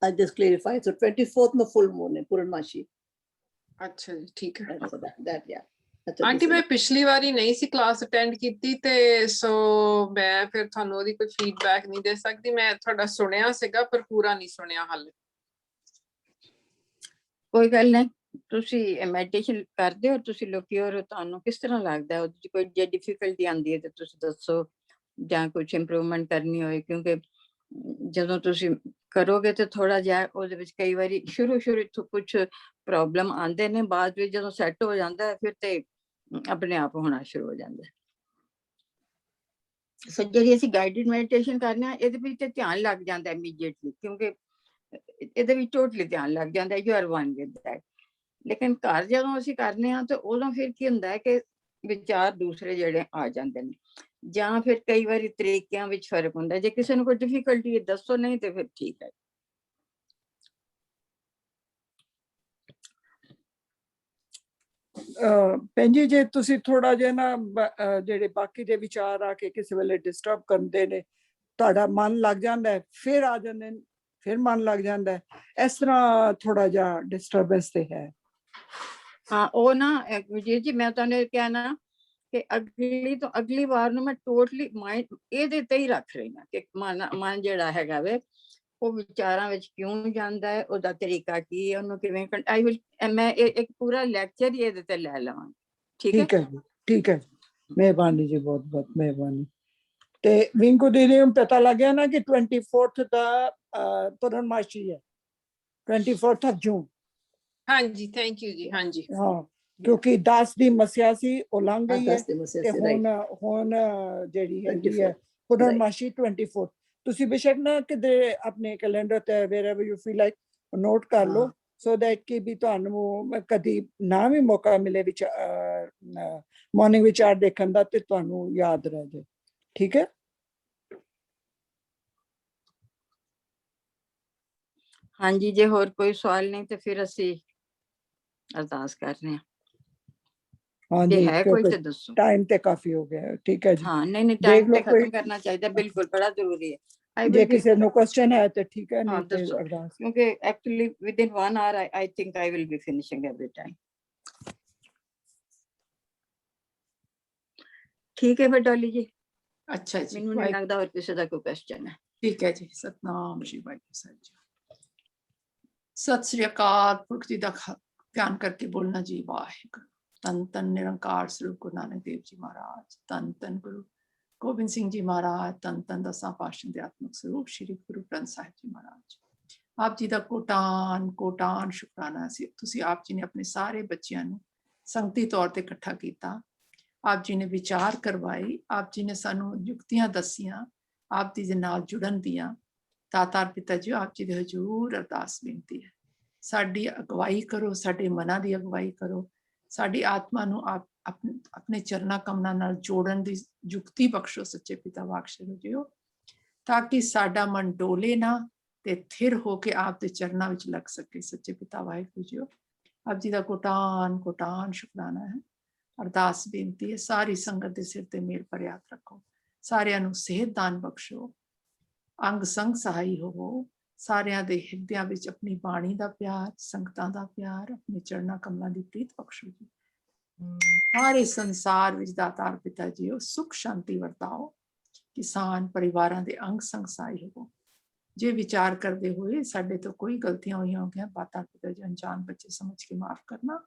I just clarify. So 24th में full moon है, पूर्णमासी। ਅੱਛਾ ਜੀ, ਠੀਕ ਹੈ। That yeah. ਆਂਟੀ ਮੈਂ ਪਿਛਲੀ ਵਾਰੀ ਨਹੀਂ ਸੀ ਕਲਾਸ ਅਟੈਂਡ ਕੀਤੀ ਤੇ ਸੋ ਮੈਂ ਫਿਰ ਤੁਹਾਨੂੰ ਉਹਦੀ ਕੋਈ ਫੀਡਬੈਕ ਨਹੀਂ ਦੇ ਸਕਦੀ। ਮੈਂ ਤੁਹਾਡਾ ਸੁਣਿਆ ਸੀਗਾ ਪਰ ਪੂਰਾ ਨਹੀਂ ਸੁਣਿਆ ਹਾਲੇ। ਕੋਈ ਗੱਲ ਨਹੀਂ, ਤੁਸੀਂ ਮੈਡੀਟੇਸ਼ਨ ਕਰਦੇ ਹੋ, ਤੁਸੀਂ ਲੋਕੀ, ਔਰ ਤੁਹਾਨੂੰ ਕਿਸ ਤਰ੍ਹਾਂ ਲੱਗਦਾ ਉਹਦੇ 'ਚ ਕੋਈ ਜੇ ਡਿਫਿਕਲਟੀ ਆਉਂਦੀ ਹੈ ਤੇ ਤੁਸੀਂ ਦੱਸੋ, ਜਾਂ ਕੁਝ ਇੰਪਰੂਵਮੈਂਟ ਕਰਨੀ ਹੋਏ, ਕਿਉਂਕਿ ਜਦੋਂ ਤੁਸੀਂ ਕਰੋਗੇ ਤੇ ਥੋੜਾ ਜਿਹਾ ਉਹਦੇ ਵਿੱਚ ਕਈ ਵਾਰੀ ਸ਼ੁਰੂ ਤੋਂ ਕੁਝ ਪ੍ਰੋਬਲਮ ਆਉਂਦੇ ਨੇ, ਬਾਅਦ ਵਿੱਚ ਜਦੋਂ ਸੈੱਟ ਹੋ ਜਾਂਦਾ ਹੈ ਫਿਰ ਤੇ ਆਪਣੇ ਆਪ ਹੋਣਾ ਸ਼ੁਰੂ ਹੋ ਜਾਂਦਾ ਹੈ। ਸੋ ਜਿਹੜੀ ਅਸੀਂ ਗਾਈਡਡ ਮੈਡੀਟੇਸ਼ਨ ਕਰਨੇ ਆ, ਇਹਦੇ ਵਿੱਚ ਤੇ ਧਿਆਨ ਲੱਗ ਜਾਂਦਾ ਇਮੀਡੀਏਟਲੀ, ਕਿਉਂਕਿ ਇਹਦੇ ਵਿੱਚ ਟੋਟਲੀ ਧਿਆਨ ਲੱਗ ਜਾਂਦਾ, you are one with that. ਲੇਕਿਨ ਘਰ ਜਦੋਂ ਅਸੀਂ ਕਰਨੇ ਆ ਤੇ ਉਦੋਂ ਫਿਰ ਕੀ ਹੁੰਦਾ ਹੈ ਕਿ ਵਿਚਾਰ ਦੂਸਰੇ ਜਿਹੜੇ ਆ ਜਾਂਦੇ ਨੇ, ਜਾਂ ਫਿਰ ਕਈ ਵਾਰੀ ਤਰੀਕਿਆਂ ਵਿੱਚ ਫਰਕ ਹੁੰਦਾ। ਜੇ ਕਿਸੇ ਨੂੰ ਕੋਈ ਡਿਫਿਕਲਟੀ ਹੈ ਦੱਸੋ, ਨਹੀਂ ਤੇ ਫਿਰ ਠੀਕ ਹੈ। ਭੈਣ ਜੀ, ਜੇ ਤੁਸੀਂ ਥੋੜਾ ਜਿਹਾ ਨਾ ਜਿਹੜੇ ਬਾਕੀ ਦੇ ਵਿਚਾਰ ਆ ਕੇ ਕਿਸੇ ਵੇਲੇ ਡਿਸਟਰਬ ਕਰਦੇ ਨੇ, ਤੁਹਾਡਾ ਮਨ ਲੱਗ ਜਾਂਦਾ ਹੈ, ਫਿਰ ਆ ਜਾਂਦੇ ਨੇ, ਫਿਰ ਮਨ ਲੱਗ ਜਾਂਦਾ ਹੈ, ਇਸ ਤਰ੍ਹਾਂ ਥੋੜਾ ਜਿਹਾ ਡਿਸਟਰਬੈਂਸ ਤੇ ਹੈ। ਹਾਂ, ਉਹ ਨਾ ਵਿਜੇ ਜੀ, ਮੈਂ ਤੁਹਾਨੂੰ ਇਹ ਕਿਹਾ ਨਾ ਕਿ ਅਗਲੀ ਵਾਰ ਨੂੰ ਮੈਂ ਟੋਟਲੀ ਮਾਈਂਡ ਇਹਦੇ ਤੇ ਹੀ ਰੱਖ ਰਹੀ ਹਾਂ ਕਿ ਮਨ ਜਿਹੜਾ ਹੈਗਾ ਵੇ ਉਹ ਵਿਚਾਰਾਂ ਵਿੱਚ ਕਿਉਂ ਜਾਂਦਾ ਹੈ, ਉਹਦਾ ਤਰੀਕਾ ਕੀ ਹੈ, ਉਹਨੂੰ ਕਿਵੇਂ ਮੈਂ ਇੱਕ ਪੂਰਾ ਲੈਕਚਰ ਹੀ ਇਹਦੇ ਤੇ ਲੈ ਲਵਾਂਗੀ। ਠੀਕ ਹੈ ਜੀ, ਠੀਕ ਹੈ। ਮਿਹਰਬਾਨੀ ਜੀ, ਬਹੁਤ ਬਹੁਤ ਮਿਹਰਬਾਨੀ। ਤੇ ਵਿੰਕੂ ਦੀਦੀ ਨੂੰ ਪਤਾ ਲੱਗਿਆ ਨਾ ਕਿ 24 ਦਾ ਪੂਰਨਮਾਸ਼ੀ ਹੈ, 24 ਜੂਨ। ਹਾਂਜੀ, ਥੈਂਕ ਯੂ ਜੀ। ਹਾਂਜੀ ਹਾਂ, ਕਿਉਂਕਿ 10 ਦੀ ਮੱਸਿਆ ਸੀ, ਉਹ ਲੰਘ ਗਈ ਹੈ, 10 ਦੀ ਮੱਸਿਆ ਤੇ ਸੀ, right, ਹੁਣ ਜਿਹੜੀ ਹੈਗੀ ਹੈ 24, ਪੂਰਨਮਾਸ਼ੀ 24। ਤੁਸੀਂ ਬੇਸ਼ੱਕ ਨਾ ਕਿਤੇ ਆਪਣੇ ਕੈਲੰਡਰ ਤੇ wherever you feel like note ਕਰ ਲਓ, ਸੋ ਦੈਟ ਕਿ ਵੀ ਤੁਹਾਨੂੰ ਕਦੀ ਨਾ ਵੀ ਮੌਕਾ ਮਿਲੇ ਮਾਰਨਿੰਗ ਵਿਚਾਰ ਦੇਖਣ ਦਾ, ਤੇ ਤੁਹਾਨੂੰ ਯਾਦ ਰਹਿ ਜਾਏ। ਠੀਕ ਹੈ। ਹਾਂਜੀ, ਜੇ ਹੋਰ ਕੋਈ ਸਵਾਲ ਨਹੀਂ ਤੇ ਫਿਰ ਅਸੀਂ ਅਰਦਾਸ ਕਰ ਰਹੇ ਹਾਂ। ਜੇ ਹੈ ਕੋਈ ਤੇ ਦੱਸੋ। ਟਾਈਮ ਤੇ ਕਾਫੀ ਹੋ ਗਿਆ। ਠੀਕ ਹੈ ਜੀ। ਹਾਂ, ਨਹੀਂ ਦੇਖ ਟਾਈਮ ਲਓ ਤੇ ਖਤਮ ਕਰਨਾ ਚਾਹੀਦਾ, ਬਿਲਕੁਲ, ਬੜਾ ਜ਼ਰੂਰੀ ਹੈ। ਜੇ ਕਿਸੇ ਨੂੰ ਕੁਐਸਚਨ ਹੈ ਤੇ ਠੀਕ ਹੈ, ਹਾਂ ਨਹੀਂ ਤੇ ਦੱਸੋ, ਅਰਦਾਸ। ਕਿਉਂਕਿ actually within 1 hour I think I will be finishing every time. ਠੀਕ ਹੈ ਫਿਰ ਡੋਲੀ ਜੀ, ਅੱਛਾ ਜੀ, ਮੈਨੂੰ ਨਹੀਂ ਲੱਗਦਾ ਹੋਰ ਕਿਸੇ ਦਾ ਕੋਈ ਕੁਐਸਚਨ ਹੈ। ਠੀਕ ਹੈ ਜੀ। ਸਤਨਾਮ ਸ਼੍ਰੀ ਵਾਹਿਗੁਰੂ ਸਾਹਿਬ ਜੀ। ਸਤਿ ਸ੍ਰੀ ਅਕਾਲ। ਪੁਰਖ ਜੀ ਦਾ ਧਿਆਨ ਕਰਕੇ ਬੋਲਣਾ ਜੀ। ਵਾਹਿਗੁਰੂ। ਧੰਨ ਧੰਨ ਨਿਰੰਕਾਰ ਸਰੂਪ ਗੁਰੂ ਨਾਨਕ ਦੇਵ ਜੀ ਮਹਾਰਾਜ, ਧੰਨ ਧੰਨ ਗੁਰੂ ਗੋਬਿੰਦ ਸਿੰਘ ਜੀ ਮਹਾਰਾਜ, ਧੰਨ ਧੰਨ ਦਸਾਂ ਪਾਤਸ਼ਾਹਾਂ ਦੇ ਆਤਮਿਕ ਸਰੂਪ ਸ਼੍ਰੀ ਗੁਰੂ ਗ੍ਰੰਥ ਸਾਹਿਬ ਜੀ ਮਹਾਰਾਜ। ਆਪ ਜੀ ਦਾ ਕੋਟਾਨ ਸ਼ੁਕਰਾਨਾ ਸੀ। ਤੁਸੀਂ ਆਪ ਜੀ ਨੇ ਆਪਣੇ ਸਾਰੇ ਬੱਚਿਆਂ ਨੂੰ ਸੰਗਤੀ ਤੌਰ ਤੇ ਇਕੱਠਾ ਕੀਤਾ। ਆਪ ਜੀ ਨੇ ਵਿਚਾਰ ਕਰਵਾਈ, ਆਪ ਜੀ ਨੇ ਸਾਨੂੰ ਯੁਕਤੀਆਂ ਦਸੀਆਂ, ਆਪ ਜੀ ਦੇ ਨਾਲ ਜੁੜਨ ਦੀਆਂ। ਦਾਤਾਰ ਪਿਤਾ ਜੀ, ਆਪ ਜੀ ਦੇ ਹਜ਼ੂਰ ਅਰਦਾਸ ਬੇਨਤੀ ਹੈ, ਸਾਡੀ ਅਗਵਾਈ ਕਰੋ, ਸਾਡੇ ਮਨਾਂ ਦੀ ਅਗਵਾਈ ਕਰੋ, ਸਾਡੀ ਆਤਮਾ ਨੂੰ ਆਪ ਆਪਣੇ ਚਰਨਾ ਕਮਲਾਂ ਨਾਲ ਜੋੜਨ ਦੀ ਯੁਕਤੀ ਬਖਸ਼ੋ ਸੱਚੇ ਪਿਤਾ ਵਾਕਸ਼ਰ ਜੀਓ, ਤਾਂ ਕਿ ਸਾਡਾ ਮਨ ਡੋਲੇ ਨਾ ਤੇ ਥਿਰ ਹੋ ਕੇ ਆਪ ਦੇ ਚਰਨਾਂ ਵਿੱਚ ਲੱਗ ਸਕੇ ਸੱਚੇ ਪਿਤਾ ਵਾਹਿਗੁਰੂ ਜੀਓ। ਆਪ ਜੀ ਦਾ ਕੋਟਾਨ ਸ਼ੁਕਰਾਨਾ ਹੈ। ਅਰਦਾਸ ਬੇਨਤੀ ਹੈ, ਸਾਰੀ ਸੰਗਤ ਦੇ ਸਿਰ ਤੇ ਮੇਲ ਭਰਿਆ ਹੱਥ ਰੱਖੋ, ਸਾਰਿਆਂ ਨੂੰ ਸਿਹਤ ਦਾਨ ਬਖਸ਼ੋ, ਅੰਗ ਸੰਗ ਸਹਾਈ ਹੋਵੋ, ਸਾਰਿਆਂ ਦੇ ਹਿਰਦਿਆਂ ਵਿੱਚ ਆਪਣੀ ਬਾਣੀ ਦਾ ਪਿਆਰ, ਸੰਗਤਾਂ ਦਾ ਪਿਆਰ, ਆਪਣੇ ਚਰਨਾਂ ਕਮਲਾਂ ਦੀ ਪ੍ਰੀਤ ਬਖਸ਼ੋ ਜੀ। ਸਾਰੇ ਸੰਸਾਰ ਵਿੱਚ ਦਾਤਾਰ ਪਿਤਾ ਜੀ ਉਹ ਸੁਖ ਸ਼ਾਂਤੀ ਵਰਤਾਓ, ਕਿਸਾਨ ਪਰਿਵਾਰਾਂ ਦੇ ਅੰਗ ਸੰਗ ਸਹਾਈ ਹੋਵੋ। ਜੇ ਵਿਚਾਰ ਕਰਦੇ ਹੋਏ ਸਾਡੇ ਤੋਂ ਕੋਈ ਗਲਤੀਆਂ ਹੋਈਆਂ ਹੋ ਗਈਆਂ, ਦਾਤਾਰ ਪਿਤਾ ਜੀ ਅਣਜਾਣ ਬੱਚੇ ਸਮਝ ਕੇ ਮਾਫ ਕਰਨਾ,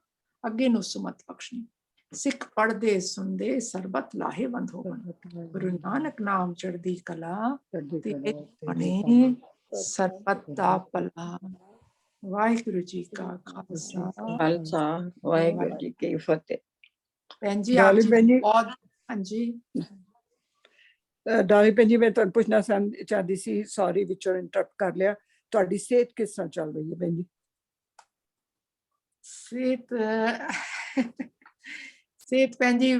ਅੱਗੇ ਨੂੰ ਸੁਮਤ ਬਖਸ਼ਣੀ। ਸਿੱਖ ਪੜ੍ਹਦੇ ਸੁਣਦੇ ਸਰਬਤ ਲਾਹੇਵੰਦ ਹੋਵਨ, ਗੁਰੂ ਨਾਨਕ ਨਾਮ ਚੜ੍ਹਦੀ ਕਲਾ ਤੇ ਬਣੇ ਸਰਬਤ ਦਾ ਭਲਾ। ਵਾਹਿਗੁਰੂ ਜੀ ਕਾ ਖਾਲਸਾ, ਵਾਹਿਗੁਰੂ ਜੀ ਕੀ ਫਤਿਹ। ਭੈਣ ਜੀ ਆਪ ਜੀ ਬਹੁਤ। ਹਾਂਜੀ ਡਾਲੀ ਭੈਣ ਜੀ, ਮੈਂ ਤੁਹਾਨੂੰ ਪੁੱਛਣਾ ਚਾਹਦੀ ਸੀ, ਸੌਰੀ ਵਿੱਚੋਂ ਇੰਟਰਪਟ ਕਰ ਲਿਆ, ਤੁਹਾਡੀ ਸਿਹਤ ਕਿਸ ਤਰ੍ਹਾਂ ਚੱਲ ਰਹੀ ਹੈ ਭੈਣ ਜੀ? ਸਿਹਤ ਭੈਣ ਜੀ